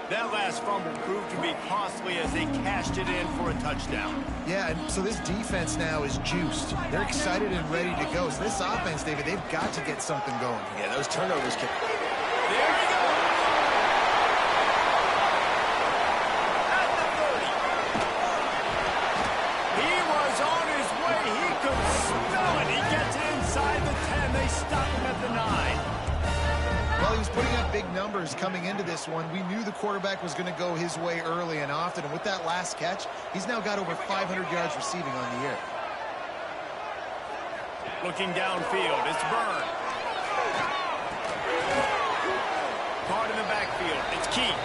That last fumble proved to be costly as they cashed it in for a touchdown. Yeah, and so this defense now is juiced. They're excited and ready to go. So this offense, David, they've got to get something going. Yeah, those turnovers can... There he goes! At the 30. He was on his way. He could smell it. He gets inside the 10. They stop him at the 9. Well, he was putting up big numbers coming into this one. We knew the quarterback was going to go his way early and often. And with that last catch, he's now got over 500 yards receiving on the year. Looking downfield, it's Byrne. Caught in the backfield, it's Keith.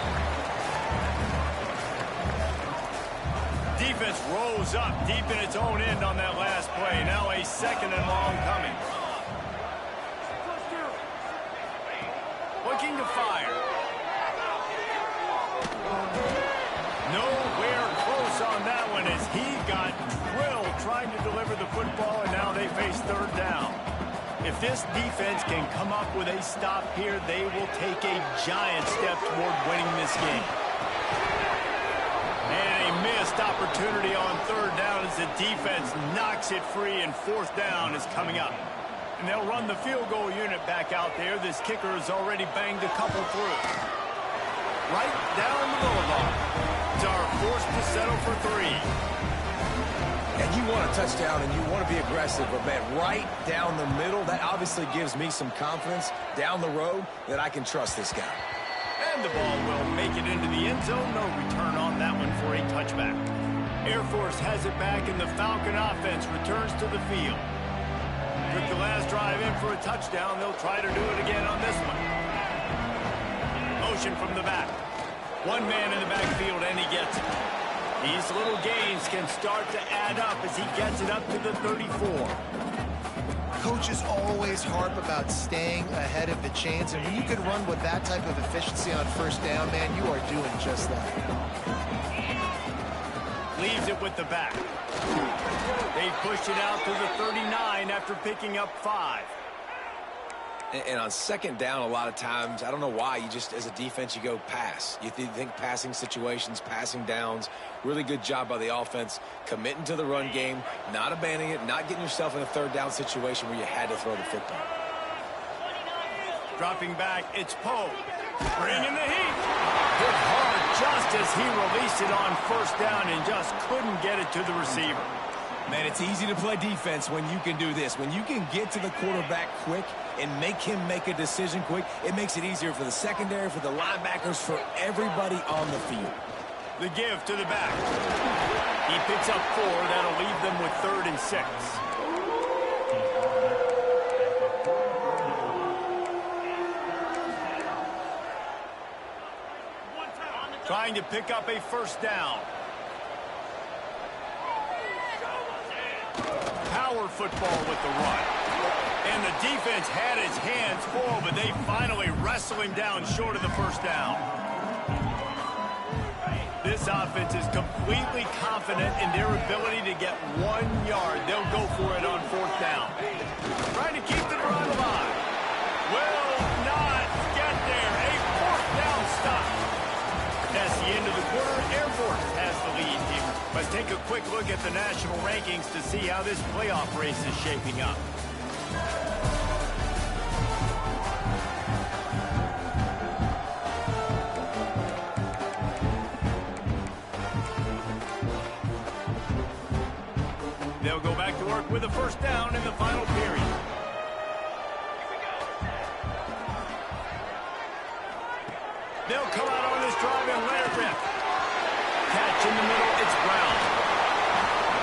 Defense rolls up deep in its own end on that last play. Now a 2nd and long coming. Looking to fire. Nowhere close on that one as he got drilled trying to deliver the football, and now they face 3rd down. If this defense can come up with a stop here, they will take a giant step toward winning this game. And a missed opportunity on 3rd down as the defense knocks it free, and 4th down is coming up. And they'll run the field goal unit back out there. This kicker has already banged a couple through. Right down the boulevard. Are forced to settle for 3. And you want a touchdown and you want to be aggressive, but man, right down the middle, that obviously gives me some confidence down the road that I can trust this guy. And the ball will make it into the end zone. No return on that one for a touchback. Air Force has it back, and the Falcon offense returns to the field. Took the last drive in for a touchdown. They'll try to do it again on this one. Motion from the back. One man in the backfield, and he gets it. These little gains can start to add up as he gets it up to the 34. Coaches always harp about staying ahead of the chains, and when you can run with that type of efficiency on 1st down, man, you are doing just that. Leaves it with the back. They pushed it out to the 39 after picking up 5. And on 2nd down, a lot of times, I don't know why, you just, as a defense, you go pass. You think passing situations, passing downs. Really good job by the offense, committing to the run game, not abandoning it, not getting yourself in a 3rd down situation where you had to throw the football. Dropping back, it's Poe. Bringing the heat. Hit hard just as he released it on 1st down and just couldn't get it to the receiver. Man, it's easy to play defense when you can do this. When you can get to the quarterback quick and make him make a decision quick, it makes it easier for the secondary, for the linebackers, for everybody on the field. The give to the back. He picks up 4. That'll leave them with 3rd and 6. Trying to pick up a 1st down. Power football with the run. And the defense had his hands full, but they finally wrestle him down short of the 1st down. This offense is completely confident in their ability to get 1 yard. They'll go for it on 4th down. Trying to keep the drive alive. Will not get there. A 4th down stop. That's the end of the quarter. Air Force has the lead here. Let's take a quick look at the national rankings to see how this playoff race is shaping up. They'll go back to work with a first down in the final period. They'll come out on this drive and let it rip. Catch in the middle, it's Brown.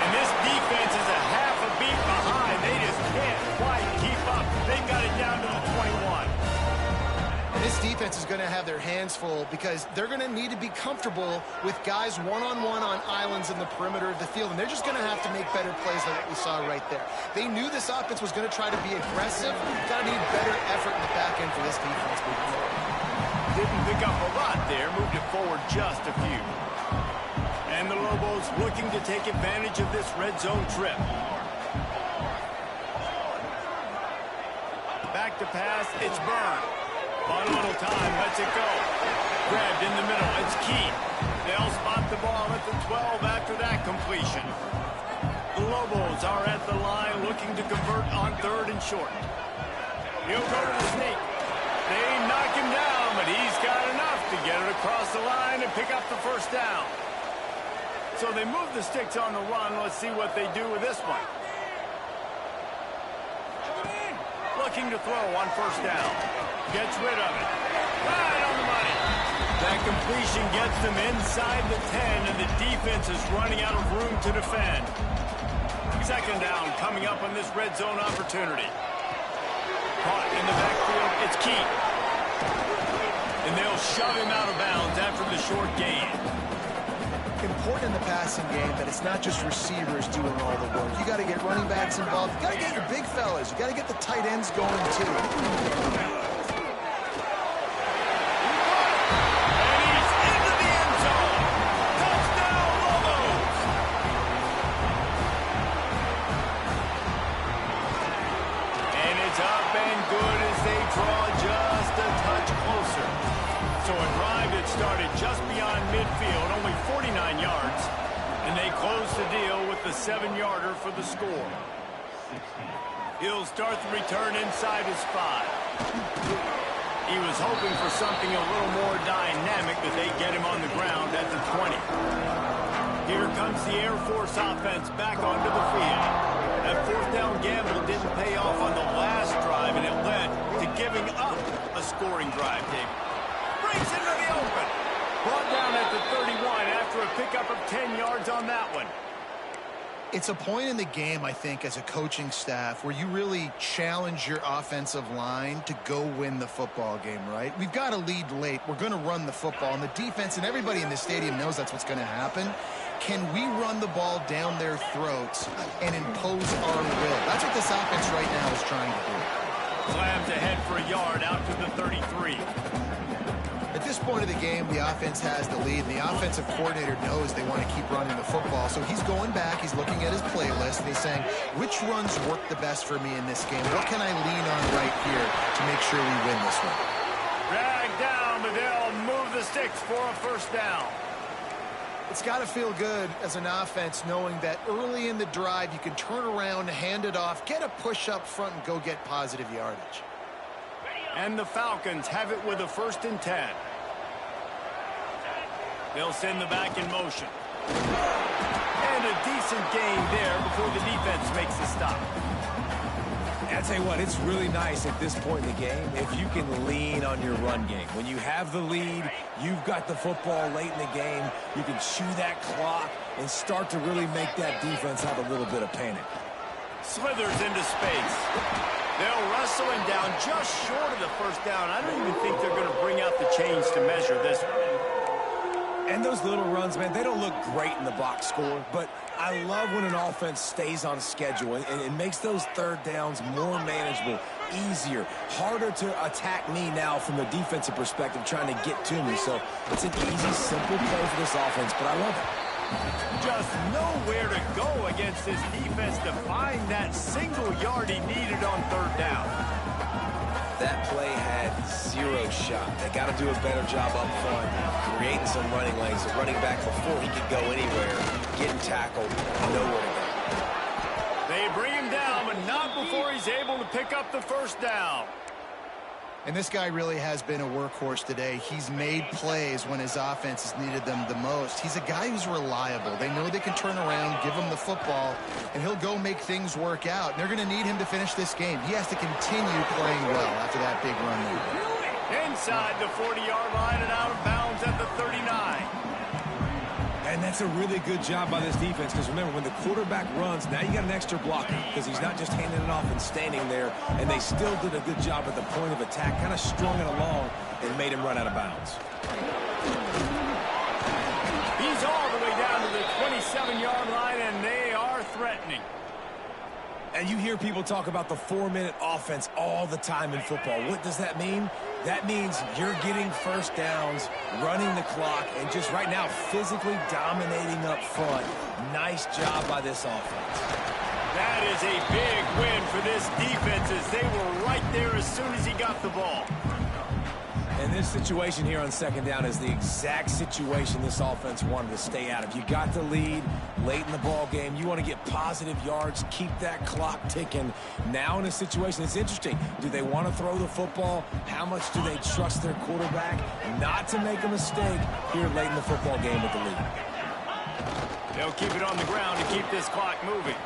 And this defense is a half a beat behind. They just can't quite keep up. They got it down to the 21. And this defense is going to have their hands full because they're going to need to be comfortable with guys one-on-one on islands in the perimeter of the field, and they're just going to have to make better plays than what we saw right there. They knew this offense was going to try to be aggressive. Got to need better effort in the back end for this defense moving forward. Didn't pick up a lot there, moved it forward just a few. And the Lobos looking to take advantage of this red zone trip. Back to pass, it's Byrne. On a little time, lets it go. Grabbed in the middle, it's Keith. They'll spot the ball at the 12 after that completion. The Lobos are at the line looking to convert on 3rd and short. He'll go to the sneak. They knock him down, but he's got enough to get it across the line and pick up the first down. So they move the sticks on the run. Let's see what they do with this one. Looking to throw on first down. Gets rid of it. Right on the money. That completion gets them inside the 10, and the defense is running out of room to defend. Second down coming up on this red zone opportunity. Caught in the backfield, it's Keith. And they'll shove him out of bounds after the short gain. Important in the passing game that it's not just receivers doing all the work. You got to get running backs involved. You got to get your big fellas. You got to get the tight ends going too. And he's into the end zone. Touchdown, Lobos. And it's up and good as they draw just a touch closer. So a drive that started just beyond midfield, only 49 yards, and they close the deal with the 7-yarder for the score. He'll start the return inside his 5. He was hoping for something a little more dynamic, but they get him on the ground at the 20. Here comes the Air Force offense back onto the field. That fourth down gamble didn't pay off on the last drive, and it led to giving up a scoring drive, David. Breaks into the open. Brought down at the 31 after a pickup of 10 yards on that one. It's a point in the game, I think, as a coaching staff where you really challenge your offensive line to go win the football game, right? We've got a lead late. We're going to run the football, and the defense and everybody in the stadium knows that's what's going to happen. Can we run the ball down their throats and impose our will? That's what this offense right now is trying to do. Slams ahead for a yard out to the 33. At this point of the game, the offense has the lead, and the offensive coordinator knows they want to keep running the football. So he's going back, he's looking at his playlist, and he's saying, which runs work the best for me in this game? What can I lean on right here to make sure we win this one? Dragged down, but they'll move the sticks for a first down. It's got to feel good as an offense knowing that early in the drive you can turn around, hand it off, get a push up front, and go get positive yardage. And the Falcons have it with a 1st and 10. They'll send the back in motion. And a decent gain there before the defense makes the stop. I'll tell you what, it's really nice at this point in the game if you can lean on your run game. When you have the lead, you've got the football late in the game, you can chew that clock and start to really make that defense have a little bit of panic. Slithers into space. They'll wrestle him down just short of the first down. I don't even think they're going to bring out the chains to measure this one. And those little runs, man, they don't look great in the box score, but I love when an offense stays on schedule and it makes those third downs more manageable, easier, harder to attack me now from the defensive perspective trying to get to me. So it's an easy, simple play for this offense, but I love it. Just nowhere to go against this defense to find that single yard he needed on third down. That play had zero shot. They got to do a better job up front, creating some running lanes. The running back, before he could go anywhere, getting tackled, nowhere to go. They bring him down, but not before he's able to pick up the first down. And this guy really has been a workhorse today. He's made plays when his offense has needed them the most. He's a guy who's reliable. They know they can turn around, give him the football, and he'll go make things work out. And they're going to need him to finish this game. He has to continue playing well after that big run there. Inside the 40-yard line and out of bounds at the 39. And that's a really good job by this defense, because remember, when the quarterback runs, now you got an extra blocker, because he's not just handing it off and standing there, and they still did a good job at the point of attack, kind of strung it along and made him run out of bounds. He's all the way down to the 27-yard line, and they are threatening. And you hear people talk about the 4-minute offense all the time in football. What does that mean? That means you're getting first downs, running the clock, and just right now physically dominating up front. Nice job by this offense. That is a big win for this defense, as they were right there as soon as he got the ball. And this situation here on second down is the exact situation this offense wanted to stay out of. You got the lead late in the ball game. You want to get positive yards, keep that clock ticking. Now in a situation, it's interesting. Do they want to throw the football? How much do they trust their quarterback not to make a mistake here late in the football game with the lead? They'll keep it on the ground to keep this clock moving.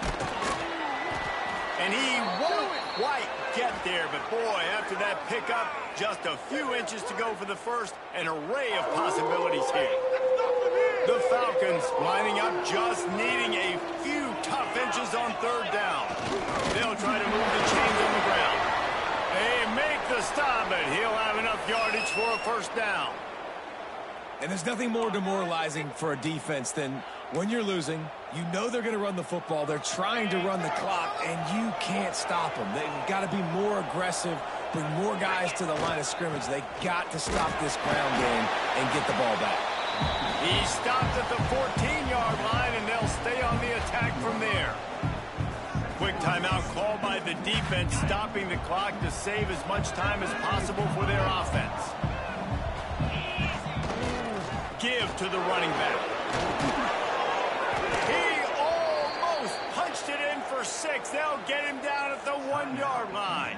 And he won't quite get there, but boy, after that pickup, just a few inches to go for the first, an array of possibilities here. The Falcons lining up, just needing a few tough inches on third down. They'll try to move the chains on the ground. They make the stop, but he'll have enough yardage for a first down. And there's nothing more demoralizing for a defense than when you're losing, you know they're going to run the football, they're trying to run the clock, and you can't stop them. They've got to be more aggressive, bring more guys to the line of scrimmage. They got to stop this ground game and get the ball back. He stopped at the 14-yard line, and they'll stay on the attack from there. Quick timeout called by the defense, stopping the clock to save as much time as possible for their offense. Give to the running back. He almost punched it in for 6. They'll get him down at the 1-yard line.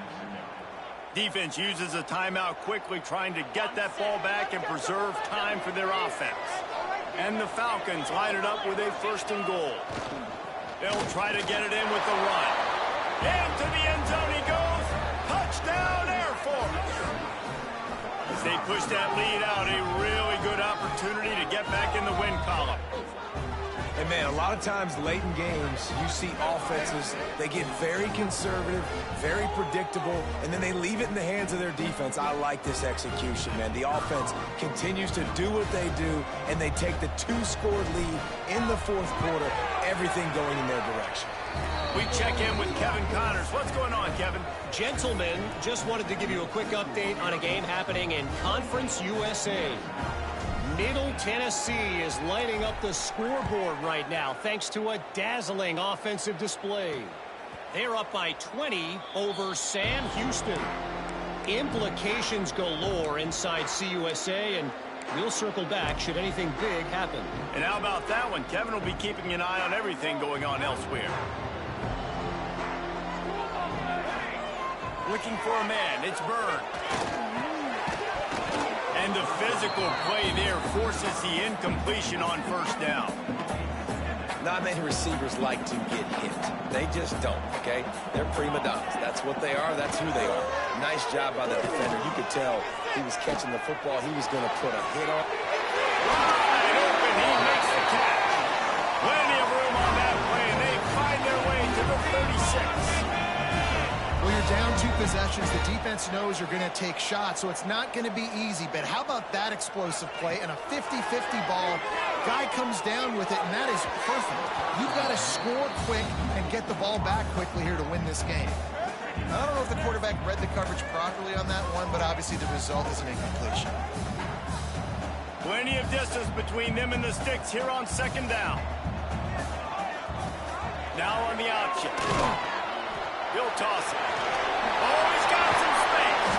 Defense uses a timeout quickly, trying to get that ball back and preserve time for their offense. And the Falcons line it up with a 1st and goal. They'll try to get it in with the run. Into the end zone he goes. Touchdown, Air Force. As they push that lead out, a really good opportunity to get back in the win column. And, man, a lot of times late in games, you see offenses, they get very conservative, very predictable, and then they leave it in the hands of their defense. I like this execution, man. The offense continues to do what they do, and they take the 2-score lead in the 4th quarter, everything going in their direction. We check in with Kevin Connors. What's going on, Kevin? Gentlemen, just wanted to give you a quick update on a game happening in Conference USA. Middle Tennessee is lighting up the scoreboard right now thanks to a dazzling offensive display. They're up by 20 over Sam Houston. Implications galore inside CUSA, and we'll circle back should anything big happen. And how about that one? Kevin will be keeping an eye on everything going on elsewhere. Looking for a man. It's Byrne. And the physical play there forces the incompletion on 1st down. Not many receivers like to get hit. They just don't, okay? They're prima donnas. That's what they are. That's who they are. Nice job by the defender. You could tell he was catching the football. He was going to put a hit on. Wide open. He makes the catch. Plenty of room on that play, and they find their way to the 36. Well, you're down 2 possessions. The defense knows you're going to take shots, so it's not going to be easy. But how about that explosive play and a 50-50 ball? Guy comes down with it, and that is perfect. You've got to score quick and get the ball back quickly here to win this game. I don't know if the quarterback read the coverage properly on that one, but obviously the result is an incompletion. Plenty of distance between them and the sticks here on 2nd down. Now on the option. He'll toss it. Oh, he's got some space.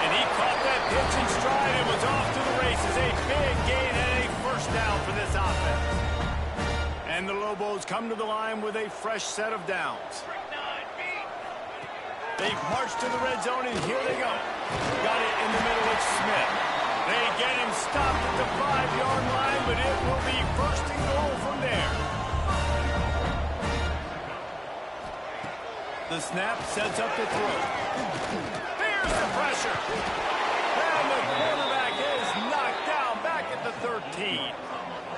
And he caught that pitch in stride and was off to the races. A big gain and a 1st down for this offense. And the Lobos come to the line with a fresh set of downs. They've marched to the red zone, and here they go. Got it in the middle, it's Smith. They get him stopped at the 5-yard line, but it will be first and goal from there. The snap sets up the throw. Here's the pressure. And the quarterback is knocked down back at the 13.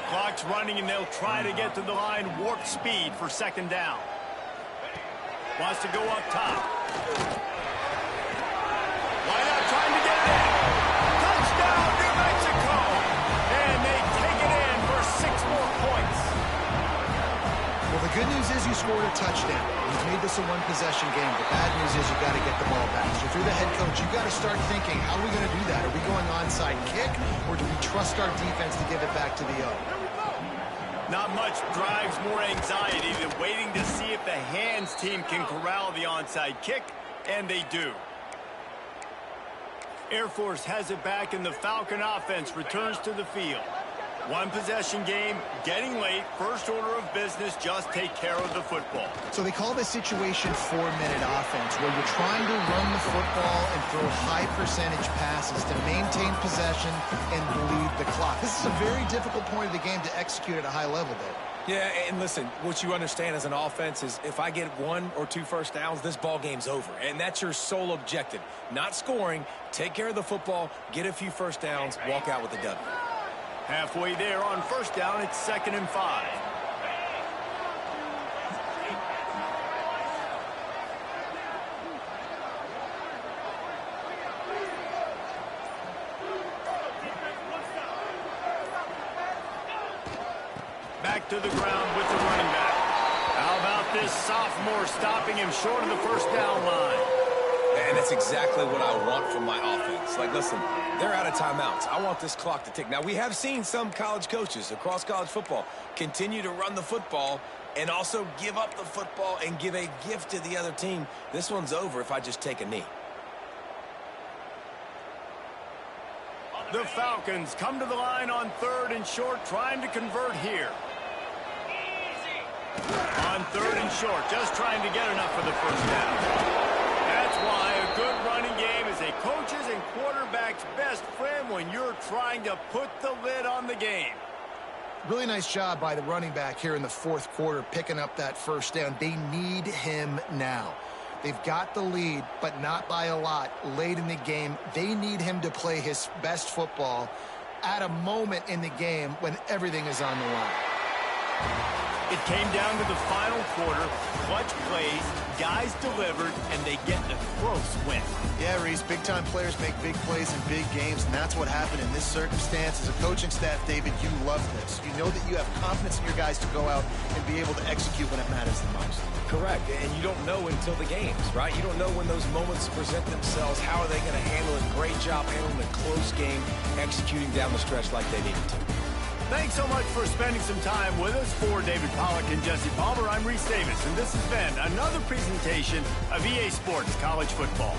Clock's running, and they'll try to get to the line warp speed for second down. Wants to go up top. Why not trying to get it in? Touchdown, New Mexico! And they take it in for 6 more points. Well, the good news is you scored a touchdown. You've made this a one-possession game. The bad news is you got to get the ball back. So if you're the head coach, you got to start thinking, how are we going to do that? Are we going onside kick, or do we trust our defense to give it back to the O? Not much drives more anxiety than waiting to see if the hands team can corral the onside kick, and they do. Air Force has it back, and the Falcon offense returns to the field. One-possession game, getting late, first order of business, just take care of the football. So they call this situation 4-minute offense, where you're trying to run the football and throw high-percentage passes to maintain possession and bleed the clock. This is a very difficult point of the game to execute at a high level, Dave. Yeah, and listen, what you understand as an offense is if I get 1 or 2 first downs, this ball game's over. And that's your sole objective. Not scoring, take care of the football, get a few first downs, walk out with a W. Halfway there on first down, it's 2nd and 5. Back to the ground with the running back. How about this sophomore stopping him short of the first down line? And that's exactly what I want from my offense. Like, listen, they're out of timeouts. I want this clock to tick. Now, we have seen some college coaches across college football continue to run the football and also give up the football and give a gift to the other team. This one's over if I just take a knee. The Falcons come to the line on 3rd and short, trying to convert here. On 3rd and short, just trying to get enough for the first down. That's why a good running game is a coach's and quarterback's best friend when you're trying to put the lid on the game. Really nice job by the running back here in the 4th quarter, picking up that first down. They need him now. They've got the lead, but not by a lot late in the game. They need him to play his best football at a moment in the game when everything is on the line. It came down to the final quarter. Clutch plays, guys delivered, and they get a close win. Yeah, Reese, big-time players make big plays in big games, and that's what happened in this circumstance. As a coaching staff, David, you love this. You know that you have confidence in your guys to go out and be able to execute when it matters the most. Correct, and you don't know until the games, right? You don't know when those moments present themselves. How are they going to handle it? Great job handling a close game, executing down the stretch like they needed to. Thanks so much for spending some time with us. For David Pollack and Jesse Palmer, I'm Reese Davis, and this has been another presentation of EA Sports College Football.